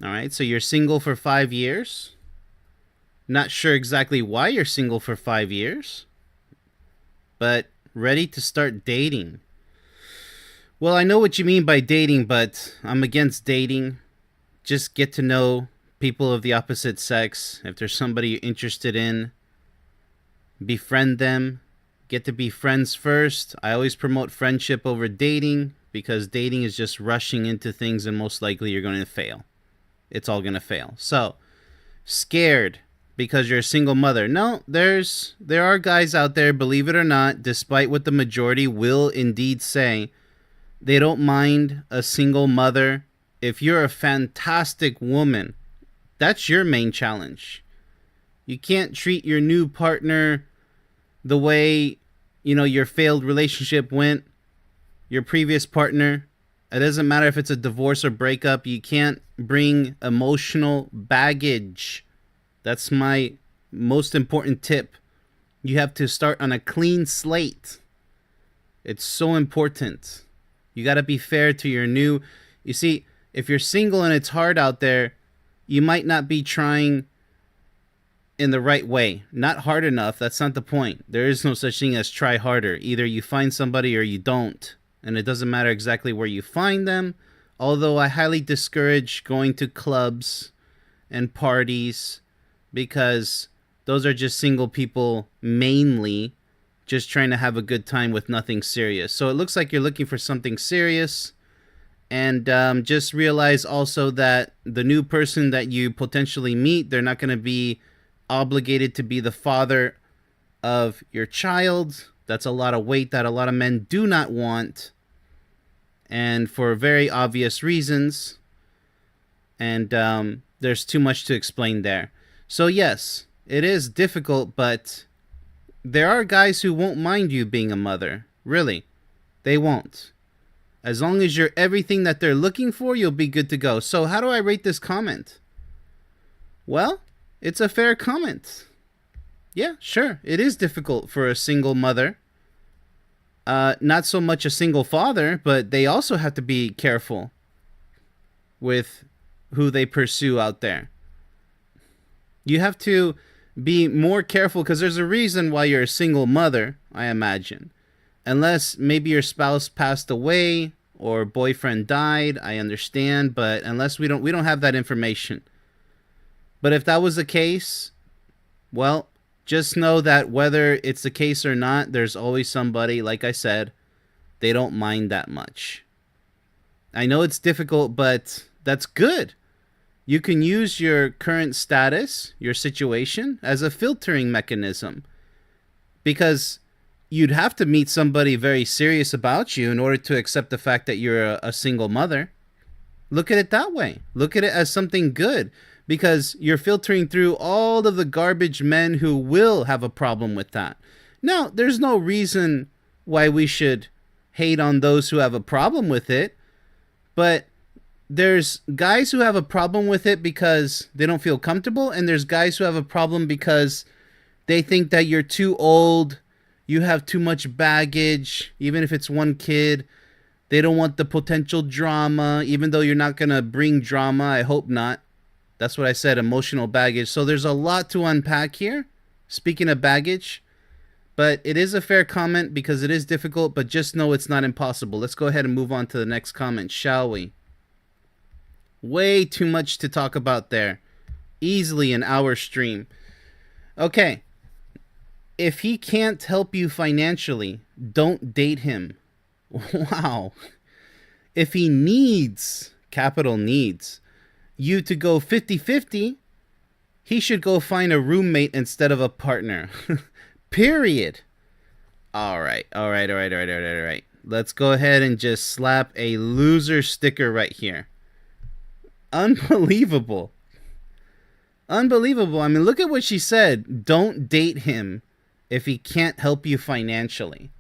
[SPEAKER 1] All right, so you're single for 5 years. Not sure exactly why you're single for 5 years, but ready to start dating. Well, I know what you mean by dating, but I'm against dating. Just get to know people of the opposite sex. If there's somebody you're interested in, befriend them. Get to be friends first. I always promote friendship over dating because dating is just rushing into things and most likely you're going to fail. It's all going to fail. So, scared because you're a single mother. No, there are guys out there, believe it or not, despite what the majority will indeed say, they don't mind a single mother. If you're a fantastic woman, that's your main challenge. You can't treat your new partner the way, you know, your failed relationship went. Your previous partner. It doesn't matter if it's a divorce or breakup. You can't bring emotional baggage. That's my most important tip. You have to start on a clean slate. It's so important. You got to be fair to your new... You see, if you're single and it's hard out there, you might not be trying in the right way. Not hard enough. That's not the point. There is no such thing as try harder. Either you find somebody or you don't. And it doesn't matter exactly where you find them. Although I highly discourage going to clubs and parties because those are just single people mainly just trying to have a good time with nothing serious. So it looks like you're looking for something serious. And just realize also that the new person that you potentially meet, they're not going to be obligated to be the father of your child. That's a lot of weight that a lot of men do not want. And for very obvious reasons. And there's too much to explain there. So yes, it is difficult, but there are guys who won't mind you being a mother. Really. They won't. As long as you're everything that they're looking for, you'll be good to go. So how do I rate this comment? Well, it's a fair comment. Yeah, sure. It is difficult for a single mother. Not so much a single father, but they also have to be careful with who they pursue out there. You have to be more careful because there's a reason why you're a single mother, I imagine. Unless maybe your spouse passed away or boyfriend died, I understand, but unless we don't have that information. But if that was the case, well, just know that whether it's the case or not, there's always somebody, like I said, they don't mind that much. I know it's difficult, but that's good. You can use your current status, your situation, as a filtering mechanism. Because you'd have to meet somebody very serious about you in order to accept the fact that you're a single mother. Look at it that way. Look at it as something good. Because you're filtering through all of the garbage men who will have a problem with that. Now, there's no reason why we should hate on those who have a problem with it. But there's guys who have a problem with it because they don't feel comfortable, and there's guys who have a problem because they think that you're too old, you have too much baggage, even if it's one kid. They don't want the potential drama, even though you're not going to bring drama. I hope not. That's what I said, emotional baggage. So there's a lot to unpack here, speaking of baggage. But it is a fair comment because it is difficult, but just know it's not impossible. Let's go ahead and move on to the next comment, shall we? Way too much to talk about there. Easily an hour stream. Okay. If he can't help you financially, don't date him. Wow. If he needs, capital needs, you to go 50-50, he should go find a roommate instead of a partner. Period. All right. Let's go ahead and just slap a loser sticker right here. Unbelievable. I mean, look at what she said. Don't date him if he can't help you financially.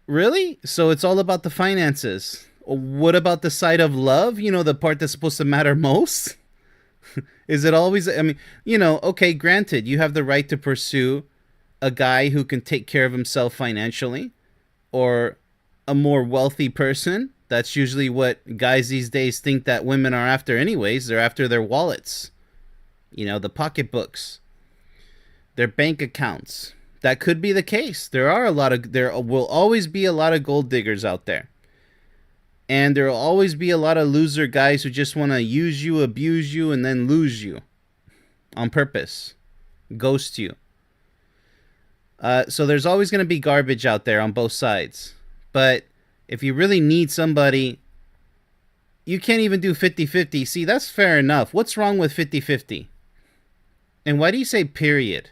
[SPEAKER 1] Really? So it's all about the finances. What about the side of love? You know, the part that's supposed to matter most? Is it always, I mean, you know, okay, granted, you have the right to pursue a guy who can take care of himself financially, or a more wealthy person. That's usually what guys these days think that women are after anyways. They're after their wallets, you know, the pocketbooks, their bank accounts. That could be the case. There will always be a lot of gold diggers out there. And there will always be a lot of loser guys who just want to use you, abuse you, and then lose you on purpose. Ghost you. So there's always going to be garbage out there on both sides. But if you really need somebody, you can't even do 50-50. See, that's fair enough. What's wrong with 50-50? And why do you say period?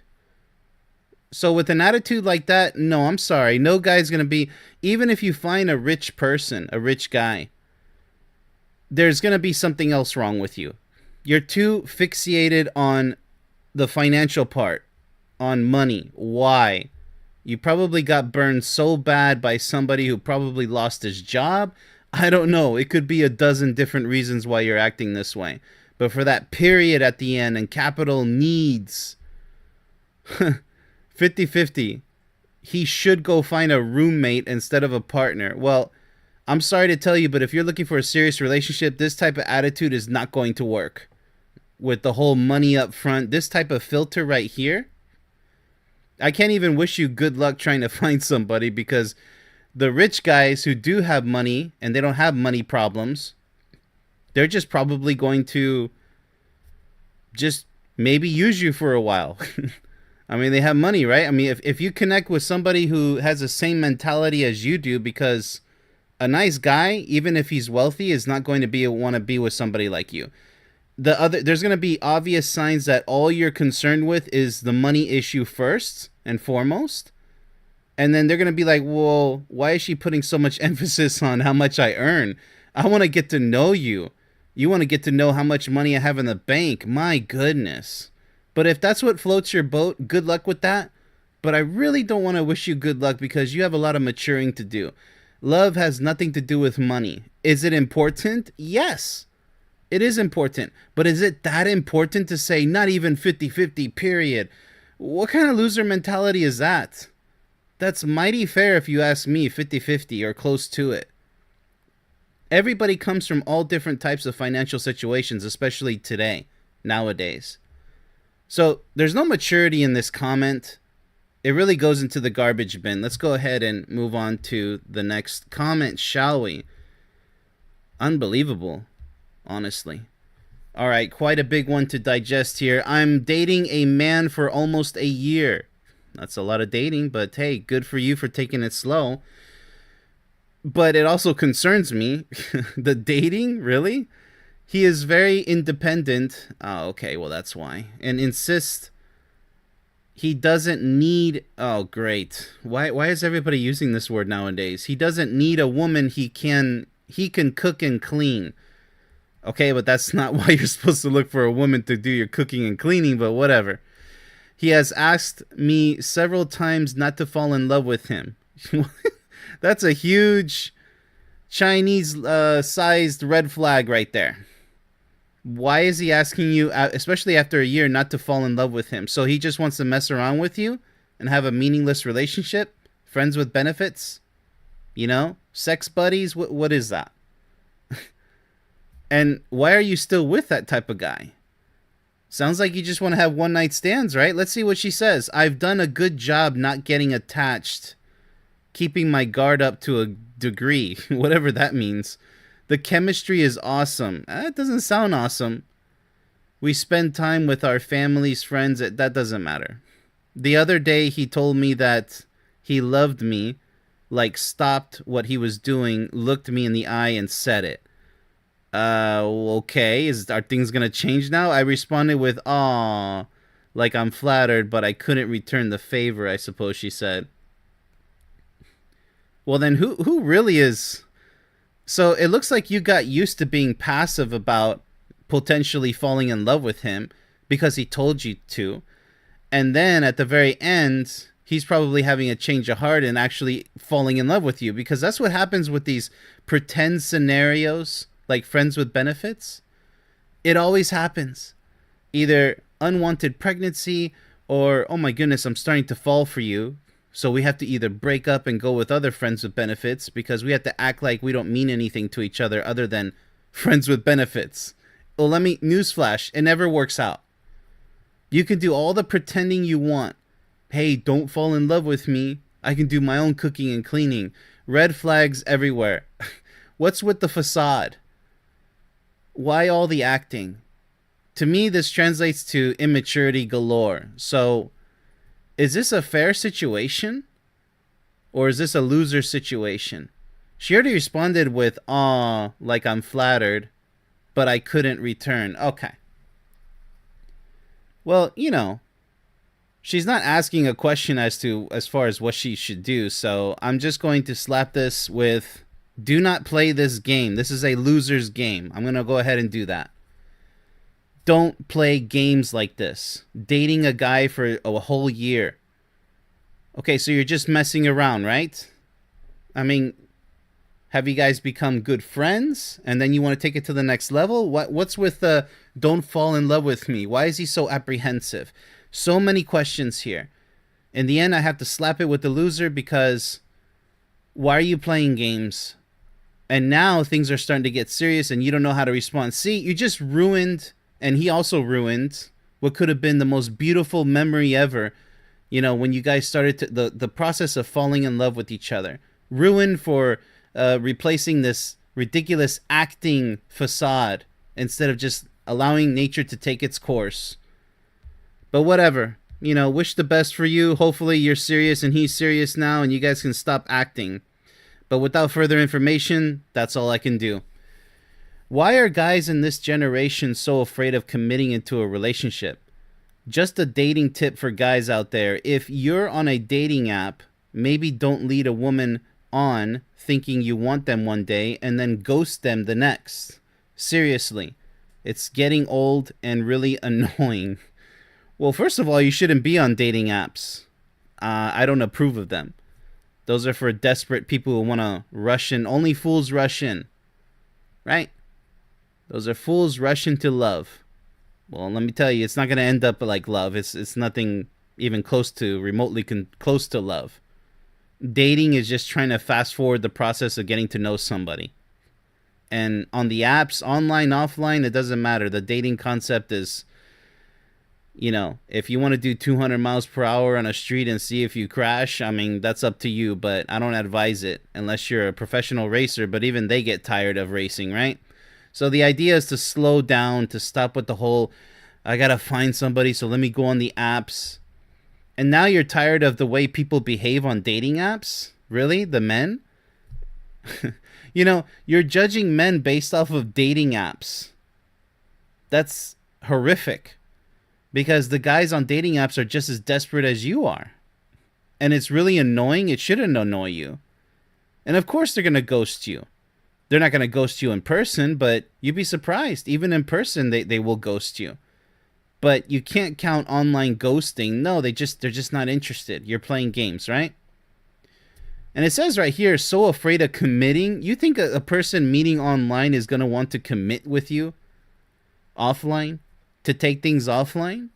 [SPEAKER 1] So with an attitude like that, no, I'm sorry. No guy's going to be, even if you find a rich person, a rich guy, there's going to be something else wrong with you. You're too fixated on the financial part, on money. Why? You probably got burned so bad by somebody who probably lost his job. I don't know. It could be a dozen different reasons why you're acting this way. But for that period at the end and capital needs, 50-50, he should go find a roommate instead of a partner. Well, I'm sorry to tell you, but if you're looking for a serious relationship, this type of attitude is not going to work. With the whole money up front, this type of filter right here, I can't even wish you good luck trying to find somebody, because the rich guys who do have money and they don't have money problems, they're just probably going to just maybe use you for a while. I mean, they have money, right? I mean, if you connect with somebody who has the same mentality as you do, because a nice guy, even if he's wealthy, is not going to want to be with somebody like you. There's going to be obvious signs that all you're concerned with is the money issue first and foremost. And then they're going to be like, well, why is she putting so much emphasis on how much I earn? I want to get to know you. You want to get to know how much money I have in the bank. My goodness. But if that's what floats your boat, good luck with that. But I really don't want to wish you good luck, because you have a lot of maturing to do. Love has nothing to do with money. Is it important? Yes. It is important, but is it that important to say not even 50-50, period? What kind of loser mentality is that? That's mighty fair if you ask me, 50-50 or close to it. Everybody comes from all different types of financial situations, especially today, nowadays. So there's no maturity in this comment. It really goes into the garbage bin. Let's go ahead and move on to the next comment, shall we? Unbelievable, honestly. All right, quite a big one to digest here. I'm dating a man for almost a year. That's a lot of dating, but hey, good for you for taking it slow. But it also concerns me. The dating, really? He is very independent. Oh, okay, well, that's why. And insists he doesn't need. Oh, great. Why is everybody using this word nowadays? He doesn't need a woman he can cook and clean. Okay, but that's not why you're supposed to look for a woman to do your cooking and cleaning, but whatever. He has asked me several times not to fall in love with him. That's a huge Chinese sized red flag right there. Why is he asking you, especially after a year, not to fall in love with him? So he just wants to mess around with you and have a meaningless relationship? Friends with benefits? You know? Sex buddies? What is that? And why are you still with that type of guy? Sounds like you just want to have one night stands, right? Let's see what she says. I've done a good job not getting attached, keeping my guard up to a degree, whatever that means. The chemistry is awesome. That doesn't sound awesome. We spend time with our families, friends. That doesn't matter. The other day, he told me that he loved me, like stopped what he was doing, looked me in the eye, and said it. Okay. Are things gonna change now? I responded with, "Aw," like I'm flattered, but I couldn't return the favor, I suppose she said. Well, then who really is? So it looks like you got used to being passive about potentially falling in love with him because he told you to. And then at the very end, he's probably having a change of heart and actually falling in love with you, because that's what happens with these pretend scenarios like friends with benefits. It always happens. Either unwanted pregnancy or, oh my goodness, I'm starting to fall for you. So we have to either break up and go with other friends with benefits because we have to act like we don't mean anything to each other than friends with benefits. Well, newsflash, it never works out. You can do all the pretending you want. Hey, don't fall in love with me. I can do my own cooking and cleaning. Red flags everywhere. What's with the facade? Why all the acting? To me, this translates to immaturity galore. So, is this a fair situation? Or is this a loser situation? She already responded with, "Aw, like I'm flattered, but I couldn't return." Okay. Well, she's not asking a question as far as what she should do, so I'm just going to slap this with, do not play this game. This is a loser's game. I'm going to go ahead and do that. Don't play games like this. Dating a guy for a whole year. Okay, so you're just messing around, right? I mean, have you guys become good friends and then you want to take it to the next level? What's with the don't fall in love with me? Why is he so apprehensive? So many questions here. In the end, I have to slap it with the loser because why are you playing games? And now things are starting to get serious and you don't know how to respond. See, you just ruined, and he also ruined, what could have been the most beautiful memory ever. When you guys started the process of falling in love with each other. Ruined for replacing this ridiculous acting facade instead of just allowing nature to take its course. But whatever. Wish the best for you. Hopefully you're serious and he's serious now and you guys can stop acting. But without further information, that's all I can do. Why are guys in this generation so afraid of committing into a relationship? Just a dating tip for guys out there. If you're on a dating app, maybe don't lead a woman on thinking you want them one day and then ghost them the next. Seriously, it's getting old and really annoying. Well, first of all, you shouldn't be on dating apps. I don't approve of them. Those are for desperate people who want to rush in. Only fools rush in. Right? Those are fools rush into love. Well, let me tell you, it's not going to end up like love. It's nothing even close to, remotely close to love. Dating is just trying to fast forward the process of getting to know somebody. And on the apps, online, offline, it doesn't matter. The dating concept is If you want to do 200 miles per hour on a street and see if you crash, I mean, that's up to you, but I don't advise it unless you're a professional racer, but even they get tired of racing, right? So the idea is to slow down, to stop with the whole, I gotta find somebody, so let me go on the apps. And now you're tired of the way people behave on dating apps? Really? The men? You're judging men based off of dating apps. That's horrific. Because the guys on dating apps are just as desperate as you are. And it's really annoying. It shouldn't annoy you. And of course they're going to ghost you. They're not going to ghost you in person, but you'd be surprised. Even in person, they will ghost you. But you can't count online ghosting. No, they're just not interested. You're playing games, right? And it says right here, so afraid of committing. You think a person meeting online is going to want to commit with you offline? To take things offline?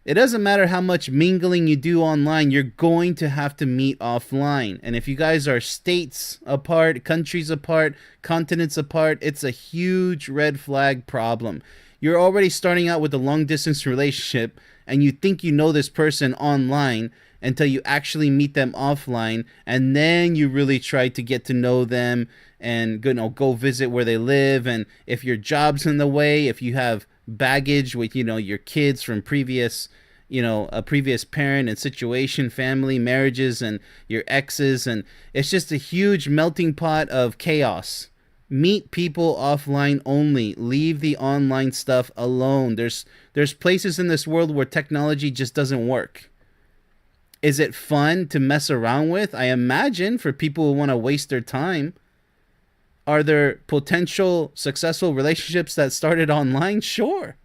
[SPEAKER 1] It doesn't matter how much mingling you do online, you're going to have to meet offline. And if you guys are states apart, countries apart, continents apart, it's a huge red flag problem. You're already starting out with a long distance relationship and you think you know this person online until you actually meet them offline, and then you really try to get to know them and go visit where they live. And if your job's in the way, if you have baggage with your kids from previous a previous parent and situation, family, marriages, and your exes, and it's just a huge melting pot of chaos. Meet people offline only. Leave the online stuff alone. There's places in this world where technology just doesn't work. Is it fun to mess around with? I imagine for people who want to waste their time. Are there potential successful relationships that started online? Sure.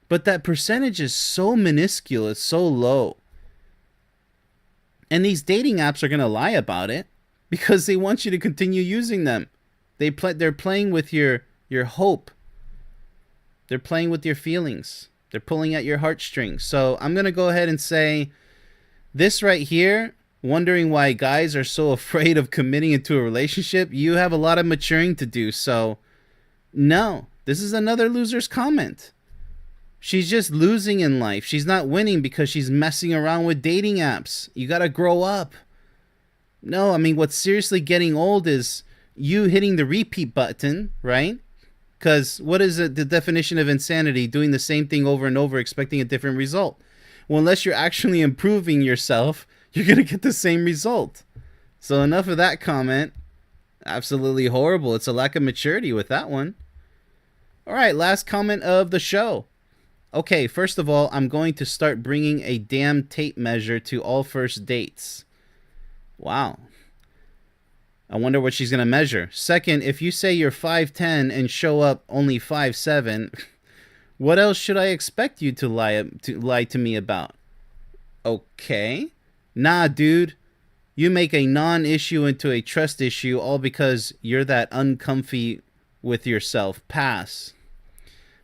[SPEAKER 1] But that percentage is so minuscule. It's so low. And these dating apps are going to lie about it because they want you to continue using them. They're playing with your hope. They're playing with your feelings. They're pulling at your heartstrings. So I'm going to go ahead and say this right here. Wondering why guys are so afraid of committing into a relationship, you have a lot of maturing to do. So, no, this is another loser's comment. She's just losing in life. She's not winning because she's messing around with dating apps. You got to grow up. No, I mean, what's seriously getting old is you hitting the repeat button, right? Because what is the definition of insanity? Doing the same thing over and over, expecting a different result. Well, unless you're actually improving yourself, you're going to get the same result. So enough of that comment. Absolutely horrible. It's a lack of maturity with that one. All right, last comment of the show. Okay, first of all, I'm going to start bringing a damn tape measure to all first dates. Wow. I wonder what she's going to measure. Second, if you say you're 5'10 and show up only 5'7, what else should I expect you to lie to me about? Okay. Nah, dude. You make a non-issue into a trust issue all because you're that uncomfy with yourself. Pass.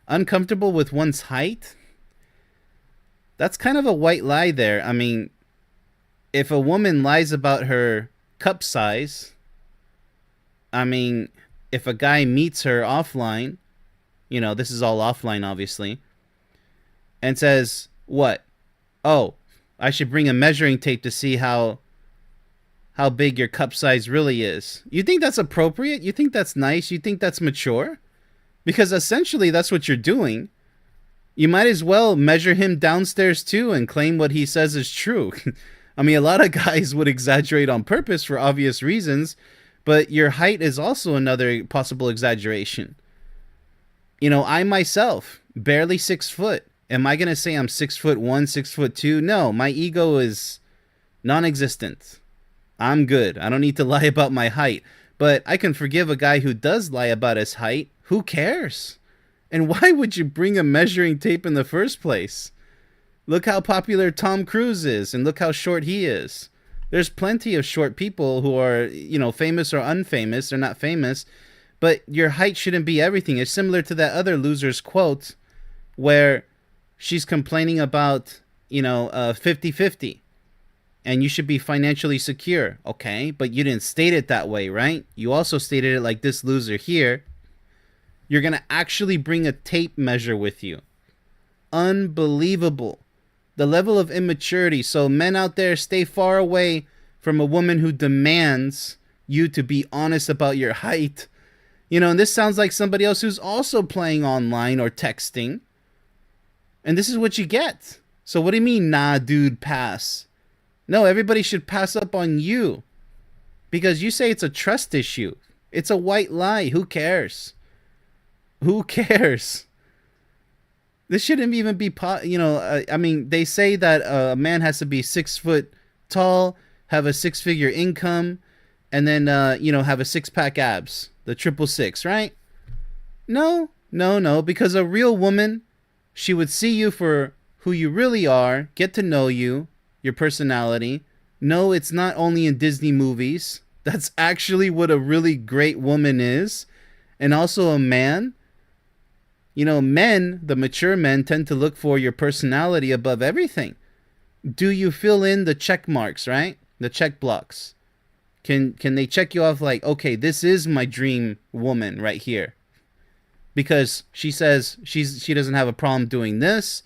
[SPEAKER 1] Uncomfortable with one's height? That's kind of a white lie there. I mean, if a woman lies about her cup size, I mean, if a guy meets her offline, this is all offline obviously, and says, what? Oh, I should bring a measuring tape to see how big your cup size really is. You think that's appropriate? You think that's nice? You think that's mature? Because essentially that's what you're doing. You might as well measure him downstairs too and claim what he says is true. I mean, a lot of guys would exaggerate on purpose for obvious reasons, but your height is also another possible exaggeration. I myself, barely 6 foot. Am I going to say I'm 6'1", 6'2"? No, my ego is non-existent. I'm good. I don't need to lie about my height. But I can forgive a guy who does lie about his height. Who cares? And why would you bring a measuring tape in the first place? Look how popular Tom Cruise is, and look how short he is. There's plenty of short people who are, famous or unfamous. They're not famous. But your height shouldn't be everything. It's similar to that other loser's quote where she's complaining about, 50-50. And you should be financially secure. Okay, but you didn't state it that way, right? You also stated it like this loser here. You're going to actually bring a tape measure with you. unbelievable. The level of immaturity. So men out there, stay far away from a woman who demands you to be honest about your height. And this sounds like somebody else who's also playing online or texting. And this is what you get. So what do you mean, nah, dude, pass? No, everybody should pass up on you. Because you say it's a trust issue. It's a white lie. Who cares? Who cares? This shouldn't even be, I mean, they say that a man has to be 6 foot tall, have a 6-figure income, and then, have a 6-pack abs. The 666, right? No, no, no. Because a real woman, she would see you for who you really are, get to know you, your personality. No, it's not only in Disney movies. That's actually what a really great woman is. And also a man. Men, the mature men, tend to look for your personality above everything. Do you fill in the check marks, right? The check blocks. Can they check you off like, okay, this is my dream woman right here? Because she says she doesn't have a problem doing this.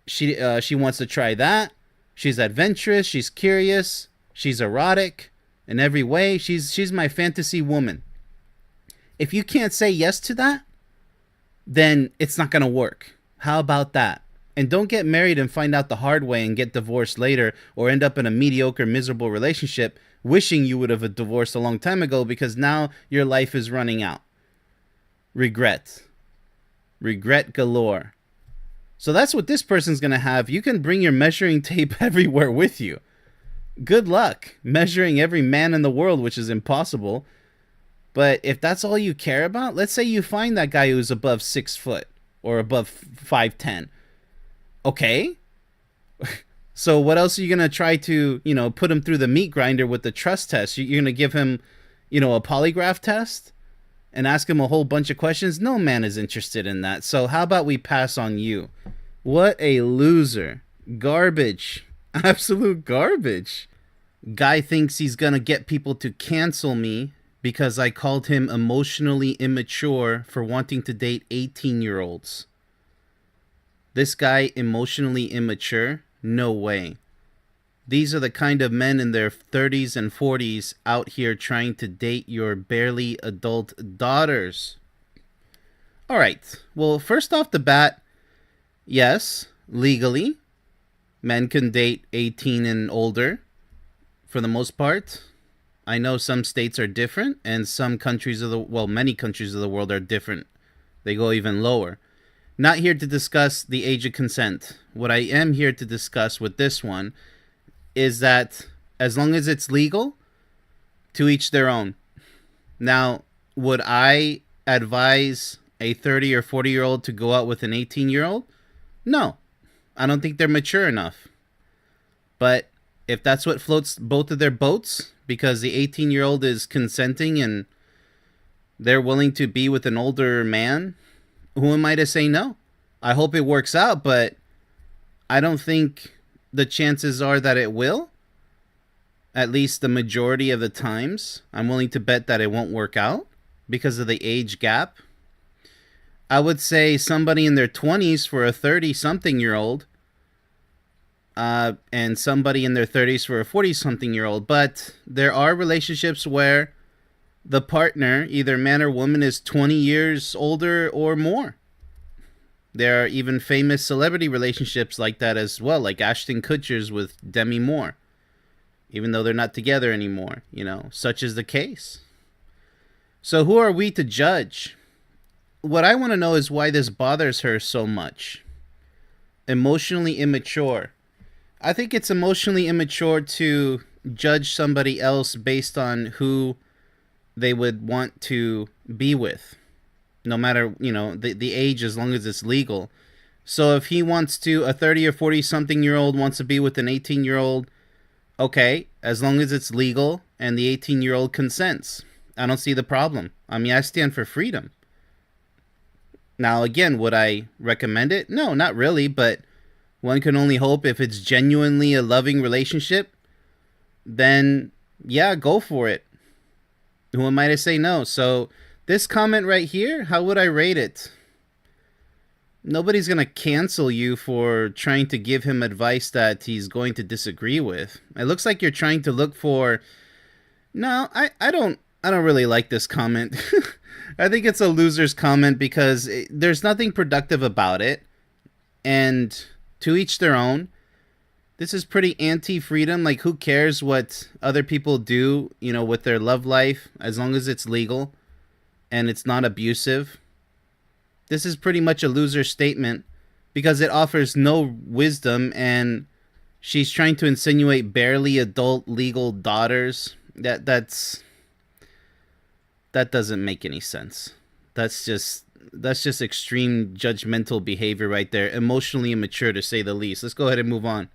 [SPEAKER 1] She wants to try that. She's adventurous. She's curious. She's erotic in every way. She's my fantasy woman. If you can't say yes to that, then it's not going to work. How about that? And don't get married and find out the hard way and get divorced later or end up in a mediocre, miserable relationship wishing you would have divorced a long time ago because now your life is running out. Regret. Regret galore. So that's what this person's going to have. You can bring your measuring tape everywhere with you. Good luck measuring every man in the world, which is impossible. But if that's all you care about, let's say you find that guy who's above 6 foot or above 5'10". Okay. So what else are you going to try to, put him through the meat grinder with the trust test? You're going to give him, a polygraph test and ask him a whole bunch of questions? No man is interested in that. So how about we pass on you? What a loser. Garbage. Absolute garbage. Guy thinks he's going to get people to cancel me because I called him emotionally immature for wanting to date 18-year-olds. This guy emotionally immature? No way. These are the kind of men in their 30s and 40s out here trying to date your barely adult daughters. All right. Well, first off the bat, yes, legally, men can date 18 and older for the most part. I know some states are different and some countries many countries of the world are different. They go even lower. Not here to discuss the age of consent. What I am here to discuss with this one is that as long as it's legal, to each their own. Now, would I advise a 30 or 40-year-old to go out with an 18-year-old? No. I don't think they're mature enough. But if that's what floats both of their boats, because the 18-year-old is consenting and they're willing to be with an older man, who am I to say no? I hope it works out, but I don't think the chances are that it will. At least the majority of the times. I'm willing to bet that it won't work out because of the age gap. I would say somebody in their 20s for a 30-something-year-old, and somebody in their 30s for a 40-something-year-old. But there are relationships where the partner, either man or woman, is 20 years older or more. There are even famous celebrity relationships like that as well, like Ashton Kutcher's with Demi Moore, even though they're not together anymore. Such is the case. So who are we to judge? What I want to know is why this bothers her so much. Emotionally immature. I think it's emotionally immature to judge somebody else based on who they would want to be with, no matter, the age, as long as it's legal. So if he wants to, a 30 or 40 something year old wants to be with an 18-year-old, okay, as long as it's legal and the 18-year-old consents. I don't see the problem. I mean, I stand for freedom. Now, again, would I recommend it? No, not really, but one can only hope if it's genuinely a loving relationship, then yeah, go for it. Who am I to say no? So this comment right here, how would I rate it? Nobody's going to cancel you for trying to give him advice that he's going to disagree with. It looks like you're trying to look for. No, I don't really like this comment. I think it's a loser's comment because there's nothing productive about it. And to each their own. This is pretty anti-freedom. Like, who cares what other people do, with their love life, as long as it's legal and it's not abusive. This is pretty much a loser statement because it offers no wisdom, and she's trying to insinuate barely adult legal daughters. That doesn't make any sense. That's just extreme judgmental behavior right there. Emotionally immature, to say the least. Let's go ahead and move on.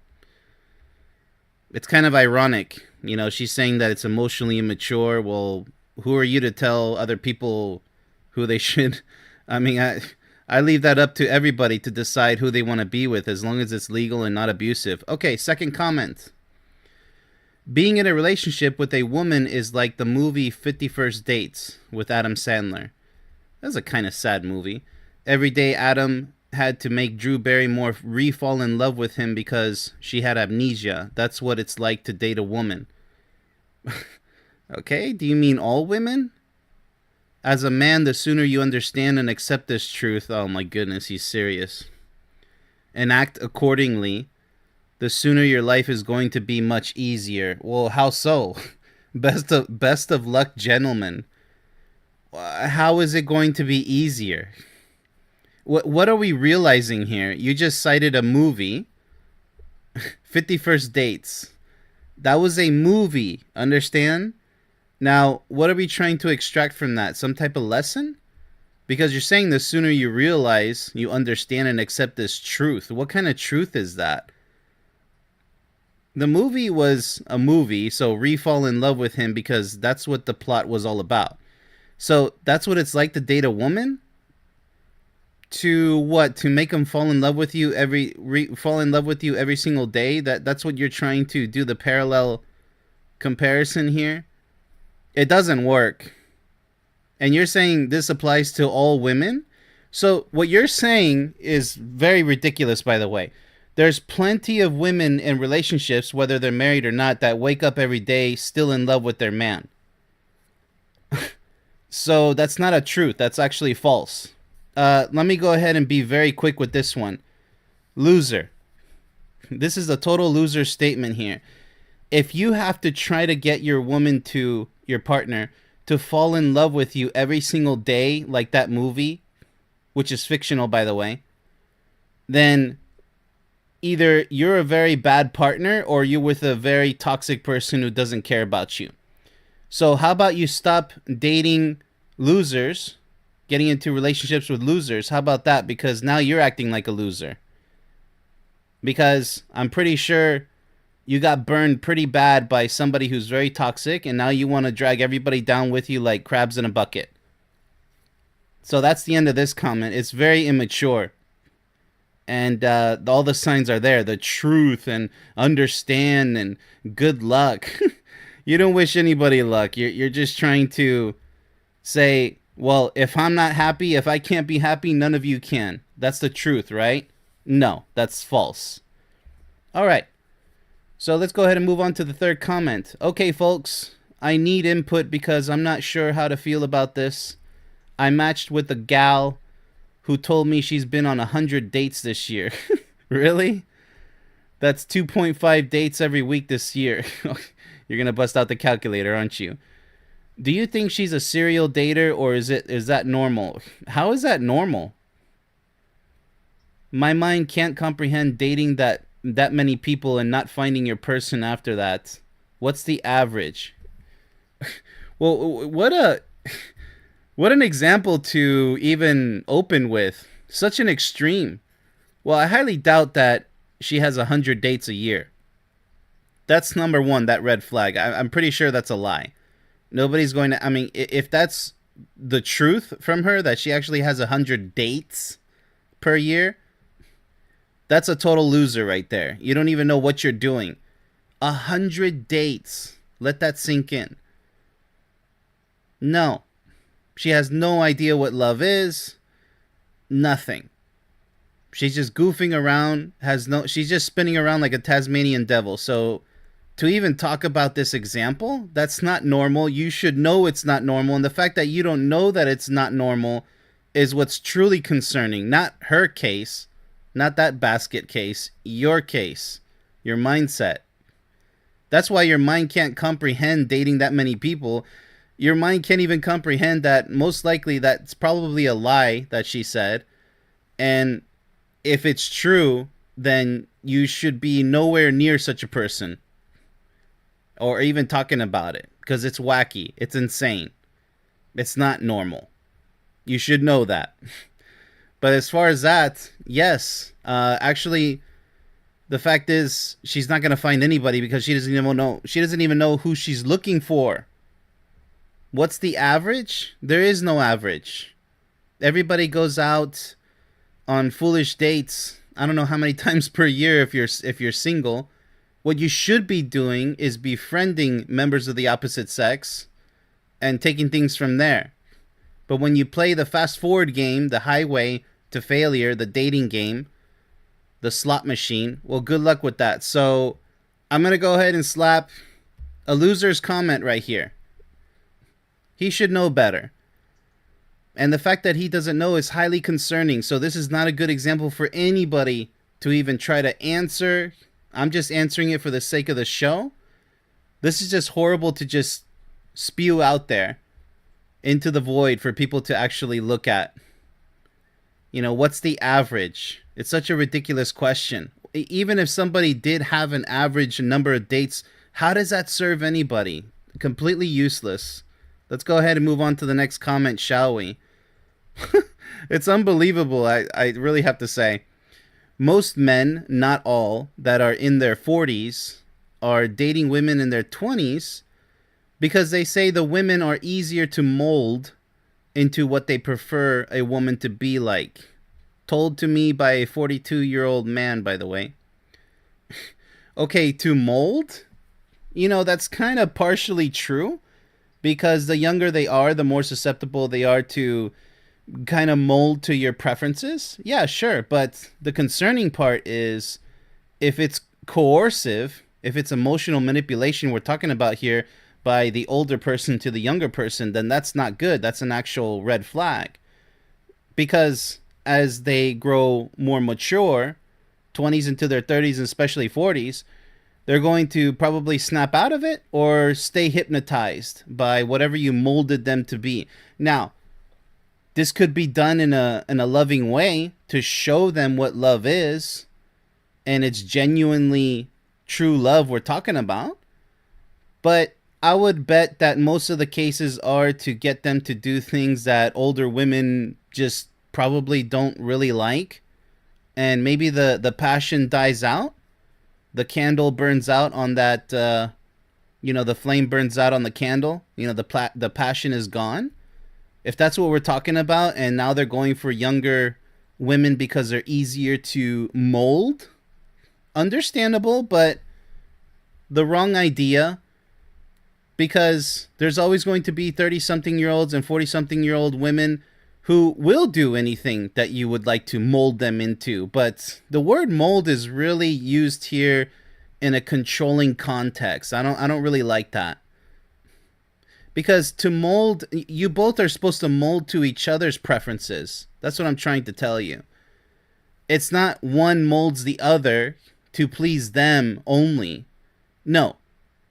[SPEAKER 1] It's kind of ironic. She's saying that it's emotionally immature. Well, who are you to tell other people who they should? I mean, I leave that up to everybody to decide who they want to be with, as long as it's legal and not abusive. Okay, second comment. Being in a relationship with a woman is like the movie 50 First Dates with Adam Sandler. That's a kind of sad movie. Every day Adam had to make Drew Barrymore re-fall in love with him because she had amnesia. That's what it's like to date a woman. Okay, do you mean all women? As a man, the sooner you understand and accept this truth, oh my goodness, he's serious, and act accordingly, the sooner your life is going to be much easier. Well, how so? Best of luck, gentlemen. How is it going to be easier? What are we realizing here? You just cited a movie, 50 First Dates. That was a movie, understand? Now, what are we trying to extract from that? Some type of lesson? Because you're saying the sooner you realize, you understand and accept this truth. What kind of truth is that? The movie was a movie, so re-fall in love with him because that's what the plot was all about. So that's what it's like to date a woman? To what? To make them fall in love with you every single day? That's what you're trying to do, the parallel comparison here? It doesn't work. And you're saying this applies to all women? So what you're saying is very ridiculous, by the way. There's plenty of women in relationships, whether they're married or not, that wake up every day still in love with their man. So that's not a truth. That's actually false. Let me go ahead and be very quick with this one. Loser. This is a total loser statement here. If you have to try to get your partner, to fall in love with you every single day, like that movie, which is fictional, by the way, then either you're a very bad partner or you're with a very toxic person who doesn't care about you. So how about you stop dating losers, getting into relationships with losers? How about that? Because now you're acting like a loser. Because I'm pretty sure you got burned pretty bad by somebody who's very toxic, and now you want to drag everybody down with you like crabs in a bucket. So that's the end of this comment. It's very immature. And all the signs are there. The truth and understand and good luck. You don't wish anybody luck. You're just trying to say, well, if I'm not happy, if I can't be happy, none of you can. That's the truth, right? No, that's false. All right. So let's go ahead and move on to the third comment. Okay, folks, I need input because I'm not sure how to feel about this. I matched with a gal who told me she's been on 100 dates this year. Really? That's 2.5 dates every week this year. You're going to bust out the calculator, aren't you? Do you think she's a serial dater, or is that normal? How is that normal? My mind can't comprehend dating that many people and not finding your person after that. What's the average? Well, what an example to even open with. Such an extreme. Well, I highly doubt that she has 100 dates a year. That's number one, that red flag. I'm pretty sure that's a lie. Nobody's going to... I mean, if that's the truth from her, that she actually has 100 dates per year, that's a total loser right there. You don't even know what you're doing. 100 dates. Let that sink in. No. She has no idea what love is. Nothing. She's just goofing around, she's just spinning around like a Tasmanian devil. So to even talk about this example, that's not normal. You should know it's not normal. And the fact that you don't know that it's not normal is what's truly concerning. Not her case, not that basket case, your case, your mindset. That's why your mind can't comprehend dating that many people. Your mind can't even comprehend that most likely that's probably a lie that she said. And if it's true, then you should be nowhere near such a person or even talking about it because it's wacky. It's insane. It's not normal. You should know that. But as far as that, yes, actually, the fact is she's not going to find anybody because she doesn't even know. She doesn't even know who she's looking for. What's the average? There is no average. Everybody goes out on foolish dates. I don't know how many times per year if you're single. What you should be doing is befriending members of the opposite sex and taking things from there. But when you play the fast forward game, the highway to failure, the dating game, the slot machine, well, good luck with that. So I'm going to go ahead and slap a loser's comment right here. He should know better. And the fact that he doesn't know is highly concerning. So this is not a good example for anybody to even try to answer. I'm just answering it for the sake of the show. This is just horrible to just spew out there into the void for people to actually look at. You know, what's the average? It's such a ridiculous question. Even if somebody did have an average number of dates, how does that serve anybody? Completely useless. Let's go ahead and move on to the next comment, shall we? It's unbelievable, I really have to say. Most men, not all, that are in their 40s are dating women in their 20s because they say the women are easier to mold into what they prefer a woman to be like. Told to me by a 42-year-old man, by the way. Okay, to mold? You know, that's kind of partially true because the younger they are, the more susceptible they are to kind of mold to your preferences. Yeah, sure. But the concerning part is if it's coercive, if it's emotional manipulation we're talking about here by the older person to the younger person, then that's not good. That's an actual red flag. Because as they grow more mature, 20s into their 30s and especially 40s, they're going to probably snap out of it or stay hypnotized by whatever you molded them to be. Now, this could be done in a loving way to show them what love is, and it's genuinely true love we're talking about. But I would bet that most of the cases are to get them to do things that older women just probably don't really like. And maybe the passion dies out. The candle burns out on that, the flame burns out on the candle. The passion is gone. If that's what we're talking about, and now they're going for younger women because they're easier to mold, understandable, but the wrong idea. Because there's always going to be 30-something-year-olds and 40-something-year-old women who will do anything that you would like to mold them into. But the word mold is really used here in a controlling context. I don't really like that. Because to mold, you both are supposed to mold to each other's preferences. That's what I'm trying to tell you. It's not one molds the other to please them only. No,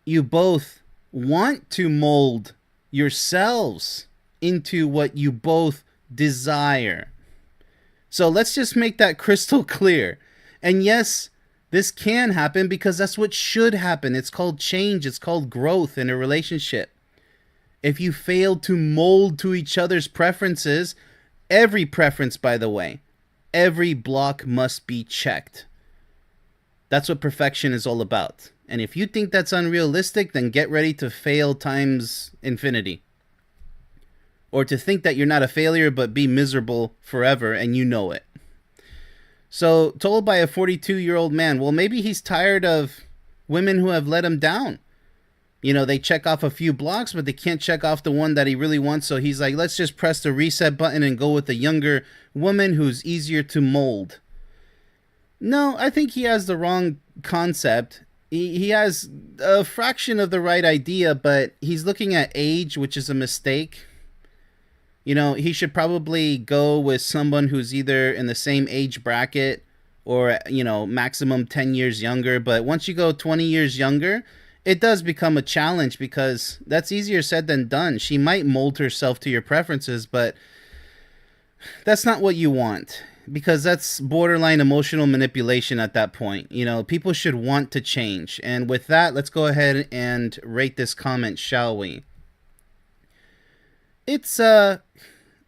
[SPEAKER 1] you both want to mold yourselves into what you both desire. So let's just make that crystal clear. And yes, this can happen because that's what should happen. It's called change. It's called growth in a relationship. If you fail to mold to each other's preferences, every preference, by the way, every block must be checked. That's what perfection is all about. And if you think that's unrealistic, then get ready to fail times infinity. Or to think that you're not a failure, but be miserable forever, and you know it. So, told by a 42-year-old man, well, maybe he's tired of women who have let him down. They check off a few blocks, but they can't check off the one that he really wants. So he's like, let's just press the reset button and go with a younger woman who's easier to mold. No, I think he has the wrong concept. He has a fraction of the right idea, but he's looking at age, which is a mistake. You know, he should probably go with someone who's either in the same age bracket or, maximum 10 years younger. But once you go 20 years younger, it does become a challenge because that's easier said than done. She might mold herself to your preferences, but that's not what you want because that's borderline emotional manipulation at that point. You know, people should want to change. And with that, let's go ahead and rate this comment, shall we? It's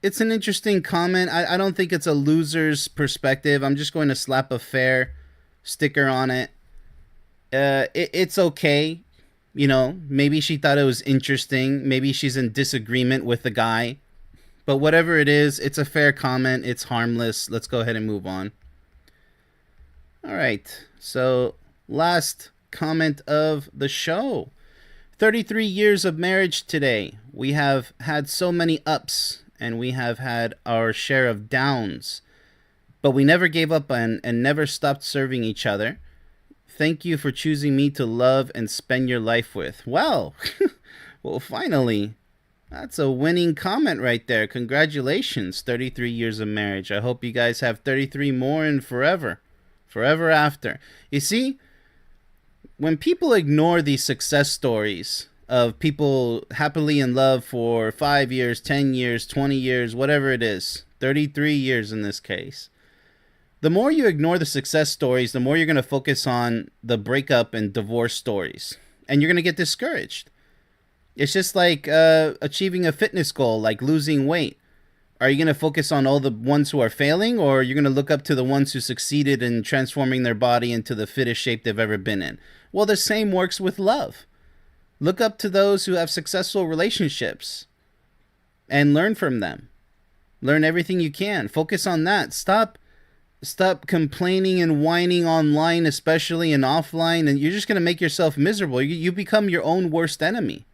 [SPEAKER 1] it's an interesting comment. I don't think it's a loser's perspective. I'm just going to slap a fair sticker on it. It's okay. You know, maybe she thought it was interesting. Maybe she's in disagreement with the guy. But whatever it is, it's a fair comment. It's harmless. Let's go ahead and move on. All right. So, last comment of the show. 33 years of marriage today. We have had so many ups and we have had our share of downs, but we never gave up and never stopped serving each other. Thank you for choosing me to love and spend your life with. Well, well, finally, that's a winning comment right there. Congratulations, 33 years of marriage. I hope you guys have 33 more and forever, forever after. You see, when people ignore these success stories of people happily in love for 5 years, 10 years, 20 years, whatever it is, 33 years in this case, the more you ignore the success stories, the more you're going to focus on the breakup and divorce stories. And you're going to get discouraged. It's just like achieving a fitness goal, like losing weight. Are you going to focus on all the ones who are failing, or are you going to look up to the ones who succeeded in transforming their body into the fittest shape they've ever been in? Well, the same works with love. Look up to those who have successful relationships and learn from them. Learn everything you can. Focus on that. Stop complaining and whining online, especially and offline, and you're just going to make yourself miserable. You become your own worst enemy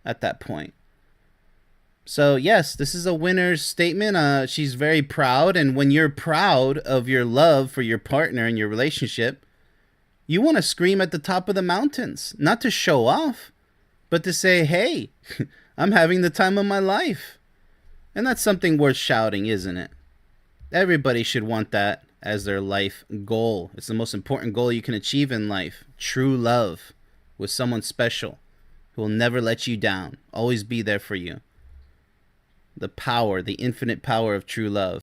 [SPEAKER 1] at that point. So, yes, this is a winner's statement. She's very proud, and when you're proud of your love for your partner and your relationship, you want to scream at the top of the mountains, not to show off, but to say, hey, I'm having the time of my life. And that's something worth shouting, isn't it? Everybody should want that as their life goal. It's the most important goal you can achieve in life. True love with someone special who will never let you down, always be there for you. The power, the infinite power of true love.